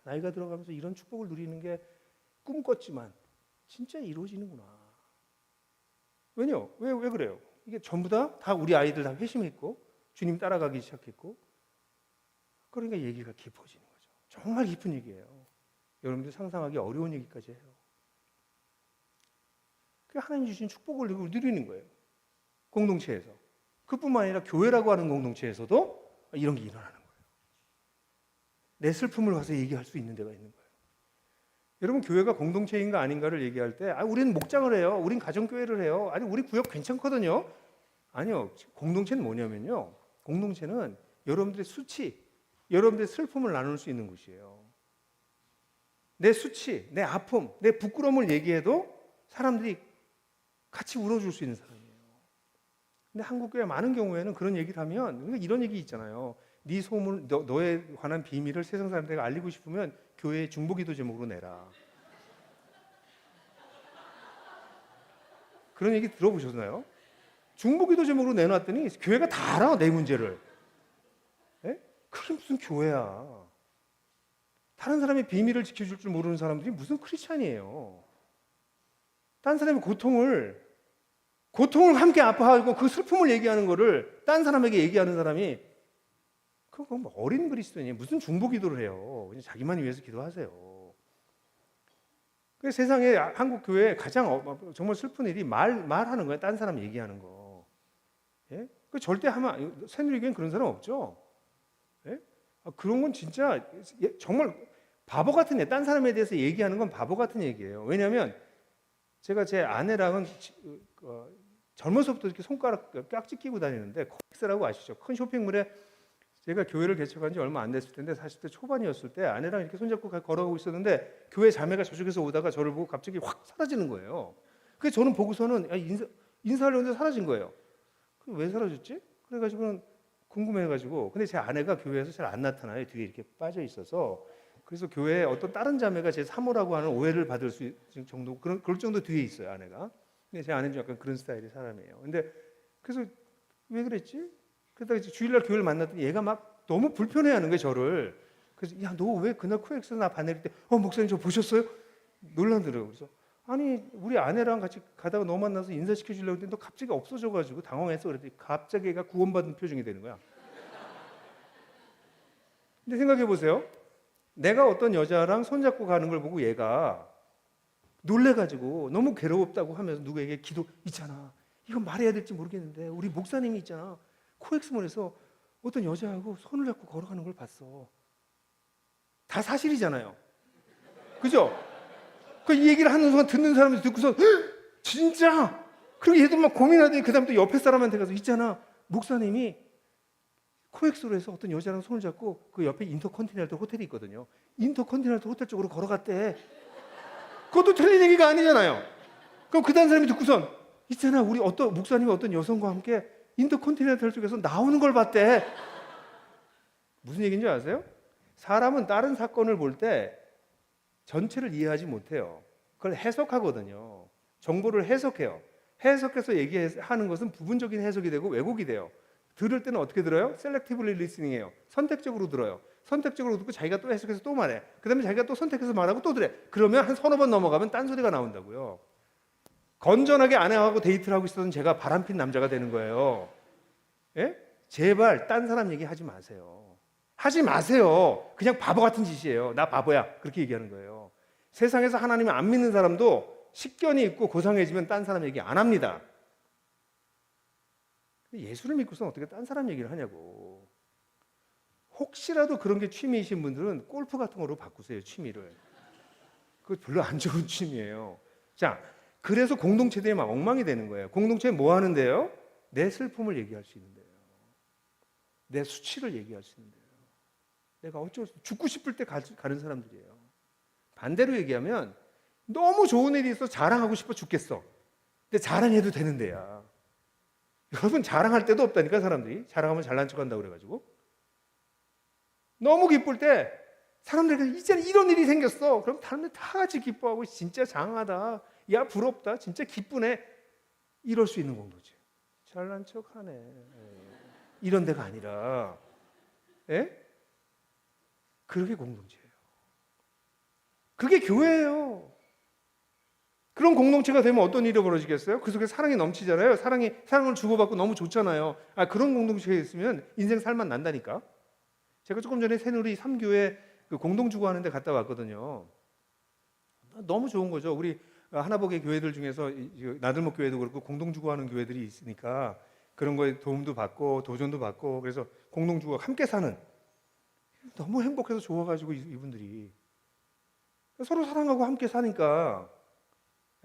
나이가 들어가면서 이런 축복을 누리는 게 꿈꿨지만 진짜 이루어지는구나. 왜냐? 왜 그래요? 이게 전부 다 우리 아이들 다 회심했고 주님 따라가기 시작했고, 그러니까 얘기가 깊어지는 거죠. 정말 깊은 얘기예요. 여러분들 상상하기 어려운 얘기까지 해요. 하나님 주신 축복을 누리는 거예요. 공동체에서. 그뿐만 아니라 교회라고 하는 공동체에서도 이런 게 일어나는 거예요. 내 슬픔을 가서 얘기할 수 있는 데가 있는 거예요. 여러분, 교회가 공동체인가 아닌가를 얘기할 때 우리는 목장을 해요. 우린 가정교회를 해요. 아니, 우리 구역 괜찮거든요. 아니요. 공동체는 뭐냐면요. 공동체는 여러분들의 수치, 여러분들의 슬픔을 나눌 수 있는 곳이에요. 내 수치, 내 아픔, 내 부끄러움을 얘기해도 사람들이 같이 울어줄 수 있는 사람이에요. 근데 한국교회 많은 경우에는 그런 얘기를 하면 이런 얘기 있잖아요. 네 소문, 너에 관한 비밀을 세상 사람들에게 알리고 싶으면 교회의 중보기도 제목으로 내라. 그런 얘기 들어보셨나요? 중보기도 제목으로 내놨더니 교회가 다 알아, 내 문제를. 에? 그게 무슨 교회야. 다른 사람의 비밀을 지켜줄 줄 모르는 사람들이 무슨 크리스찬이에요. 다른 사람의 고통을 함께 아파하고 그 슬픔을 얘기하는 거를 딴 사람에게 얘기하는 사람이, 그건 뭐 어린 그리스도인이에요. 무슨 중보기도를 해요. 그냥 자기만 위해서 기도하세요. 그래서 세상에 한국 교회에 가장 정말 슬픈 일이 말하는 거예요. 딴 사람 얘기하는 거. 예? 그 절대 하면, 새누리교회는 그런 사람 없죠. 예? 그런 건 진짜 정말 바보 같은 애. 딴 사람에 대해서 얘기하는 건 바보 같은 얘기예요. 왜냐하면 제가 제 아내랑은 젊어서부터 이렇게 손가락 깍지 끼고 다니는데, 코엑스라고 아시죠? 큰 쇼핑몰에 제가 교회를 개척한 지 얼마 안 됐을 텐데 40대 초반이었을 때 아내랑 이렇게 손잡고 걸어가고 있었는데 교회 자매가 저쪽에서 오다가 저를 보고 갑자기 확 사라지는 거예요. 그래서 저는 보고서는 인사하려는데 사라진 거예요. 왜 사라졌지? 그래가지고는 궁금해가지고, 근데 제 아내가 교회에서 잘 안 나타나요. 뒤에 이렇게 빠져 있어서. 그래서 교회에 어떤 다른 자매가 제 사모라고 하는 오해를 받을 수 있는 정도, 그럴 정도 뒤에 있어요, 아내가. 근데 제 아내는 약간 그런 스타일의 사람이에요. 근데 그래서 왜 그랬지? 그러다가 주일날 교회를 만났더니 얘가 막 너무 불편해하는 거예요, 저를. 그래서 야, 너 왜 그날 코엑스 나 반내릴 때 목사님 저 보셨어요? 놀라더라고요. 그래서 아니, 우리 아내랑 같이 가다가 너 만나서 인사시켜 주려고 했는데 너 갑자기 없어져가지고 당황해서 그랬더니 갑자기 얘가 구원받은 표정이 되는 거야. 근데 생각해 보세요. 내가 어떤 여자랑 손잡고 가는 걸 보고 얘가 놀래가지고 너무 괴롭다고 하면서 누구에게 기도 있잖아. 이건 말해야 될지 모르겠는데 우리 목사님이 있잖아. 코엑스몰에서 어떤 여자하고 손을 잡고 걸어가는 걸 봤어. 다 사실이잖아요. 그죠? 그 이 얘기를 하는 순간 듣는 사람이 듣고서 진짜? 그리고 얘도 막 고민하더니 그 다음 또 옆에 사람한테 가서 있잖아. 목사님이 코엑스몰에서 어떤 여자랑 손을 잡고 그 옆에 인터컨티넨탈 호텔이 있거든요. 인터컨티넨탈 호텔 쪽으로 걸어갔대. 그것도 틀린 얘기가 아니잖아요. 그럼 그 다음 사람이 듣고선 있잖아. 우리 어떤 목사님이 어떤 여성과 함께 인터컨티넨탈 쪽에서 나오는 걸 봤대. 무슨 얘기인지 아세요? 사람은 다른 사건을 볼 때 전체를 이해하지 못해요. 그걸 해석하거든요. 정보를 해석해요. 해석해서 얘기하는 것은 부분적인 해석이 되고 왜곡이 돼요. 들을 때는 어떻게 들어요? 셀렉티브리 리스닝해요. 선택적으로 들어요. 선택적으로 듣고 자기가 또 해석해서 또 말해. 그 다음에 자기가 또 선택해서 말하고 또 들어. 그러면 한 서너 번 넘어가면 딴소리가 나온다고요. 건전하게 아내하고 데이트를 하고 있었던 제가 바람핀 남자가 되는 거예요. 예? 제발 딴 사람 얘기하지 마세요. 하지 마세요. 그냥 바보 같은 짓이에요. 나 바보야. 그렇게 얘기하는 거예요. 세상에서 하나님을 안 믿는 사람도 식견이 있고 고상해지면 딴 사람 얘기 안 합니다. 예수를 믿고서는 어떻게 딴 사람 얘기를 하냐고. 혹시라도 그런 게 취미이신 분들은 골프 같은 거로 바꾸세요. 취미를. 그거 별로 안 좋은 취미예요. 자, 그래서 공동체들이 막 엉망이 되는 거예요. 공동체는 뭐 하는데요? 내 슬픔을 얘기할 수 있는데요. 내 수치를 얘기할 수 있는데요. 내가 어쩔 수 없어. 죽고 싶을 때 가는 사람들이에요. 반대로 얘기하면 너무 좋은 일이 있어 자랑하고 싶어 죽겠어. 근데 자랑해도 되는 데야. 여러분 자랑할 때도 없다니까 사람들이. 자랑하면 잘난 척한다고 그래가지고. 너무 기쁠 때 사람들이 이제 이런 일이 생겼어. 그럼 사람들이 다 같이 기뻐하고 진짜 장하다. 야 부럽다. 진짜 기쁘네. 이럴 수 있는 공동체. 잘난 척하네. 이런 데가 아니라 예? 그게 공동체예요. 그게 교회예요. 그런 공동체가 되면 어떤 일이 벌어지겠어요? 그 속에 사랑이 넘치잖아요. 사랑을 주고받고 너무 좋잖아요. 그런 공동체에 있으면 인생 살만 난다니까. 제가 조금 전에 새누리 3교회 그 공동주거 하는 데 갔다 왔거든요. 너무 좋은 거죠. 우리 하나복의 교회들 중에서 나들목 교회도 그렇고 공동주거 하는 교회들이 있으니까 그런 거에 도움도 받고 도전도 받고 그래서 공동주거 함께 사는 너무 행복해서 좋아가지고 이분들이 서로 사랑하고 함께 사니까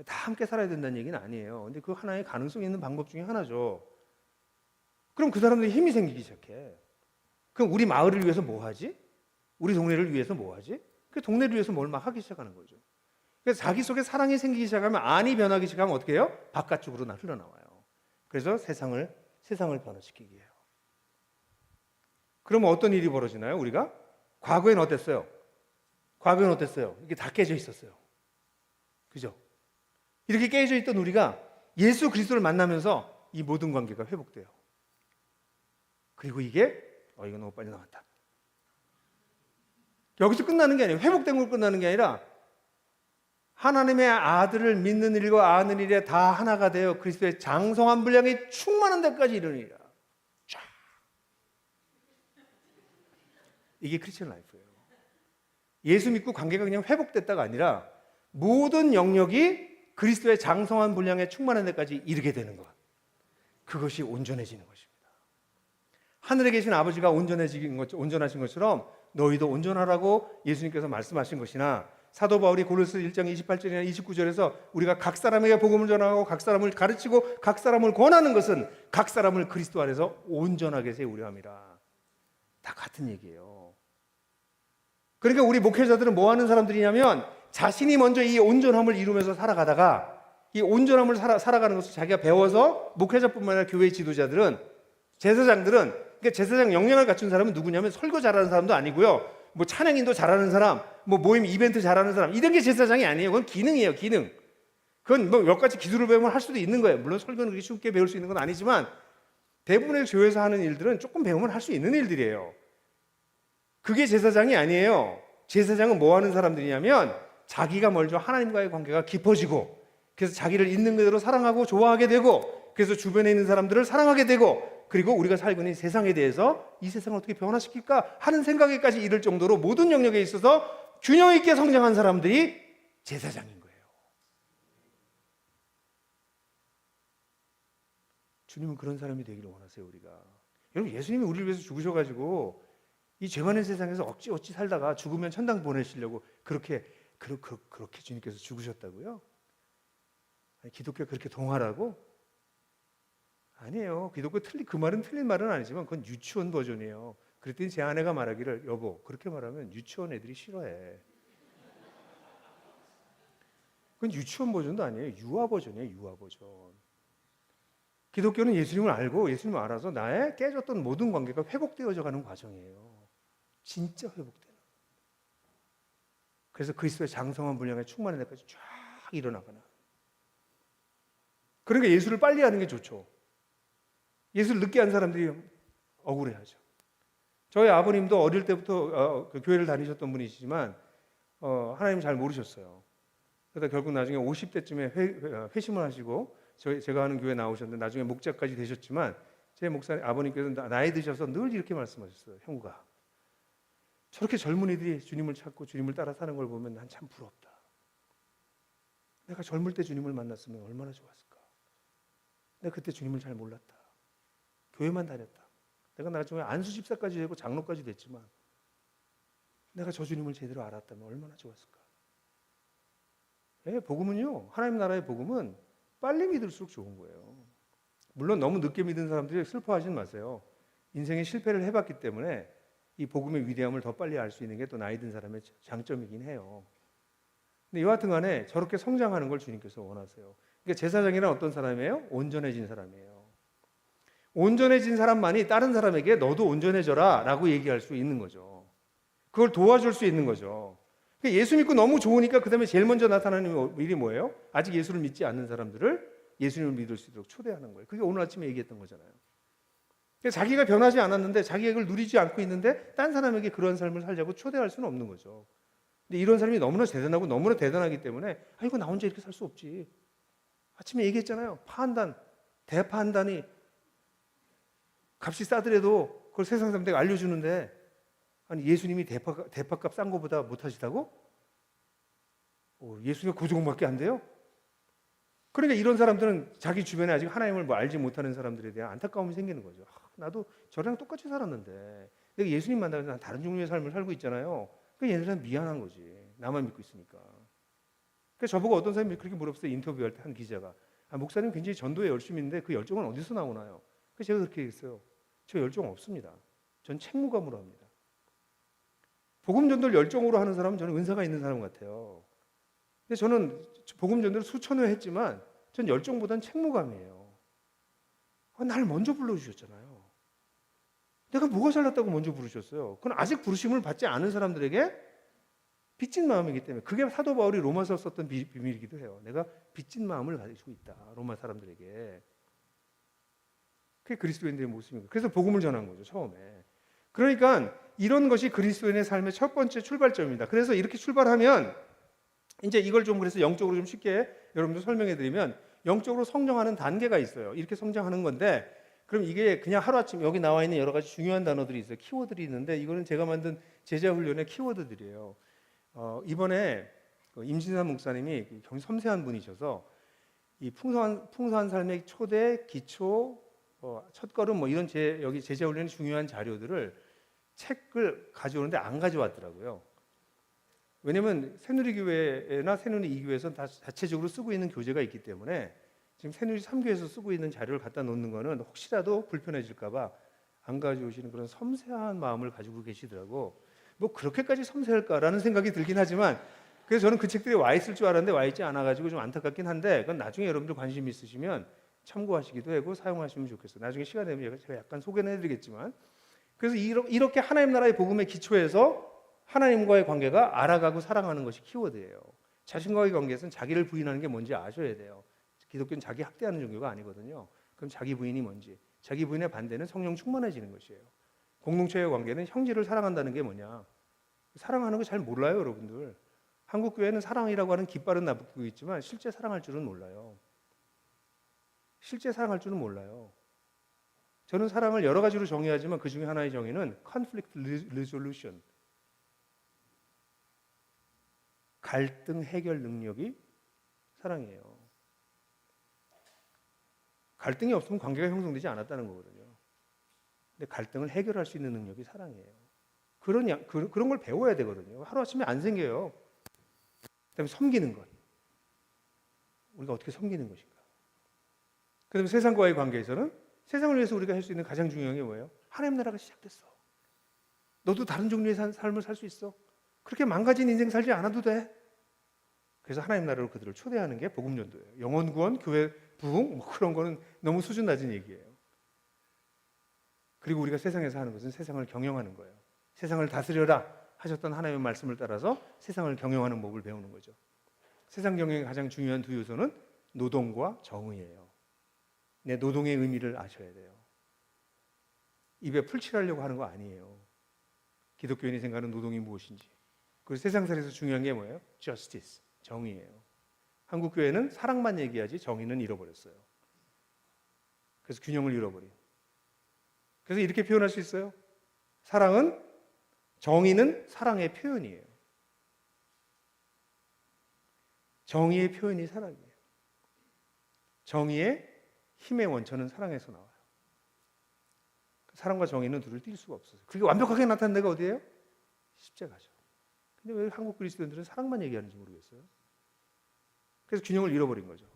다 함께 살아야 된다는 얘기는 아니에요. 근데 그 하나의 가능성이 있는 방법 중에 하나죠. 그럼 그 사람들이 힘이 생기기 시작해. 그럼 우리 마을을 위해서 뭐 하지? 우리 동네를 위해서 뭐 하지? 그 동네를 위해서 뭘 막 하기 시작하는 거죠. 그래서 자기 속에 사랑이 생기기 시작하면 안이 변하기 시작하면 어떻게 해요? 바깥쪽으로 흘러나와요. 그래서 세상을 변화시키게 해요. 그러면 어떤 일이 벌어지나요? 우리가? 과거엔 어땠어요? 이게 다 깨져 있었어요. 그죠? 이렇게 깨져 있던 우리가 예수 그리스도를 만나면서 이 모든 관계가 회복돼요. 그리고 이게 이거 너무 빨리 나왔다. 여기서 끝나는 게 아니에요. 회복된 걸 끝나는 게 아니라 하나님의 아들을 믿는 일과 아는 일에 다 하나가 되어 그리스도의 장성한 분량이 충만한 데까지 이르니라. 이게 크리스천 라이프예요. 예수 믿고 관계가 그냥 회복됐다가 아니라 모든 영역이 그리스도의 장성한 분량에 충만한 데까지 이르게 되는 것. 그것이 온전해지는 것입니다. 하늘에 계신 아버지가 온전하신 것처럼 너희도 온전하라고 예수님께서 말씀하신 것이나 사도 바울이 고린도서 1장 28절이나 29절에서 우리가 각 사람에게 복음을 전하고 각 사람을 가르치고 각 사람을 권하는 것은 각 사람을 그리스도 안에서 온전하게 세우려 함이라. 다 같은 얘기예요. 그러니까 우리 목회자들은 뭐 하는 사람들이냐면 자신이 먼저 이 온전함을 이루면서 살아가다가 이 온전함을 살아가는 것을 자기가 배워서 목회자뿐만 아니라 교회 지도자들은 제사장들은 그러니까 제사장 역량을 갖춘 사람은 누구냐면 설교 잘하는 사람도 아니고요. 뭐 찬양인도 잘하는 사람, 뭐 모임 이벤트 잘하는 사람 이런 게 제사장이 아니에요. 그건 기능이에요. 기능. 그건 뭐 몇 가지 기술을 배우면 할 수도 있는 거예요. 물론 설교는 그렇게 쉽게 배울 수 있는 건 아니지만 대부분의 교회에서 하는 일들은 조금 배우면 할 수 있는 일들이에요. 그게 제사장이 아니에요. 제사장은 뭐 하는 사람들이냐면 자기가 먼저 하나님과의 관계가 깊어지고 그래서 자기를 있는 그대로 사랑하고 좋아하게 되고 그래서 주변에 있는 사람들을 사랑하게 되고 그리고 우리가 살고 있는 세상에 대해서 이 세상을 어떻게 변화시킬까 하는 생각에까지 이를 정도로 모든 영역에 있어서 균형 있게 성장한 사람들이 제사장인 거예요. 주님은 그런 사람이 되기를 원하세요. 우리가. 여러분, 예수님이 우리를 위해서 죽으셔가지고 이 죄 많은 세상에서 어찌 살다가 죽으면 천당 보내시려고 그렇게 주님께서 죽으셨다고요? 아니, 기독교가 그렇게 동하라고? 아니에요. 기독교 그 말은 틀린 말은 아니지만 그건 유치원 버전이에요. 그랬더니 제 아내가 말하기를, 여보, 그렇게 말하면 유치원 애들이 싫어해. 그건 유치원 버전도 아니에요. 유아 버전이에요. 유아 버전. 기독교는 예수님을 알고 예수님을 알아서 나의 깨졌던 모든 관계가 회복되어져 가는 과정이에요. 진짜 회복되는. 그래서 그리스도의 장성한 분량에 충만한 데까지 쫙 일어나거나. 그러니까 예수를 빨리 하는 게 좋죠. 예수를 늦게 한 사람들이 억울해하죠. 저희 아버님도 어릴 때부터 그 교회를 다니셨던 분이시지만 하나님 잘 모르셨어요. 그러다 결국 나중에 50대쯤에 회심을 하시고 제가 하는 교회 나오셨는데 나중에 목자까지 되셨지만 제 목사님 아버님께서 나이 드셔서 늘 이렇게 말씀하셨어요. 형구가 저렇게 젊은이들이 주님을 찾고 주님을 따라 사는 걸 보면 난 참 부럽다. 내가 젊을 때 주님을 만났으면 얼마나 좋았을까. 내가 그때 주님을 잘 몰랐다. 교회만 다녔다. 내가 나중에 안수 집사까지 되고 장로까지 됐지만 내가 저 주님을 제대로 알았다면 얼마나 좋았을까. 복음은요, 하나님 나라의 복음은 빨리 믿을수록 좋은 거예요. 물론 너무 늦게 믿은 사람들이 슬퍼하진 마세요. 인생의 실패를 해봤기 때문에 이 복음의 위대함을 더 빨리 알 수 있는 게 또 나이 든 사람의 장점이긴 해요. 근데 여하튼 간에 저렇게 성장하는 걸 주님께서 원하세요. 그러니까 제사장이란 어떤 사람이에요? 온전해진 사람이에요. 온전해진 사람만이 다른 사람에게 너도 온전해져라 라고 얘기할 수 있는 거죠. 그걸 도와줄 수 있는 거죠. 그러니까 예수 믿고 너무 좋으니까 그 다음에 제일 먼저 나타나는 일이 뭐예요? 아직 예수를 믿지 않는 사람들을 예수님을 믿을 수 있도록 초대하는 거예요. 그게 오늘 아침에 얘기했던 거잖아요. 그러니까 자기가 변하지 않았는데 자기가 그걸 누리지 않고 있는데 딴 사람에게 그런 삶을 살자고 초대할 수는 없는 거죠. 근데 이런 사람이 너무나 대단하고 너무나 대단하기 때문에 이거 나 혼자 이렇게 살 수 없지. 아침에 얘기했잖아요. 대파한단이 값이 싸더라도 그걸 세상 사람들에게 알려주는데 아니 예수님이 대파값 싼 거보다 못하시다고? 예수님이 그 정도밖에 안 돼요? 그러니까 이런 사람들은 자기 주변에 아직 하나님을 알지 못하는 사람들에 대한 안타까움이 생기는 거죠. 나도 저랑 똑같이 살았는데 내가 예수님 만나면 난 다른 종류의 삶을 살고 있잖아요. 그러니까 얘네들은 미안한 거지. 나만 믿고 있으니까. 그래서 저보고 어떤 사람이 그렇게 물어봤어요. 인터뷰할 때 한 기자가. 목사님 굉장히 전도에 열심히 있는데 그 열정은 어디서 나오나요? 그래서 제가 그렇게 얘기했어요. 저 열정 없습니다. 전 책무감으로 합니다. 복음 전도를 열정으로 하는 사람은 저는 은사가 있는 사람 같아요. 근데 저는 복음 전도를 수천 회 했지만 전 열정보다는 책무감이에요. 날 먼저 불러주셨잖아요. 내가 뭐가 잘났다고 먼저 부르셨어요? 그건 아직 부르심을 받지 않은 사람들에게 빚진 마음이기 때문에 그게 사도 바울이 로마서 썼던 비밀이기도 해요. 내가 빚진 마음을 가지고 있다. 로마 사람들에게. 그게 그리스도인들의 모습입니다. 그래서 복음을 전한 거죠. 처음에. 그러니까 이런 것이 그리스도인의 삶의 첫 번째 출발점입니다. 그래서 이렇게 출발하면 이제 이걸 좀 그래서 영적으로 좀 쉽게 여러분들 설명해 드리면 영적으로 성장하는 단계가 있어요. 이렇게 성장하는 건데 그럼 이게 그냥 하루아침 여기 나와 있는 여러 가지 중요한 단어들이 있어요. 키워드들이 있는데 이거는 제가 만든 제자 훈련의 키워드들이에요. 이번에 임진산 목사님이 굉장히 섬세한 분이셔서 이 풍성한 삶의 초대, 기초, 첫걸음 이런 여기 제자 훈련의 중요한 자료들을 책을 가져오는데 안 가져왔더라고요. 왜냐면 새누리교회나 새누리 2교회에서는 다 자체적으로 쓰고 있는 교재가 있기 때문에 지금 새누리 3교회에서 쓰고 있는 자료를 갖다 놓는 거는 혹시라도 불편해질까 봐 안 가져오시는 그런 섬세한 마음을 가지고 계시더라고. 뭐 그렇게까지 섬세할까라는 생각이 들긴 하지만 그래서 저는 그 책들이 와 있을 줄 알았는데 와 있지 않아 가지고 좀 안타깝긴 한데 그건 나중에 여러분들 관심 있으시면 참고하시기도 하고 사용하시면 좋겠어요. 나중에 시간 되면 제가 약간 소개는 해드리겠지만 그래서 이렇게 하나님 나라의 복음의 기초에서 하나님과의 관계가 알아가고 사랑하는 것이 키워드예요. 자신과의 관계에서는 자기를 부인하는 게 뭔지 아셔야 돼요. 기독교는 자기 학대하는 종교가 아니거든요. 그럼 자기 부인이 뭔지. 자기 부인의 반대는 성령 충만해지는 것이에요. 공동체의 관계는 형제를 사랑한다는 게 뭐냐. 사랑하는 거 잘 몰라요, 여러분들. 한국 교회는 사랑이라고 하는 깃발은 나부고 있지만 실제 사랑할 줄은 몰라요. 실제 사랑할 줄은 몰라요. 저는 사랑을 여러 가지로 정의하지만 그 중에 하나의 정의는 conflict resolution, 갈등 해결 능력이 사랑이에요. 갈등이 없으면 관계가 형성되지 않았다는 거거든요. 근데 갈등을 해결할 수 있는 능력이 사랑이에요. 그런 걸 배워야 되거든요. 하루아침에 안 생겨요. 그다음에 섬기는 것. 우리가 어떻게 섬기는 것인가. 그다음에 세상과의 관계에서는 세상을 위해서 우리가 할 수 있는 가장 중요한 게 뭐예요? 하나님 나라가 시작됐어. 너도 다른 종류의 삶을 살 수 있어. 그렇게 망가진 인생 살지 않아도 돼. 그래서 하나님 나라로 그들을 초대하는 게 복음전도예요. 영혼 구원, 교회 부흥 뭐 그런 거는 너무 수준 낮은 얘기예요. 그리고 우리가 세상에서 하는 것은 세상을 경영하는 거예요. 세상을 다스려라 하셨던 하나님의 말씀을 따라서 세상을 경영하는 법을 배우는 거죠. 세상 경영의 가장 중요한 두 요소는 노동과 정의예요. 내 노동의 의미를 아셔야 돼요. 입에 풀칠하려고 하는 거 아니에요. 기독교인이 생각하는 노동이 무엇인지. 그리고 세상살이에서 중요한 게 뭐예요? justice, 정의예요. 한국 교회는 사랑만 얘기하지 정의는 잃어버렸어요. 그래서 균형을 잃어버린. 그래서 이렇게 표현할 수 있어요. 정의는 사랑의 표현이에요. 정의의 표현이 사랑이에요. 정의의 힘의 원천은 사랑에서 나와요. 사랑과 정의는 둘을 뗄 수가 없어요. 그게 완벽하게 나타난 데가 어디예요? 십자가죠. 근데 왜 한국 그리스도인들은 사랑만 얘기하는지 모르겠어요. 그래서 균형을 잃어버린 거죠.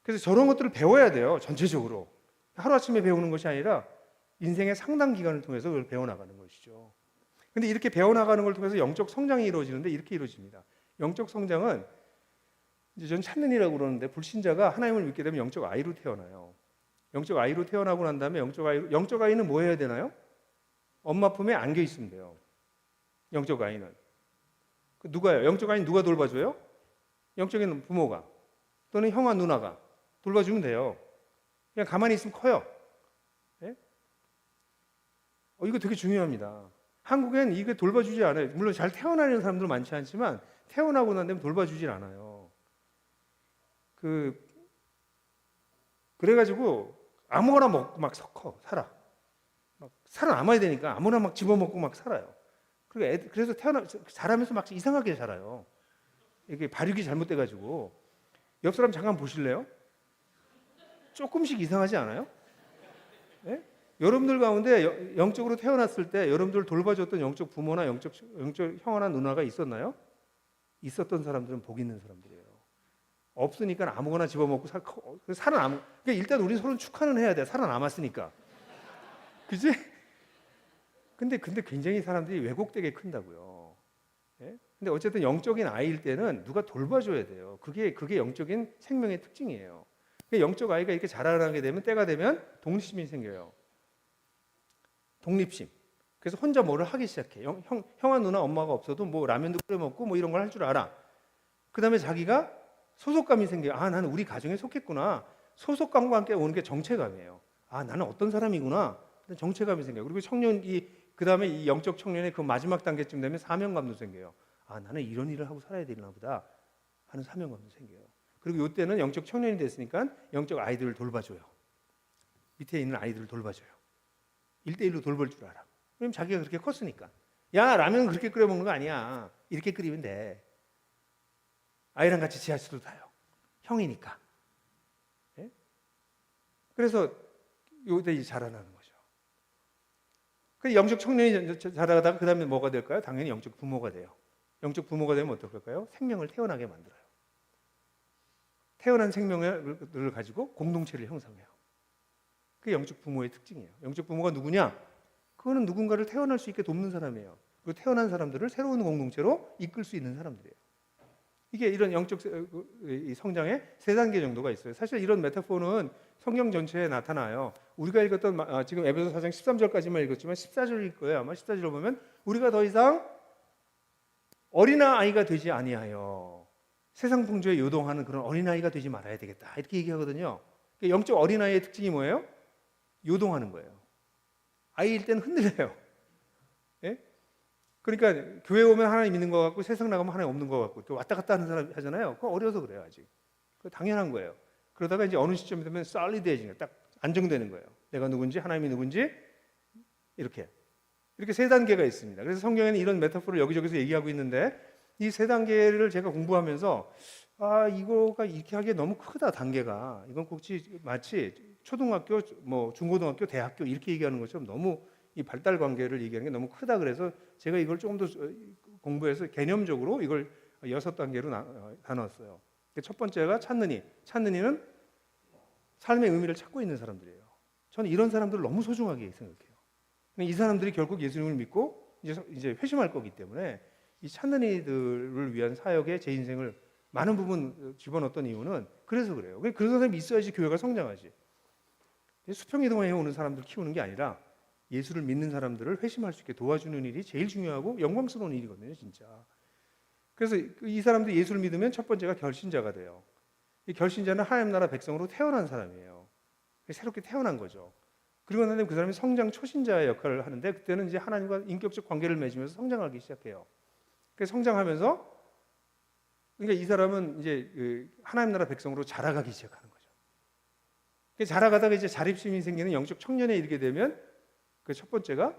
그래서 저런 것들을 배워야 돼요. 전체적으로. 하루아침에 배우는 것이 아니라 인생의 상당 기간을 통해서 그걸 배워나가는 것이죠. 근데 이렇게 배워나가는 걸 통해서 영적 성장이 이루어지는데 이렇게 이루어집니다. 영적 성장은 이제 전 찾는이라고 그러는데 불신자가 하나님을 믿게 되면 영적 아이로 태어나요. 영적 아이로 태어나고 난 다음에 영적 아이는 뭐 해야 되나요? 엄마 품에 안겨 있으면 돼요. 영적 아이는. 누가요? 영적 아이는 누가 돌봐줘요? 영적인 부모가 또는 형아 누나가 돌봐주면 돼요. 그냥 가만히 있으면 커요. 네? 이거 되게 중요합니다. 한국엔 이게 돌봐주지 않아요. 물론 잘 태어나는 사람들 많지 않지만 태어나고 난 다음에 돌봐주질 않아요. 그래가지고 아무거나 먹고 막 살아. 막 살아남아야 되니까 아무나 막 집어먹고 막 살아요. 그래서 자라면서 막 이상하게 자라요. 이게 발육이 잘못돼가지고. 옆 사람 잠깐 보실래요? 조금씩 이상하지 않아요? 네? 여러분들 가운데 영적으로 태어났을 때 여러분들 돌봐줬던 영적 부모나 영적 형아나 누나가 있었나요? 있었던 사람들은 복 있는 사람들이에요. 없으니까 아무거나 집어먹고 그러니까 일단 우리 서로 축하는 해야 돼. 살아남았으니까. 그지? 근데 굉장히 사람들이 왜곡되게 큰다고요. 예? 근데 어쨌든 영적인 아이일 때는 누가 돌봐줘야 돼요. 그게 영적인 생명의 특징이에요. 영적 아이가 이렇게 자라나게 되면 때가 되면 독립심이 생겨요. 독립심. 그래서 혼자 뭐를 하기 시작해. 형아 누나 엄마가 없어도 뭐 라면도 끓여 먹고 뭐 이런 걸 할 줄 알아. 그다음에 자기가 소속감이 생겨요. 나는 우리 가정에 속했구나. 소속감과 함께 오는 게 정체감이에요. 나는 어떤 사람이구나. 정체감이 생겨요. 그리고 그다음에 이 영적 청년의 그 마지막 단계쯤 되면 사명감도 생겨요. 나는 이런 일을 하고 살아야 되나 보다 하는 사명감도 생겨요. 그리고 이때는 영적 청년이 됐으니까 영적 아이들을 돌봐줘요. 밑에 있는 아이들을 돌봐줘요. 1대1로 돌볼 줄 알아. 그럼 자기가 그렇게 컸으니까. 야, 라면 그렇게 끓여 먹는 거 아니야. 이렇게 끓이면 돼. 아이랑 같이 지하철도 타요. 형이니까. 네? 그래서 요때 자라나는 거죠. 그 영적 청년이 자라다가 그 다음에 뭐가 될까요? 당연히 영적 부모가 돼요. 영적 부모가 되면 어떨까요? 생명을 태어나게 만들어요. 태어난 생명을 가지고 공동체를 형성해요. 그게 영적 부모의 특징이에요. 영적 부모가 누구냐? 그거는 누군가를 태어날 수 있게 돕는 사람이에요. 그리고 태어난 사람들을 새로운 공동체로 이끌 수 있는 사람들이에요. 이게 이런 영적 성장의 3단계 정도가 있어요. 사실 이런 메타포는 성경 전체에 나타나요. 우리가 읽었던 지금 에베소 4장 13절까지만 읽었지만 14절일 거예요. 아마 14절을 보면 우리가 더 이상 어린아이가 되지 아니하여 세상 풍조에 요동하는 그런 어린아이가 되지 말아야 되겠다. 이렇게 얘기하거든요. 영적 어린아이의 특징이 뭐예요? 요동하는 거예요. 아이일 때는 흔들려요. 예? 그러니까 교회 오면 하나님 있는 것 같고 세상 나가면 하나님 없는 것 같고 또 왔다 갔다 하는 사람 하잖아요. 그거 어려서 그래요 아직. 그거 당연한 거예요. 그러다가 이제 어느 시점이 되면 솔리드해지는 딱 안정되는 거예요. 내가 누군지, 하나님이 누군지, 이렇게 세 단계가 있습니다. 그래서 성경에는 이런 메타포를 여기저기서 얘기하고 있는데, 이 세 단계를 제가 공부하면서 이거가 이렇게 하기에 너무 크다, 단계가. 이건 마치 초등학교, 중고등학교, 대학교 이렇게 얘기하는 것처럼 너무 이 발달 관계를 얘기하는 게 너무 크다. 그래서 제가 이걸 조금 더 공부해서 개념적으로 이걸 6단계로 나눴어요. 첫 번째가 찾느니. 찾느니는 삶의 의미를 찾고 있는 사람들이에요. 저는 이런 사람들을 너무 소중하게 생각해요. 이 사람들이 결국 예수님을 믿고 이제 회심할 거기 때문에 이 찾는 이들을 위한 사역에 제 인생을 많은 부분 집어넣었던 이유는 그래서 그래요. 그런 사람이 있어야지 교회가 성장하지. 수평이동해 오는 사람들 키우는 게 아니라 예수를 믿는 사람들을 회심할 수 있게 도와주는 일이 제일 중요하고 영광스러운 일이거든요, 진짜. 그래서 이 사람들이 예수를 믿으면 첫 번째가 결신자가 돼요. 이 결신자는 하나님 나라 백성으로 태어난 사람이에요. 새롭게 태어난 거죠. 그리고 나서 그 사람이 성장 초신자의 역할을 하는데, 그때는 이제 하나님과 인격적 관계를 맺으면서 성장하기 시작해요. 그래서 성장하면서, 그러니까 이 사람은 이제 하나님 나라 백성으로 자라가기 시작하는 거죠. 자라가다가 이제 자립심이 생기는 영적 청년에 이르게 되면 그 첫 번째가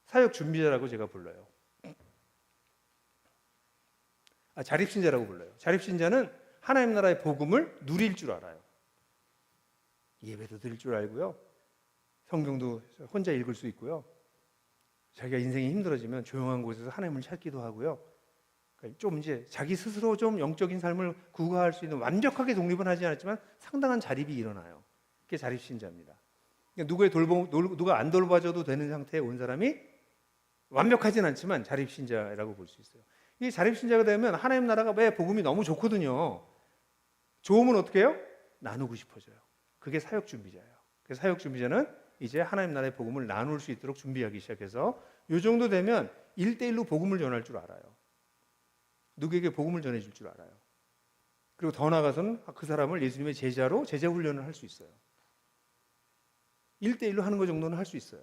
사역 준비자라고 제가 불러요. 자립신자라고 불러요. 자립신자는 하나님 나라의 복음을 누릴 줄 알아요. 예배도 드릴 줄 알고요. 성경도 혼자 읽을 수 있고요. 자기가 인생이 힘들어지면 조용한 곳에서 하나님을 찾기도 하고요. 그러니까 좀 이제 자기 스스로 좀 영적인 삶을 구가할 수 있는, 완벽하게 독립은 하지 않았지만 상당한 자립이 일어나요. 그게 자립신자입니다. 그러니까 누가 안 돌봐줘도 되는 상태에 온 사람이 완벽하진 않지만 자립신자라고 볼 수 있어요. 이 자립신자가 되면 하나님 나라가 왜 복음이 너무 좋거든요. 좋으면 어떻게 해요? 나누고 싶어져요. 그게 사역 준비자예요. 그래서 사역 준비자는 이제 하나님 나라의 복음을 나눌 수 있도록 준비하기 시작해서 이 정도 되면 1대1로 복음을 전할 줄 알아요. 누구에게 복음을 전해줄 줄 알아요. 그리고 더 나아가서는 그 사람을 예수님의 제자로 제자 훈련을 할 수 있어요. 1대1로 하는 것 정도는 할 수 있어요.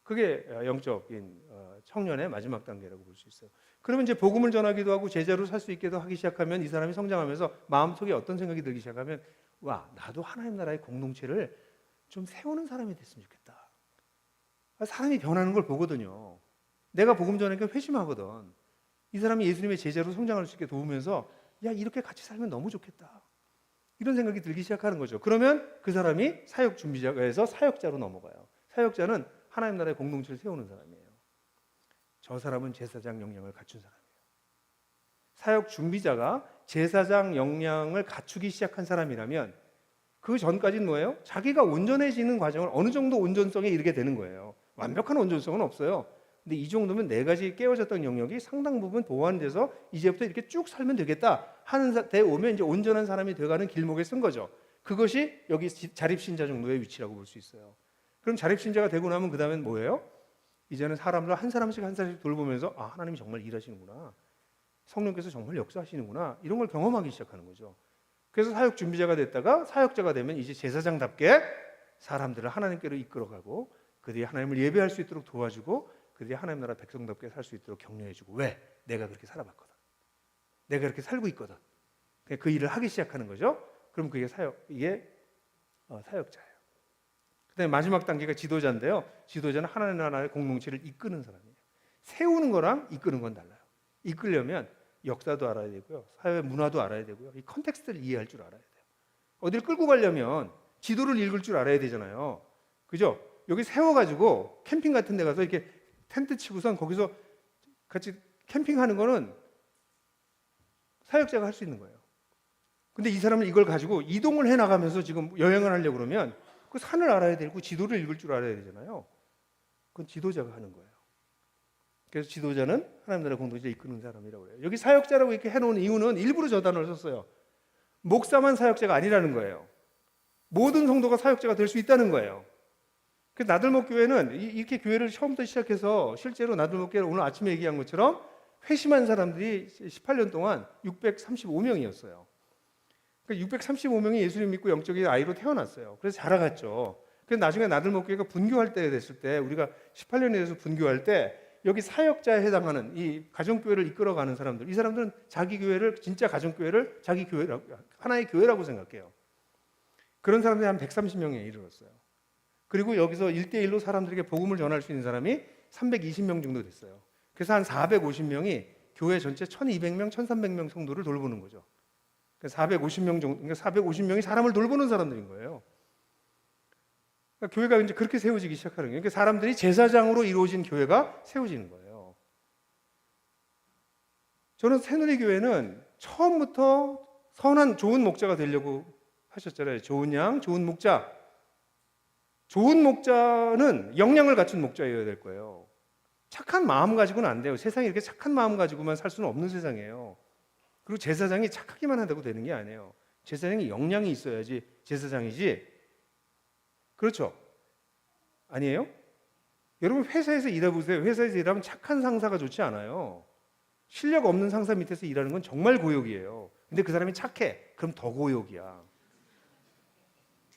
그게 영적인 청년의 마지막 단계라고 볼 수 있어요. 그러면 이제 복음을 전하기도 하고 제자로 살 수 있게도 하기 시작하면 이 사람이 성장하면서 마음속에 어떤 생각이 들기 시작하면, 나도 하나님 나라의 공동체를 좀 세우는 사람이 됐으면 좋겠다. 사람이 변하는 걸 보거든요. 내가 복음 전하니까 회심하거든. 이 사람이 예수님의 제자로 성장할 수 있게 도우면서 이렇게 같이 살면 너무 좋겠다. 이런 생각이 들기 시작하는 거죠. 그러면 그 사람이 사역 준비자에서 사역자로 넘어가요. 사역자는 하나님 나라의 공동체를 세우는 사람이에요. 저 사람은 제사장 역량을 갖춘 사람이에요. 사역 준비자가 제사장 역량을 갖추기 시작한 사람이라면 그 전까지는 뭐예요? 자기가 온전해지는 과정을 어느 정도 온전성에 이르게 되는 거예요. 완벽한 온전성은 없어요. 근데 이 정도면 네 가지 깨어졌던 영역이 상당 부분 보완돼서 이제부터 이렇게 쭉 살면 되겠다 하는 데 오면 이제 온전한 사람이 되어가는 길목에 쓴 거죠. 그것이 여기 자립신자 정도의 위치라고 볼 수 있어요. 그럼 자립신자가 되고 나면 그 다음엔 뭐예요? 이제는 사람들 한 사람씩 돌보면서 하나님이 정말 일하시는구나, 성령께서 정말 역사하시는구나, 이런 걸 경험하기 시작하는 거죠. 그래서 사역 준비자가 됐다가 사역자가 되면 이제 제사장답게 사람들을 하나님께로 이끌어가고 그들이 하나님을 예배할 수 있도록 도와주고 그들이 하나님 나라 백성답게 살 수 있도록 격려해주고, 왜? 내가 그렇게 살아봤거든. 내가 그렇게 살고 있거든. 그 일을 하기 시작하는 거죠. 그럼 그게 사역자예요. 그다음에 마지막 단계가 지도자인데요. 지도자는 하나님 나라의 공동체를 이끄는 사람이에요. 세우는 거랑 이끄는 건 달라요. 이끌려면 역사도 알아야 되고요, 사회 문화도 알아야 되고요, 이 컨텍스트를 이해할 줄 알아야 돼요. 어디를 끌고 가려면 지도를 읽을 줄 알아야 되잖아요. 그죠? 여기 세워가지고 캠핑 같은 데 가서 이렇게 텐트 치고선 거기서 같이 캠핑하는 거는 사역자가 할 수 있는 거예요. 근데 이 사람은 이걸 가지고 이동을 해나가면서 지금 여행을 하려고 그러면 그 산을 알아야 되고 지도를 읽을 줄 알아야 되잖아요. 그건 지도자가 하는 거예요. 그래서 지도자는 하나님 나라 공동체를 이끄는 사람이라고 그래요. 여기 사역자라고 이렇게 해놓은 이유는 일부러 저 단어를 썼어요. 목사만 사역자가 아니라는 거예요. 모든 성도가 사역자가 될 수 있다는 거예요. 그 나들목 교회는 이렇게 교회를 처음부터 시작해서 실제로 나들목 교회는 오늘 아침에 얘기한 것처럼 회심한 사람들이 18년 동안 635명이었어요. 그러니까 635명이 예수님 믿고 영적인 아이로 태어났어요. 그래서 자라갔죠. 그래서 나중에 나들목 교회가 분교할 때 됐을 때, 우리가 18년에 대해서 분교할 때 여기 사역자에 해당하는 이 가정교회를 이끌어가는 사람들, 이 사람들은 자기 교회를, 진짜 가정교회를 자기 교회라고, 하나의 교회라고 생각해요. 그런 사람들이 한 130명에 이르렀어요. 그리고 여기서 1대1로 사람들에게 복음을 전할 수 있는 사람이 320명 정도 됐어요. 그래서 한 450명이 교회 전체 1200명, 1300명 성도를 돌보는 거죠. 450명 정도, 그러니까 450명이 사람을 돌보는 사람들인 거예요. 그러니까 교회가 이제 그렇게 세워지기 시작하는 거예요. 그러니까 사람들이 제사장으로 이루어진 교회가 세워지는 거예요. 저는 새누리교회는 처음부터 선한 좋은 목자가 되려고 하셨잖아요. 좋은 양, 좋은 목자. 좋은 목자는 역량을 갖춘 목자여야 될 거예요. 착한 마음 가지고는 안 돼요. 세상에 이렇게 착한 마음 가지고만 살 수는 없는 세상이에요. 그리고 제사장이 착하기만 한다고 되는 게 아니에요. 제사장이 역량이 있어야지 제사장이지. 그렇죠? 아니에요? 여러분 회사에서 일해보세요. 회사에서 일하면 착한 상사가 좋지 않아요. 실력 없는 상사 밑에서 일하는 건 정말 고역이에요. 근데 그 사람이 착해. 그럼 더 고역이야.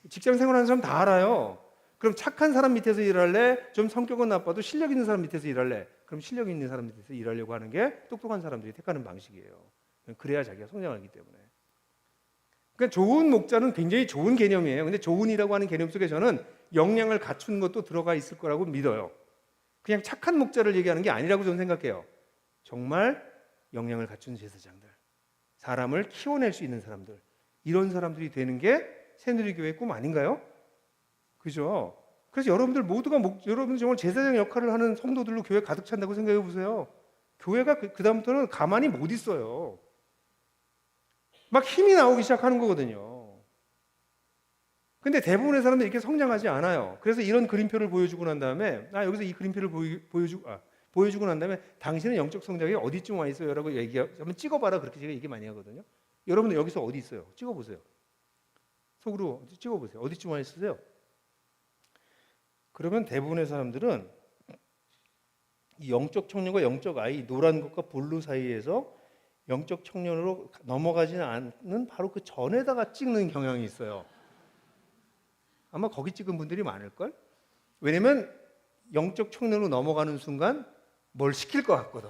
직장 생활하는 사람 다 알아요. 그럼 착한 사람 밑에서 일할래? 좀 성격은 나빠도 실력 있는 사람 밑에서 일할래? 그럼 실력 있는 사람 밑에서 일하려고 하는 게 똑똑한 사람들이 택하는 방식이에요. 그래야 자기가 성장하기 때문에. 그러니까 좋은 목자는 굉장히 좋은 개념이에요. 근데 좋은이라고 하는 개념 속에 저는 역량을 갖춘 것도 들어가 있을 거라고 믿어요. 그냥 착한 목자를 얘기하는 게 아니라고 저는 생각해요. 정말 역량을 갖춘 제사장들, 사람을 키워낼 수 있는 사람들, 이런 사람들이 되는 게 새누리교회의 꿈 아닌가요? 그죠? 그래서 여러분들 모두가 여러분 정말 제사장 역할을 하는 성도들로 교회 가득 찬다고 생각해 보세요. 교회가 그다음부터는 가만히 못 있어요. 막 힘이 나오기 시작하는 거거든요. 근데 대부분의 사람들이 이렇게 성장하지 않아요. 그래서 이런 그림표를 보여주고 난 다음에 여기서 이 그림표를 보여주고 난 다음에 당신은 영적 성장이 어디쯤 와 있어요? 라고 한번 찍어봐라. 그렇게 제가 얘기 많이 하거든요. 여러분들 여기서 어디 있어요? 찍어보세요. 속으로 찍어보세요. 어디쯤 와 있으세요? 그러면 대부분의 사람들은 이 영적 청년과 영적 아이, 노란 것과 볼루 사이에서 영적 청년으로 넘어가지는 않는 바로 그 전에다가 찍는 경향이 있어요. 아마 거기 찍은 분들이 많을걸? 왜냐면 영적 청년으로 넘어가는 순간 뭘 시킬 것 같거든.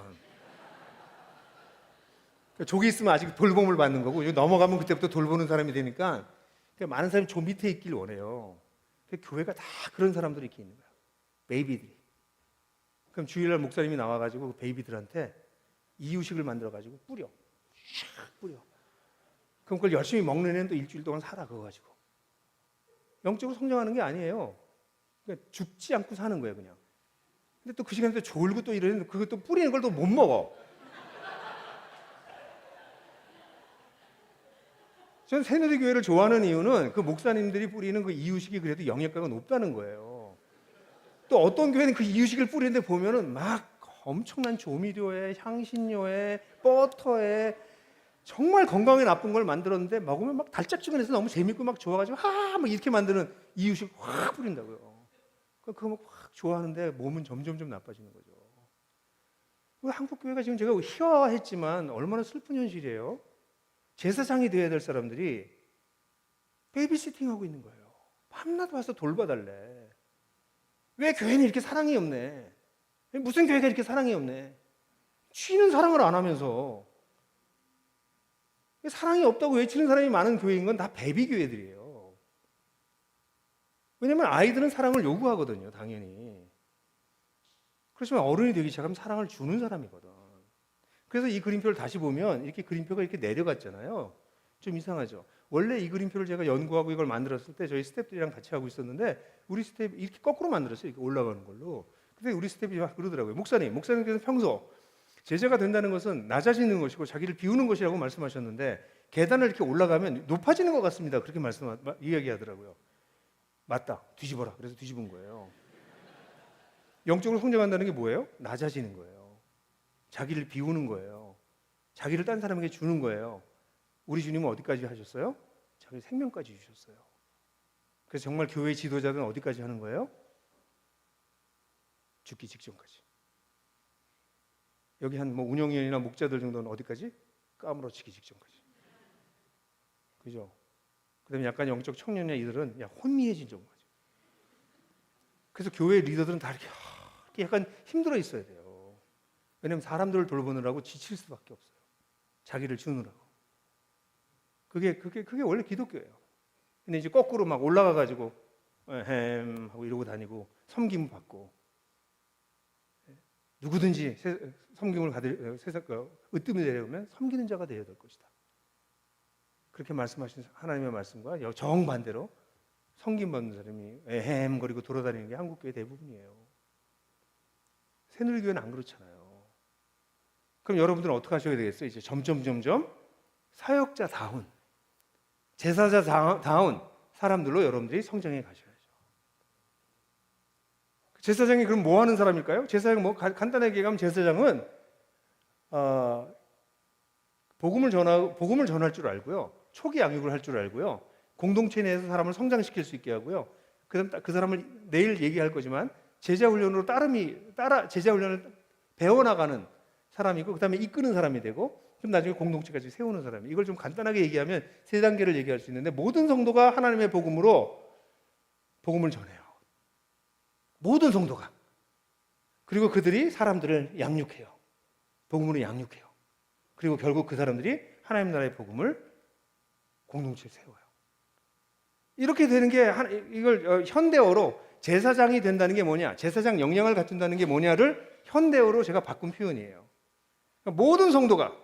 조기 있으면 아직 돌봄을 받는 거고 넘어가면 그때부터 돌보는 사람이 되니까 많은 사람이 조 밑에 있길 원해요. 교회가 다 그런 사람들이 이렇게 있는 거야. 베이비들이. 그럼 주일날 목사님이 나와가지고 베이비들한테 이유식을 만들어가지고 뿌려. 뿌려. 그럼 그걸 열심히 먹는 애는 또 일주일 동안 살아, 그거 가지고. 영적으로 성장하는 게 아니에요. 그러니까 죽지 않고 사는 거예요, 그냥. 근데 또 그 시간에 또 졸고 또 이러는데 그것도 뿌리는 걸 또 못 먹어. 저는 새누리교회를 좋아하는 이유는 그 목사님들이 뿌리는 그 이유식이 그래도 영역가가 높다는 거예요. 또 어떤 교회는 그 이유식을 뿌리는데 보면은 막 엄청난 조미료에 향신료에 버터에 정말 건강에 나쁜 걸 만들었는데 먹으면 막 달짝지근해서 너무 재밌고 막 좋아가지고 막 이렇게 만드는 이유식 확 뿌린다고요. 그거 막 확 좋아하는데 몸은 점점 나빠지는 거죠. 한국 교회가 지금 제가 희화화했지만 얼마나 슬픈 현실이에요. 제사장이 되어야 될 사람들이 베이비시팅하고 있는 거예요. 밤낮 와서 돌봐달래. 왜 교회는 이렇게 사랑이 없네? 무슨 교회가 이렇게 사랑이 없네? 쉬는 사랑을 안 하면서 사랑이 없다고 외치는 사람이 많은 교회인 건 다 베이비 교회들이에요. 왜냐하면 아이들은 사랑을 요구하거든요, 당연히. 그렇지만 어른이 되기 시작하면 사랑을 주는 사람이거든. 그래서 이 그림표를 다시 보면 이렇게 그림표가 이렇게 내려갔잖아요. 좀 이상하죠. 원래 이 그림표를 제가 연구하고 이걸 만들었을 때 저희 스태프들이랑 같이 하고 있었는데 우리 스태프 이렇게 거꾸로 만들었어요. 이렇게 올라가는 걸로. 근데 우리 스태프이 그러더라고요. 목사님께서 평소 제자가 된다는 것은 낮아지는 것이고 자기를 비우는 것이라고 말씀하셨는데 계단을 이렇게 올라가면 높아지는 것 같습니다. 그렇게 이야기하더라고요. 맞다. 뒤집어라. 그래서 뒤집은 거예요. 영적으로 성장한다는 게 뭐예요? 낮아지는 거예요. 자기를 비우는 거예요. 자기를 딴 사람에게 주는 거예요. 우리 주님은 어디까지 하셨어요? 자기 생명까지 주셨어요. 그래서 정말 교회 지도자들은 어디까지 하는 거예요? 죽기 직전까지. 여기 한 운영위원이나 목자들 정도는 어디까지? 까무러치기 직전까지. 그죠? 그다음에 약간 영적 청년이나 이들은 혼미해진 정도까지. 그래서 교회 리더들은 다 이렇게 약간 힘들어 있어야 돼요. 왜냐하면 사람들을 돌보느라고 지칠 수밖에 없어요. 자기를 주느라고. 그게 원래 기독교예요. 근데 이제 거꾸로 막 올라가가지고 하고 이러고 다니고 섬김 받고 누구든지 섬김을 받을 으뜸을 내려오면 섬기는 자가 되어야 될 것이다. 그렇게 말씀하신 하나님의 말씀과 정반대로 섬김받는 사람이 거리고 돌아다니는 게 한국교회 대부분이에요. 새누리교회는 안 그렇잖아요. 그럼 여러분들은 어떻게 하셔야 되겠어요? 이제 점점 사역자다운, 제사자다운 사람들로 여러분들이 성장해 가셔야죠. 제사장이 그럼 뭐 하는 사람일까요? 제사장 간단하게 얘기하면 제사장은 복음을 전할 줄 알고요. 초기 양육을 할 줄 알고요. 공동체 내에서 사람을 성장시킬 수 있게 하고요. 그다음 그 사람을 내일 얘기할 거지만 제자 훈련으로 제자 훈련을 배워나가는 사람이고, 그다음에 이끄는 사람이 되고, 좀 나중에 공동체까지 세우는 사람이. 이걸 좀 간단하게 얘기하면 세 단계를 얘기할 수 있는데, 모든 성도가 하나님의 복음으로 복음을 전해요. 모든 성도가. 그리고 그들이 사람들을 양육해요. 복음으로 양육해요. 그리고 결국 그 사람들이 하나님 나라의 복음을 공동체에 세워요. 이렇게 되는 게 이걸 현대어로 제사장이 된다는 게 뭐냐, 제사장 역량을 갖춘다는 게 뭐냐를 현대어로 제가 바꾼 표현이에요. 그러니까 모든 성도가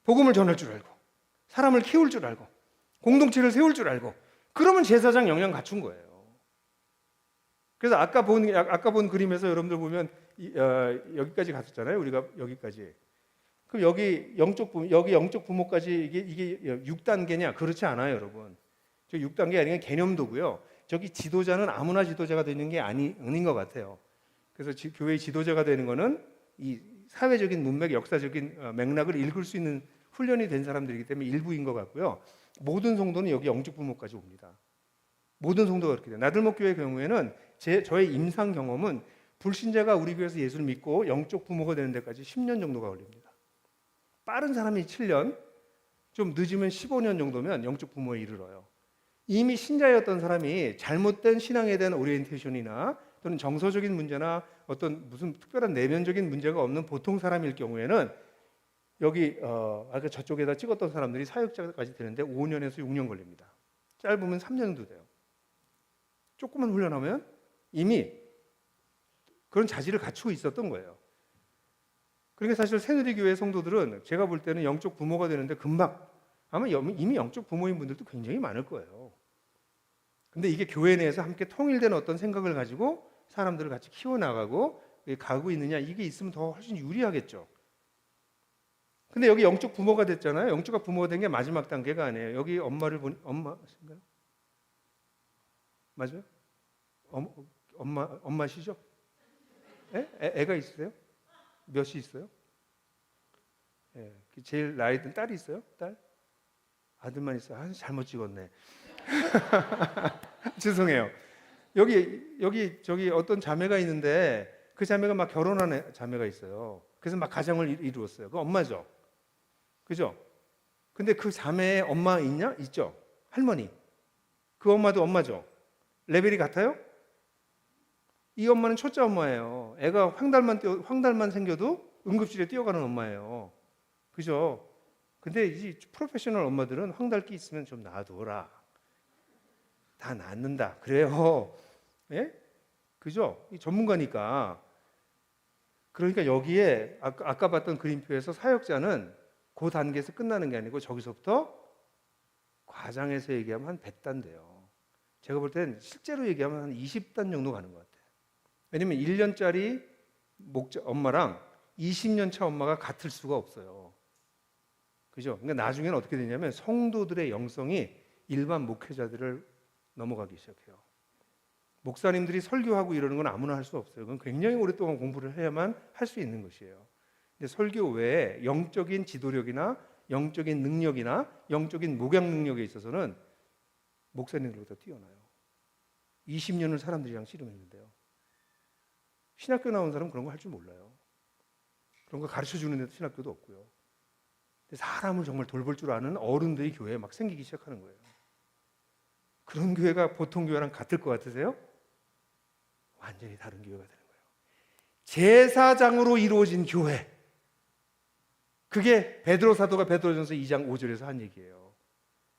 복음을 전할 줄 알고, 사람을 키울 줄 알고, 공동체를 세울 줄 알고, 그러면 제사장 역량 갖춘 거예요. 그래서 아까 본 그림에서 여러분들 보면 여기까지 갔었잖아요. 우리가 여기까지. 그럼 여기 영적 부모까지 이게 6단계냐? 그렇지 않아요, 여러분. 저 6단계 아니면 개념도고요. 저기 지도자는 아무나 지도자가 되는 게 아닌 것 같아요. 그래서 교회의 지도자가 되는 거는 이 사회적인 문맥, 역사적인 맥락을 읽을 수 있는 훈련이 된 사람들이기 때문에 일부인 것 같고요. 모든 성도는 여기 영적 부모까지 옵니다. 모든 성도가 그렇게 돼요. 나들목 교회의 경우에는 저의 임상 경험은 불신자가 우리 교회에서 예수를 믿고 영적 부모가 되는 데까지 10년 정도가 걸립니다. 빠른 사람이 7년, 좀 늦으면 15년 정도면 영적 부모에 이르러요. 이미 신자였던 사람이 잘못된 신앙에 대한 오리엔테이션이나 또는 정서적인 문제나 어떤 무슨 특별한 내면적인 문제가 없는 보통 사람일 경우에는 여기 아까 저쪽에다 찍었던 사람들이 사역자까지 되는데 5년에서 6년 걸립니다. 짧으면 3년 정도 돼요. 조금만 훈련하면 이미 그런 자질을 갖추고 있었던 거예요. 그러니까 사실 새누리교회 성도들은 제가 볼 때는 영적 부모가 되는데 금방, 아마 이미 영적 부모인 분들도 굉장히 많을 거예요. 근데 이게 교회 내에서 함께 통일된 어떤 생각을 가지고 사람들을 같이 키워나가고 가고 있느냐, 이게 있으면 더 훨씬 유리하겠죠. 근데 여기 영적 부모가 됐잖아요. 영적 부모가 된 게 마지막 단계가 아니에요. 여기 엄마를 보니, 엄마신가요? 맞아요? 엄마시죠? 애가 있으세요? 몇이 있어요? 예, 제일 나이 든 딸이 있어요? 딸? 아들만 있어요. 잘못 찍었네. 죄송해요. 여기 어떤 자매가 있는데 그 자매가 막 결혼한 자매가 있어요. 그래서 막 가정을 이루었어요. 그 엄마죠. 그죠? 근데 그 자매의 엄마 있냐? 있죠. 할머니. 그 엄마도 엄마죠. 레벨이 같아요? 이 엄마는 첫째 엄마예요. 애가 황달만 생겨도 응급실에 뛰어가는 엄마예요. 그죠? 근데 이 프로페셔널 엄마들은 황달기 있으면 좀 놔둬라. 다 낫는다. 그래요. 예? 그죠? 이 전문가니까. 그러니까 여기에 아까 봤던 그림표에서 사역자는 그 단계에서 끝나는 게 아니고 저기서부터 과장해서 얘기하면 한 100단 돼요. 제가 볼 땐 실제로 얘기하면 한 20단 정도 가는 것 같아요. 왜냐면 1년짜리 엄마랑 20년 차 엄마가 같을 수가 없어요. 그죠? 그러니까 나중에는 어떻게 되냐면 성도들의 영성이 일반 목회자들을 넘어가기 시작해요. 목사님들이 설교하고 이러는 건 아무나 할 수 없어요. 그건 굉장히 오랫동안 공부를 해야만 할 수 있는 것이에요. 근데 설교 외에 영적인 지도력이나 영적인 능력이나 영적인 목양 능력에 있어서는 목사님들보다 뛰어나요. 20년을 사람들이랑 씨름했는데요. 신학교 나온 사람은 그런 거 할 줄 몰라요. 그런 거 가르쳐 주는 데도 신학교도 없고요. 근데 사람을 정말 돌볼 줄 아는 어른들이 교회에 막 생기기 시작하는 거예요. 그런 교회가 보통 교회랑 같을 것 같으세요? 완전히 다른 교회가 되는 거예요. 제사장으로 이루어진 교회. 그게 베드로 사도가 베드로전서 2장 5절에서 한 얘기예요.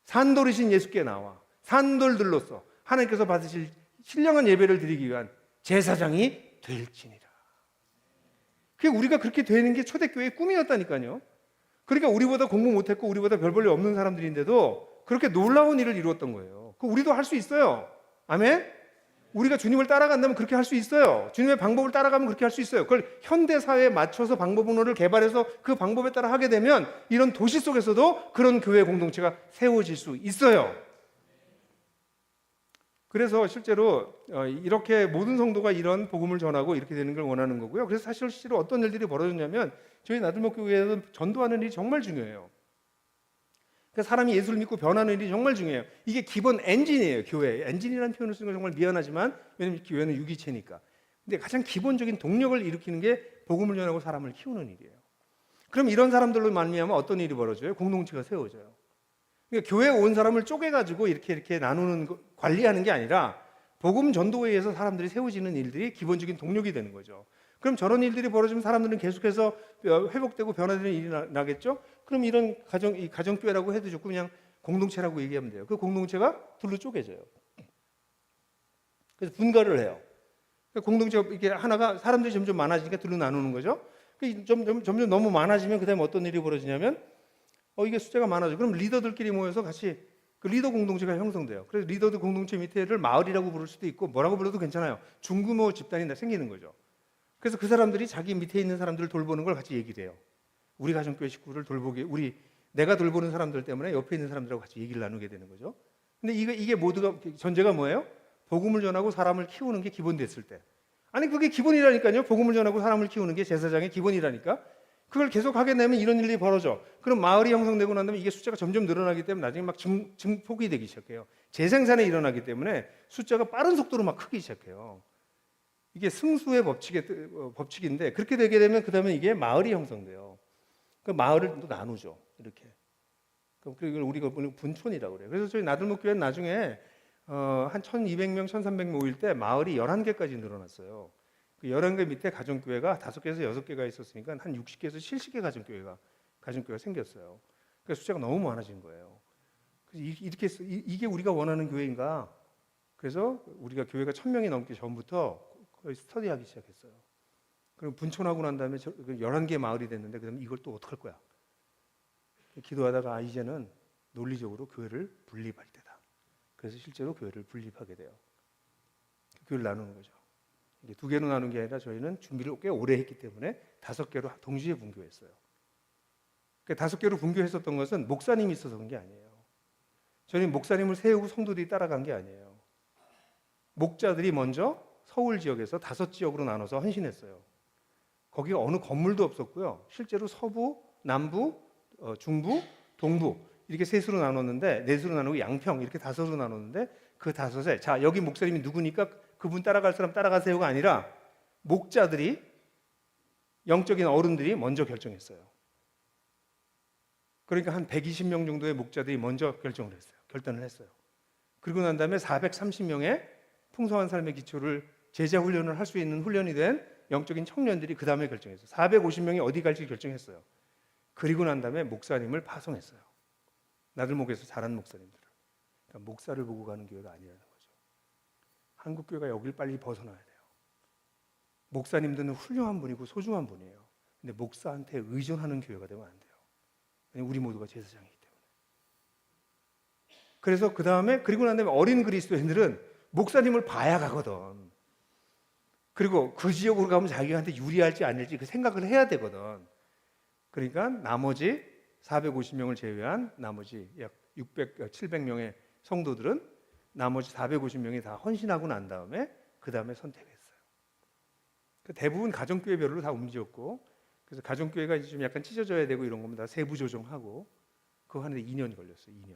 산돌이신 예수께 나와 산돌들로서 하나님께서 받으실 신령한 예배를 드리기 위한 제사장이 될지니라. 그게 우리가 그렇게 되는 게 초대교회의 꿈이었다니까요. 그러니까 우리보다 공부 못했고 우리보다 별 볼 일 없는 사람들인데도 그렇게 놀라운 일을 이루었던 거예요. 그 우리도 할 수 있어요. 아멘? 우리가 주님을 따라간다면 그렇게 할 수 있어요. 주님의 방법을 따라가면 그렇게 할 수 있어요. 그걸 현대사회에 맞춰서 방법론을 개발해서 그 방법에 따라 하게 되면 이런 도시 속에서도 그런 교회 공동체가 세워질 수 있어요. 그래서 실제로 이렇게 모든 성도가 이런 복음을 전하고 이렇게 되는 걸 원하는 거고요. 그래서 사실 실제로 어떤 일들이 벌어졌냐면 저희 나들목 교회에서 전도하는 일이 정말 중요해요. 그러니까 사람이 예수를 믿고 변하는 일이 정말 중요해요. 이게 기본 엔진이에요. 교회 엔진이라는 표현을 쓰는 건 정말 미안하지만 왜냐하면 교회는 유기체니까. 근데 가장 기본적인 동력을 일으키는 게 복음을 전하고 사람을 키우는 일이에요. 그럼 이런 사람들로 말미암아 어떤 일이 벌어져요? 공동체가 세워져요. 그러니까 교회에 온 사람을 쪼개가지고 이렇게 나누는 관리하는 게 아니라 복음 전도에 의해서 사람들이 세워지는 일들이 기본적인 동력이 되는 거죠. 그럼 저런 일들이 벌어지면 사람들은 계속해서 회복되고 변화되는 일이 나겠죠? 그럼 이런 가정교회라고 해도 좋고 그냥 공동체라고 얘기하면 돼요. 그 공동체가 둘로 쪼개져요. 그래서 분가를 해요. 공동체가 이게 하나가 사람들이 점점 많아지니까 둘로 나누는 거죠. 점점 너무 많아지면 그다음에 어떤 일이 벌어지냐면 이게 숫자가 많아져. 그럼 리더들끼리 모여서 같이 그 리더 공동체가 형성돼요. 그래서 리더들 공동체 밑에를 마을이라고 부를 수도 있고 뭐라고 불러도 괜찮아요. 중규모 집단이 생기는 거죠. 그래서 그 사람들이 자기 밑에 있는 사람들을 돌보는 걸 같이 얘기를 해요. 우리 가정교회 식구를 돌보기, 내가 돌보는 사람들 때문에 옆에 있는 사람들하고 같이 얘기를 나누게 되는 거죠. 근데 이게 모두가 전제가 뭐예요? 복음을 전하고 사람을 키우는 게 기본 됐을 때. 아니 그게 기본이라니까요. 복음을 전하고 사람을 키우는 게 제사장의 기본이라니까. 그걸 계속 하게 되면 이런 일이 벌어져. 그럼 마을이 형성되고 난 다음에 이게 숫자가 점점 늘어나기 때문에 나중에 막 증폭이 되기 시작해요. 재생산이 일어나기 때문에 숫자가 빠른 속도로 막 크기 시작해요. 이게 승수의 법칙인데 그렇게 되게 되면 그 다음에 이게 마을이 형성돼요. 그 마을을 또 나누죠. 이렇게. 그걸 우리가 분촌이라고 그래요. 그래서 저희 나들목 교회는 나중에 한 1200명, 1300명 모일 때 마을이 11개까지 늘어났어요. 그 11개 밑에 가정교회가 5개에서 6개가 있었으니까 한 60개에서 70개 가정교회가 생겼어요. 그러니까 숫자가 너무 많아진 거예요. 그래서 이게 우리가 원하는 교회인가? 그래서 우리가 교회가 1000명이 넘기 전부터 거의 스터디하기 시작했어요. 그럼 분촌하고 난 다음에 11개 마을이 됐는데 그다음에 이걸 또 어떡할 거야? 기도하다가 이제는 논리적으로 교회를 분립할 때다. 그래서 실제로 교회를 분립하게 돼요. 교회를 나누는 거죠. 이게 2개로 나눈 게 아니라 저희는 준비를 꽤 오래 했기 때문에 5개로 동시에 분교했어요. 그러니까 5개로 분교했었던 것은 목사님이 있어서 그런 게 아니에요. 저희는 목사님을 세우고 성도들이 따라간 게 아니에요. 목자들이 먼저 서울 지역에서 5지역으로 나눠서 헌신했어요. 거기가 어느 건물도 없었고요. 실제로 서부, 남부, 중부, 동부 이렇게 3수로 나눴는데 4수로 나누고 양평 이렇게 5으로 나눴는데 그 5에 자 여기 목사님이 누구니까 그분 따라갈 사람 따라가세요가 아니라 목자들이 영적인 어른들이 먼저 결정했어요. 그러니까 한 120명 정도의 목자들이 먼저 결단을 했어요. 그리고 난 다음에 430명의 풍성한 삶의 기초를 제자 훈련을 할 수 있는 훈련이 된 영적인 청년들이 그 다음에 결정했어요. 450명이 어디 갈지 결정했어요. 그리고 난 다음에 목사님을 파송했어요. 나들목에서 자란 목사님들을. 그러니까 목사를 보고 가는 교회가 아니라는 거죠. 한국 교회가 여길 빨리 벗어나야 돼요. 목사님들은 훌륭한 분이고 소중한 분이에요. 근데 목사한테 의존하는 교회가 되면 안 돼요. 왜냐면 우리 모두가 제사장이기 때문에. 그래서 그리고 난 다음에 어린 그리스도인들은 목사님을 봐야 가거든. 그리고 그 지역으로 가면 자기한테 유리할지 아닐지 그 생각을 해야 되거든. 그러니까 나머지 450명을 제외한 나머지 약 700명의 성도들은 나머지 450명이 다 헌신하고 난 다음에 그 다음에 선택했어요. 대부분 가정교회별로 다 움직였고 그래서 가정교회가 이제 좀 약간 찢어져야 되고 이런 겁니다. 세부 조정하고 그거 하는데 2년이 걸렸어요. 2년.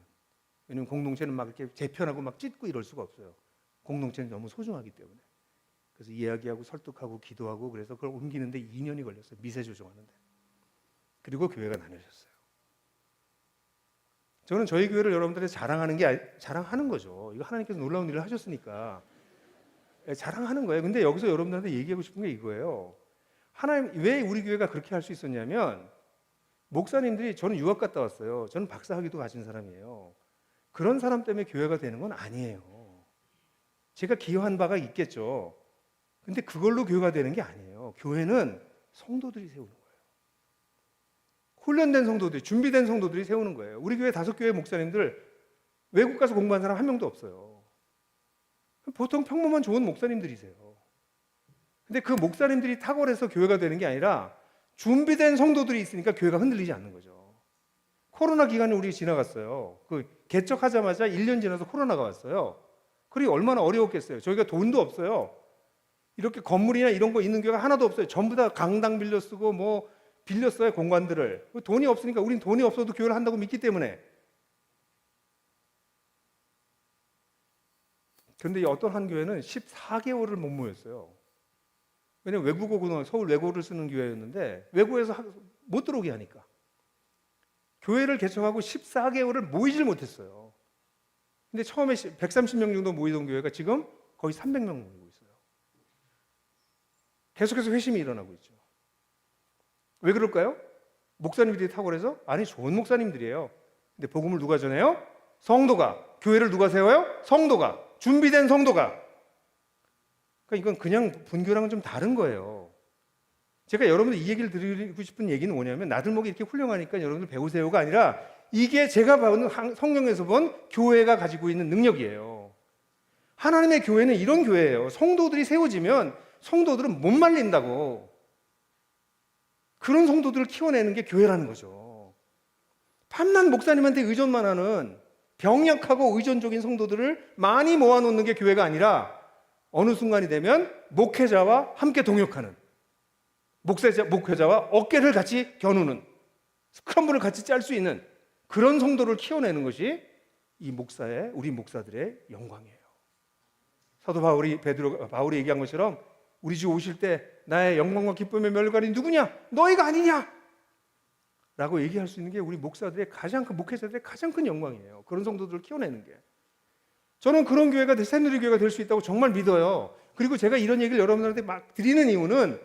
왜냐면 공동체는 막 이렇게 재편하고 막 찢고 이럴 수가 없어요. 공동체는 너무 소중하기 때문에. 그래서 이야기하고 설득하고 기도하고 그래서 그걸 옮기는데 2년이 걸렸어요. 미세 조정하는데. 그리고 교회가 나뉘어졌어요. 저는 저희 교회를 여러분들한테 자랑하는 거죠. 이거 하나님께서 놀라운 일을 하셨으니까 자랑하는 거예요. 근데 여기서 여러분들한테 얘기하고 싶은 게 이거예요. 하나님 왜 우리 교회가 그렇게 할 수 있었냐면 목사님들이 저는 유학 갔다 왔어요. 저는 박사학위도 가진 사람이에요. 그런 사람 때문에 교회가 되는 건 아니에요. 제가 기여한 바가 있겠죠. 근데 그걸로 교회가 되는 게 아니에요. 교회는 성도들이 세우는 거예요. 훈련된 성도들이, 준비된 성도들이 세우는 거예요. 우리 교회 5교회 목사님들 외국 가서 공부한 사람 한 명도 없어요. 보통 평범한 좋은 목사님들이세요. 근데 그 목사님들이 탁월해서 교회가 되는 게 아니라 준비된 성도들이 있으니까 교회가 흔들리지 않는 거죠. 코로나 기간이 우리 지나갔어요. 그 개척하자마자 1년 지나서 코로나가 왔어요. 그리고 얼마나 어려웠겠어요. 저희가 돈도 없어요. 이렇게 건물이나 이런 거 있는 교회가 하나도 없어요. 전부 다 강당 빌려 쓰고 뭐 빌렸어요, 공간들을. 돈이 없으니까 우린 돈이 없어도 교회를 한다고 믿기 때문에. 그런데 어떤 한 교회는 14개월을 못 모였어요. 왜냐면 외국어고등 서울 외고를 쓰는 교회였는데 외고에서 못 들어오게 하니까. 교회를 개척하고 14개월을 모이질 못했어요. 근데 처음에 130명 정도 모이던 교회가 지금 거의 300명 모이고 있어요. 계속해서 회심이 일어나고 있죠. 왜 그럴까요? 목사님들이 탁월해서? 아니, 좋은 목사님들이에요. 근데 복음을 누가 전해요? 성도가. 교회를 누가 세워요? 성도가. 준비된 성도가. 그러니까 이건 그냥 분교랑은 좀 다른 거예요. 제가 여러분들 이 얘기를 드리고 싶은 얘기는 뭐냐면 나들목이 이렇게 훌륭하니까 여러분들 배우세요가 아니라 이게 제가 보는 성경에서 본 교회가 가지고 있는 능력이에요. 하나님의 교회는 이런 교회예요. 성도들이 세워지면 성도들은 못 말린다고. 그런 성도들을 키워내는 게 교회라는 거죠. 밤낮 목사님한테 의존만 하는 병약하고 의존적인 성도들을 많이 모아놓는 게 교회가 아니라 어느 순간이 되면 목회자와 함께 동역하는, 목회자와 어깨를 같이 겨누는, 스크럼블을 같이 짤 수 있는 그런 성도를 키워내는 것이 우리 목사들의 영광이에요. 사도 바울이 얘기한 것처럼 우리 주 오실 때 나의 영광과 기쁨의 멸관이 누구냐? 너희가 아니냐? 라고 얘기할 수 있는 게 우리 목사들의 목회자들의 가장 큰 영광이에요. 그런 성도들을 키워내는 게. 저는 그런 교회가 새누리교회가 될 수 있다고 정말 믿어요. 그리고 제가 이런 얘기를 여러분들한테 막 드리는 이유는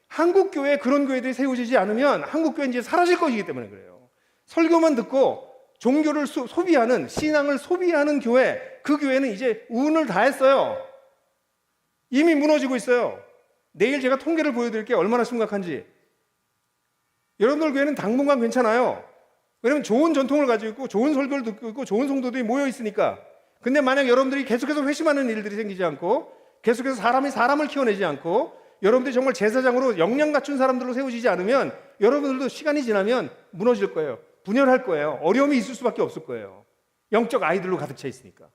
한국 교회에 그런 교회들이 세워지지 않으면 한국 교회는 이제 사라질 것이기 때문에 그래요. 설교만 듣고 종교를 소비하는, 신앙을 소비하는 교회, 그 교회는 이제 운을 다했어요. 이미 무너지고 있어요. 내일 제가 통계를 보여드릴게요. 얼마나 심각한지. 여러분들 교회는 당분간 괜찮아요. 왜냐면 좋은 전통을 가지고 있고 좋은 설교를 듣고 있고 좋은 성도들이 모여 있으니까. 근데 만약 여러분들이 계속해서 회심하는 일들이 생기지 않고 계속해서 사람이 사람을 키워내지 않고 여러분들이 정말 제사장으로 역량 갖춘 사람들로 세워지지 않으면 여러분들도 시간이 지나면 무너질 거예요. 분열할 거예요. 어려움이 있을 수밖에 없을 거예요. 영적 아이들로 가득 차 있으니까.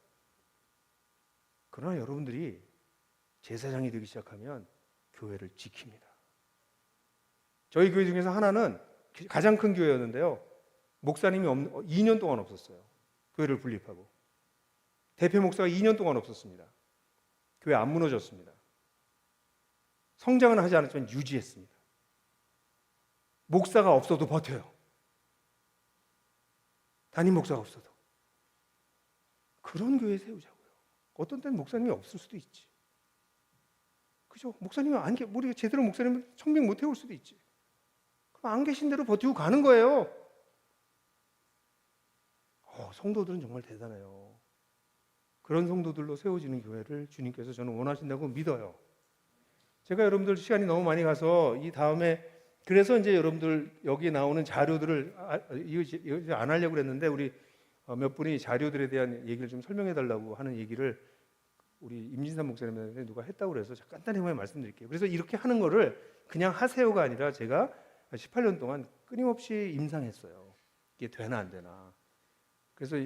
그러나 여러분들이 제사장이 되기 시작하면 교회를 지킵니다. 저희 교회 중에서 하나는 가장 큰 교회였는데요. 목사님이 2년 동안 없었어요. 교회를 분립하고. 대표 목사가 2년 동안 없었습니다. 교회 안 무너졌습니다. 성장은 하지 않았지만 유지했습니다. 목사가 없어도 버텨요. 담임 목사가 없어도. 그런 교회 세우자고요. 어떤 때는 목사님이 없을 수도 있지. 그죠? 목사님이 우리가 제대로 목사님을 청빙 못 해올 수도 있지. 그럼 안 계신 대로 버티고 가는 거예요. 성도들은 정말 대단해요. 그런 성도들로 세워지는 교회를 주님께서 저는 원하신다고 믿어요. 제가 여러분들 시간이 너무 많이 가서 이 다음에 그래서 이제 여러분들 여기 나오는 자료들을 이거 안 하려고 그랬는데 우리 몇 분이 자료들에 대한 얘기를 좀 설명해 달라고 하는 얘기를 우리 임진산 목사님한테 누가 했다고 그래서 간단히만 말씀드릴게요. 그래서 이렇게 하는 거를 그냥 하세요가 아니라 제가 18년 동안 끊임없이 임상했어요. 이게 되나 안 되나. 그래서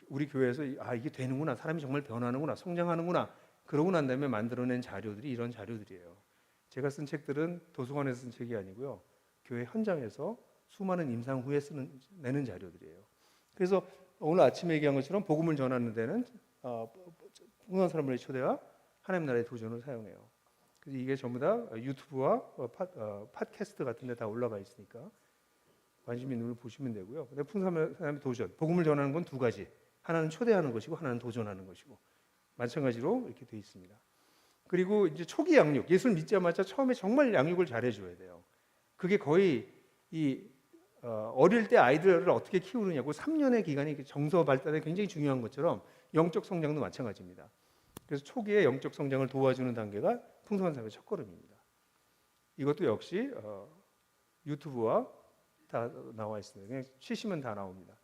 우리 교회에서 이게 되는구나, 사람이 정말 변하는구나, 성장하는구나, 그러고 난 다음에 만들어낸 자료들이 이런 자료들이에요. 제가 쓴 책들은 도서관에서 쓴 책이 아니고요, 교회 현장에서 수많은 임상 후에 내는 자료들이에요. 그래서 오늘 아침에 얘기한 것처럼 복음을 전하는 데는 풍성한 사람들의 초대와 하나님 나라의 도전을 사용해요. 그래서 이게 전부 다 유튜브와 팟캐스트 같은 데 다 올라가 있으니까 관심 있는 걸 보시면 되고요. 근데 풍성한 사람의 도전, 복음을 전하는 건 두 가지. 하나는 초대하는 것이고 하나는 도전하는 것이고 마찬가지로 이렇게 돼 있습니다. 그리고 이제 초기 양육, 예수를 믿자마자 처음에 정말 양육을 잘해줘야 돼요. 그게 거의 어릴 때 아이들을 어떻게 키우느냐고 3년의 기간이 정서 발달에 굉장히 중요한 것처럼 영적 성장도 마찬가지입니다. 그래서 초기에 영적 성장을 도와주는 단계가 풍성한 삶의 첫걸음입니다. 이것도 역시 유튜브와 다 나와 있습니다. 그냥 치시면 다 나옵니다.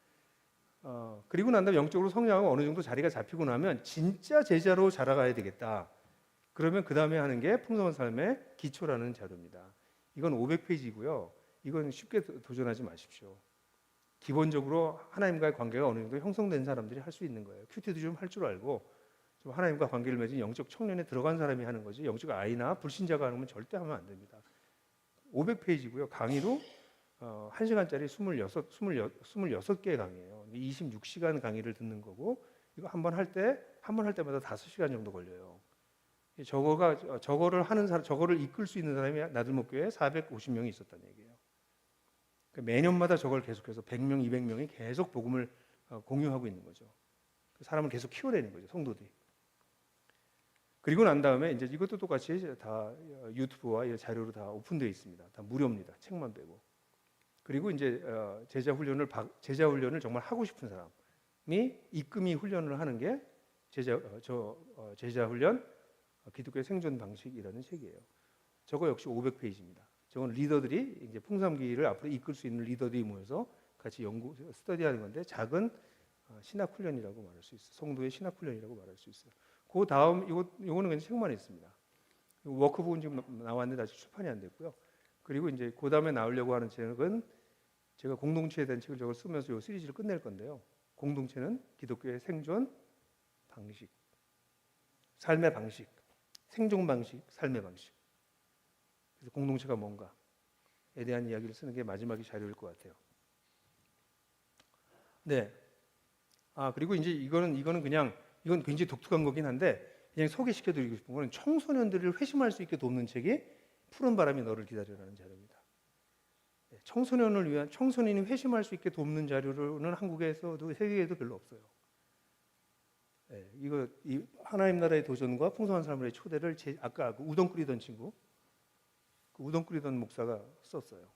그리고 난 다음에 영적으로 성장하고 어느 정도 자리가 잡히고 나면 진짜 제자로 자라가야 되겠다. 그러면 그 다음에 하는 게 풍성한 삶의 기초라는 자료입니다. 이건 500페이지고요. 이건 쉽게 도전하지 마십시오. 기본적으로 하나님과의 관계가 어느 정도 형성된 사람들이 할 수 있는 거예요. 큐티도 좀 할 줄 알고 좀 하나님과 관계를 맺은 영적 청년에 들어간 사람이 하는 거지 영적 아이나 불신자가 하는 건 절대 하면 안 됩니다. 500페이지고요. 강의도 1시간짜리 26개의 강의예요. 26시간 강의를 듣는 거고 이거 한 번 할 때마다 5시간 정도 걸려요. 저거를 이끌 수 있는 사람이 나들목교에 450명이 있었다는 얘기예요. 그러니까 매년마다 저걸 계속해서 100명, 200명이 계속 복음을 공유하고 있는 거죠. 사람을 계속 키워내는 거죠, 성도들이. 그리고 난 다음에 이제 이것도 똑같이 다 유튜브와 이 자료로 다 오픈되어 있습니다. 다 무료입니다. 책만 빼고. 그리고 이제 제자 훈련을 정말 하고 싶은 사람이 입금이 훈련을 하는 게 제자 훈련 기독교의 생존 방식이라는 책이에요. 저거 역시 500페이지입니다. 저건 리더들이 이제 풍삼기를 앞으로 이끌 수 있는 리더들이 모여서 같이 스터디하는 건데 작은 신학 훈련이라고 말할 수 있어요. 성도의 신학 훈련이라고 말할 수 있어요. 그 다음 이거는 그냥 책만 있습니다. 워크북은 지금 나왔는데 아직 출판이 안 됐고요. 그리고 이제 그 다음에 나오려고 하는 책은 제가 공동체에 대한 책을 저걸 쓰면서 이 시리즈를 끝낼 건데요. 공동체는 기독교의 생존 방식, 삶의 방식, 생존 방식, 삶의 방식. 그래서 공동체가 뭔가에 대한 이야기를 쓰는 게 마지막이 자료일 것 같아요. 네. 그리고 이제 이건 굉장히 독특한 거긴 한데 그냥 소개시켜드리고 싶은 거는 청소년들을 회심할 수 있게 돕는 책이 푸른 바람이 너를 기다려라는 자료입니다. 네, 청소년이 회심할 수 있게 돕는 자료는 한국에서도 세계에도 별로 없어요. 네, 이 하나님 나라의 도전과 풍성한 삶의 초대를 아까 그 우동 끓이던 친구, 그 우동 끓이던 목사가 썼어요.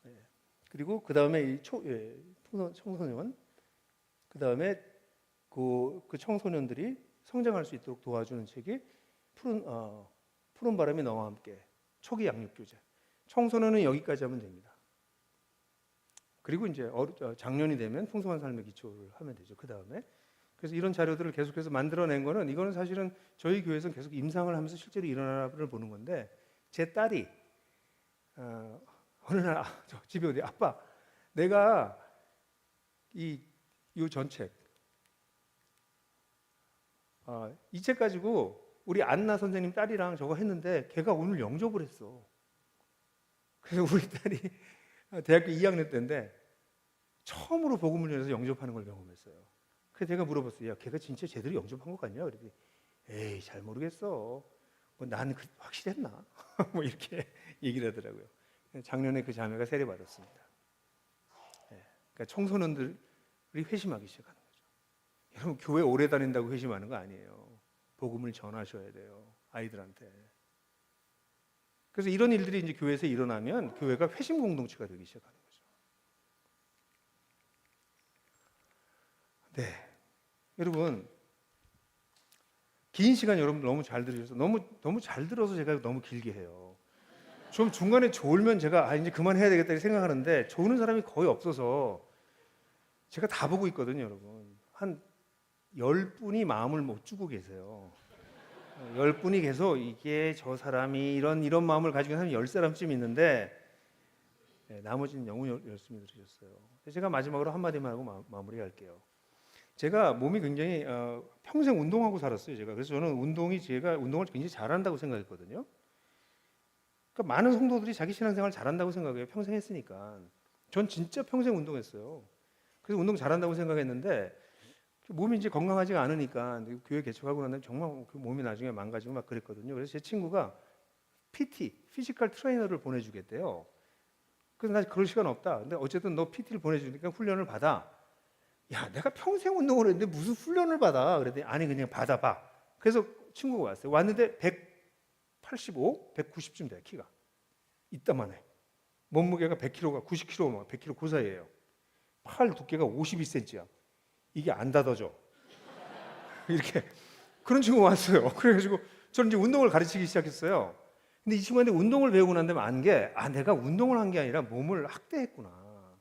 네, 그리고 그 다음에 청소년, 그 다음에 그 청소년들이 성장할 수 있도록 도와주는 책이 푸른 바람이 너와 함께 초기 양육 교재. 청소년은 여기까지 하면 됩니다. 그리고 이제 작년이 되면 풍성한 삶의 기초를 하면 되죠. 그 다음에 그래서 이런 자료들을 계속해서 만들어낸 거는 이거는 사실은 저희 교회에서는 계속 임상을 하면서 실제로 일어나를 보는 건데 제 딸이 어느 날 집에 오더니 아빠 내가 이 전책 이 책 가지고 우리 안나 선생님 딸이랑 저거 했는데 걔가 오늘 영접을 했어. 그래서 우리 딸이 대학교 2학년 때인데 처음으로 복음을 전해서 영접하는 걸 경험했어요. 그래서 제가 물어봤어요. 야, 걔가 진짜 제대로 영접한 것 같냐? 그랬더니 에이 잘 모르겠어. 나는 확실했나? 뭐 이렇게 얘기를 하더라고요. 작년에 그 자매가 세례받았습니다. 네, 그러니까 청소년들이 회심하기 시작하는 거죠. 여러분 교회 오래 다닌다고 회심하는 거 아니에요. 복음을 전하셔야 돼요. 아이들한테. 그래서 이런 일들이 이제 교회에서 일어나면 교회가 회심 공동체가 되기 시작하는 거죠. 네, 여러분 긴 시간 여러분 너무 잘 들으셔서 너무 잘 들어서 제가 너무 길게 해요. 좀 중간에 졸면 제가 이제 그만해야 되겠다 이렇게 생각하는데 조는 사람이 거의 없어서 제가 다 보고 있거든요, 여러분. 한 10분이 마음을 못 주고 계세요. 10분이 계속 이게 저 사람이 이런 마음을 가지고 있는 사람이 10사람쯤 있는데 네, 나머지는 너무 열심히 들으셨어요. 제가 마지막으로 한마디만 하고 마무리할게요. 제가 몸이 굉장히 평생 운동하고 살았어요. 그래서 저는 제가 운동을 굉장히 잘한다고 생각했거든요. 그러니까 많은 성도들이 자기 신앙생활 잘한다고 생각해요. 평생 했으니까. 전 진짜 평생 운동했어요. 그래서 운동 잘한다고 생각했는데 몸이 이제 건강하지가 않으니까 교회 개척하고 나면 정말 그 몸이 나중에 망가지고 막 그랬거든요. 그래서 제 친구가 PT, 피지컬 트레이너를 보내주겠대요. 그래서 나 그럴 시간 없다. 근데 어쨌든 너 PT를 보내주니까 훈련을 받아. 야, 내가 평생 운동을 했는데 무슨 훈련을 받아? 그랬더니 아니 그냥 받아봐. 그래서 친구가 왔어요. 왔는데 185, 190쯤 돼요. 키가. 이따만 해. 몸무게가 100kg가 90kg, 100kg 그 사이예요. 팔 두께가 52cm야. 이게 안 닫아져. 이렇게 그런 친구가 왔어요. 그래가지고 저는 이제 운동을 가르치기 시작했어요. 근데 이 친구한테 운동을 배우고 난 다음에 안 게, 내가 운동을 한 게 아니라 몸을 학대했구나.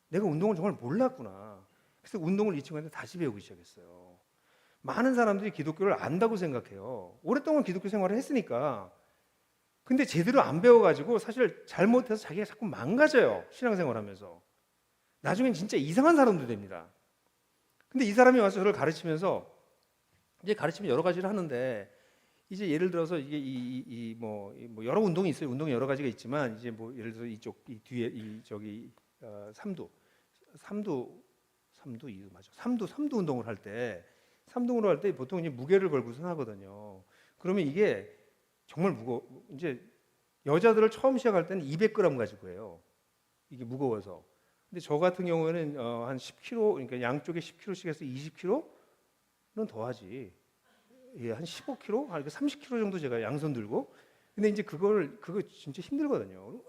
내가 운동을 정말 몰랐구나. 그래서 운동을 이 친구한테 다시 배우기 시작했어요. 많은 사람들이 기독교를 안다고 생각해요. 오랫동안 기독교 생활을 했으니까. 근데 제대로 안 배워가지고 사실 잘못해서 자기가 자꾸 망가져요. 신앙생활하면서. 나중엔 진짜 이상한 사람도 됩니다. 근데 이 사람이 와서 저를 가르치면서 이제 가르치면 여러 가지를 하는데 이제 예를 들어서 이게 뭐 여러 운동이 있어요. 운동이 여러 가지가 있지만 이제 뭐 예를 들어서 이 뒤에 이 저기 삼두 운동을 할 때 삼두으로 할 때 보통 이제 무게를 걸고서 하거든요. 그러면 이게 정말 이제 여자들을 처음 시작할 때는 200g 가지고 해요. 이게 무거워서. 근데 저 같은 경우에는 한 10kg, 그러니까 양쪽에 10kg씩 해서 20kg는 더 하지. 예, 한 15kg, 30kg 정도 제가 양손 들고. 근데 이제 그거 진짜 힘들거든요.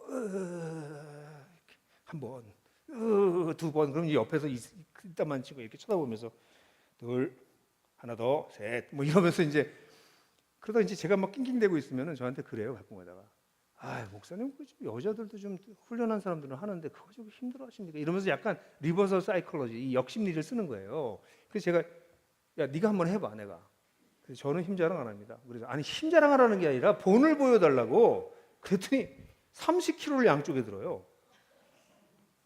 한 번, 두 번, 그럼 옆에서 이따만 치고 이렇게 쳐다보면서 둘, 하나 더, 셋, 뭐 이러면서 이제 그러다 이제 제가 막 낑낑대고 있으면은 저한테 그래요, 가끔가다가. 목사님, 여자들도 좀 훈련한 사람들은 하는데 그거 좀 힘들어 하십니까? 이러면서 약간 리버설 사이콜로지, 이 역심리를 쓰는 거예요. 그래서 제가, 야, 네가 한번 해봐, 내가. 그래서 저는 힘 자랑 안 합니다. 그래서 아니, 힘 자랑하라는 게 아니라 본을 보여달라고. 그랬더니 30kg를 양쪽에 들어요.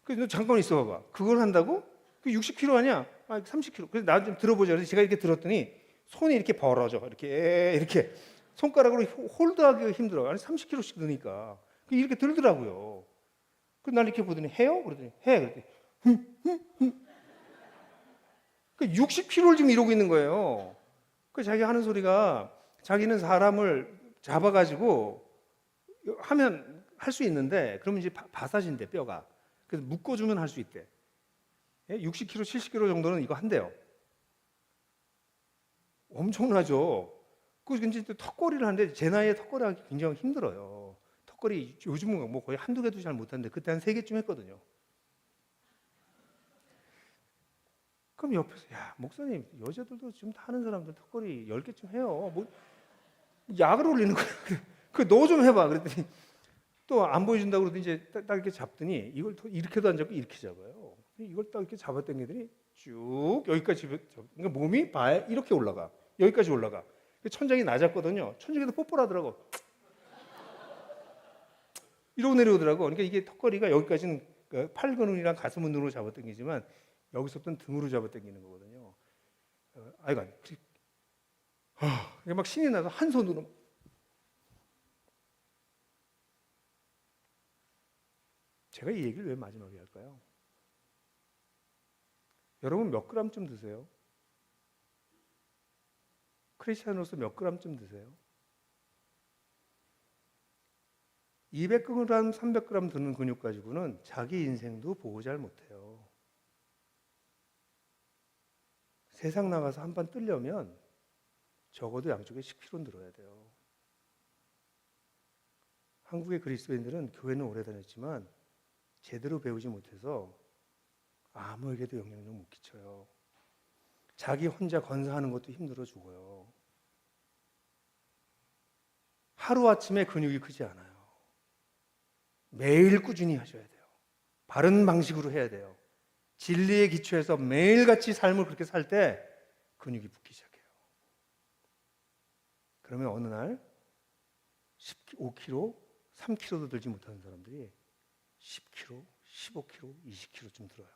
그래서 너 잠깐 있어봐봐. 그걸 한다고? 그 60kg 아니야? 30kg. 그래서 나 좀 들어보자. 그래서 제가 이렇게 들었더니 손이 이렇게 벌어져. 이렇게 손가락으로 홀드하기가 힘들어요. 아니 30kg씩 드니까. 이렇게 들더라고요. 그래서 날 이렇게 보더니 해요? 그러더니 해. 그랬더니 60kg를 지금 이러고 있는 거예요. 그 자기 하는 소리가 자기는 사람을 잡아가지고 하면 할 수 있는데 그러면 이제 바사진대 뼈가. 그래서 묶어주면 할 수 있대. 60kg, 70kg 정도는 이거 한대요. 엄청나죠. 그 이제 턱걸이를 하는데 제 나이에 턱걸이 하기 굉장히 힘들어요. 턱걸이 요즘은 뭐 거의 한두 개도 잘 못하는데 그때 한 3개쯤 했거든요. 그럼 옆에서 야 목사님 여자들도 지금 하는 사람들 턱걸이 10개쯤 해요. 뭐 약을 올리는 거야. 그 너 좀 해봐. 그랬더니 또 안 보여준다고 그러더니 이제 딱 이렇게 잡더니 이걸 이렇게도 안 잡고 이렇게 잡아요. 이걸 딱 이렇게 잡아당기더니 쭉 여기까지 그러니까 몸이 이렇게 올라가. 여기까지 올라가. 천장이 낮았거든요. 천장에도 뽀뽀를 하더라고. 이러고 내려오더라고. 그러니까 이게 턱걸이가 여기까지는 팔 근육이랑 가슴 운동으로 잡아당기지만 여기서부터는 등으로 잡아당기는 거거든요. 그러니까 막 신이 나서 한 손으로 제가 이 얘기를 왜 마지막에 할까요? 여러분 몇 g쯤 드세요? 크리스찬으로서 몇 g쯤 드세요? 200g, 300g 드는 근육 가지고는 자기 인생도 보호 잘 못해요. 세상 나가서 한번 뜨려면 적어도 양쪽에 10kg는 들어야 돼요. 한국의 그리스도인들은 교회는 오래 다녔지만 제대로 배우지 못해서 아무에게도 영향력 못 끼쳐요. 자기 혼자 건사하는 것도 힘들어 죽어요. 하루아침에 근육이 크지 않아요. 매일 꾸준히 하셔야 돼요. 바른 방식으로 해야 돼요. 진리에 기초해서 매일같이 삶을 그렇게 살 때 근육이 붙기 시작해요. 그러면 어느 날 15kg, 3kg도 들지 못하는 사람들이 10kg, 15kg, 20kg쯤 들어요.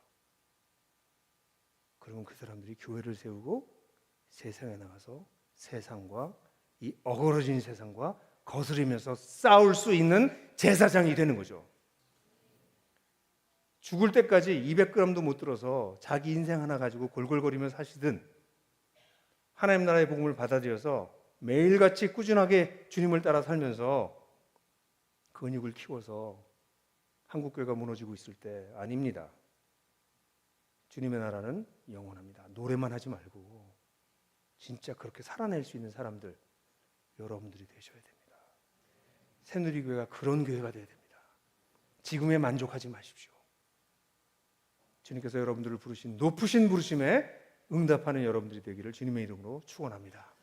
그러면 그 사람들이 교회를 세우고 세상에 나가서 세상과 이 어그러진 세상과 거스리면서 싸울 수 있는 제사장이 되는 거죠. 죽을 때까지 200g도 못 들어서 자기 인생 하나 가지고 골골거리며 사시든 하나님 나라의 복음을 받아들여서 매일같이 꾸준하게 주님을 따라 살면서 근육을 키워서 한국교회가 무너지고 있을 때 아닙니다. 주님의 나라는 영원합니다. 노래만 하지 말고 진짜 그렇게 살아낼 수 있는 사람들 여러분들이 되셔야 됩니다. 새누리교회가 그런 교회가 되어야 됩니다. 지금에 만족하지 마십시오. 주님께서 여러분들을 부르신 높으신 부르심에 응답하는 여러분들이 되기를 주님의 이름으로 축원합니다.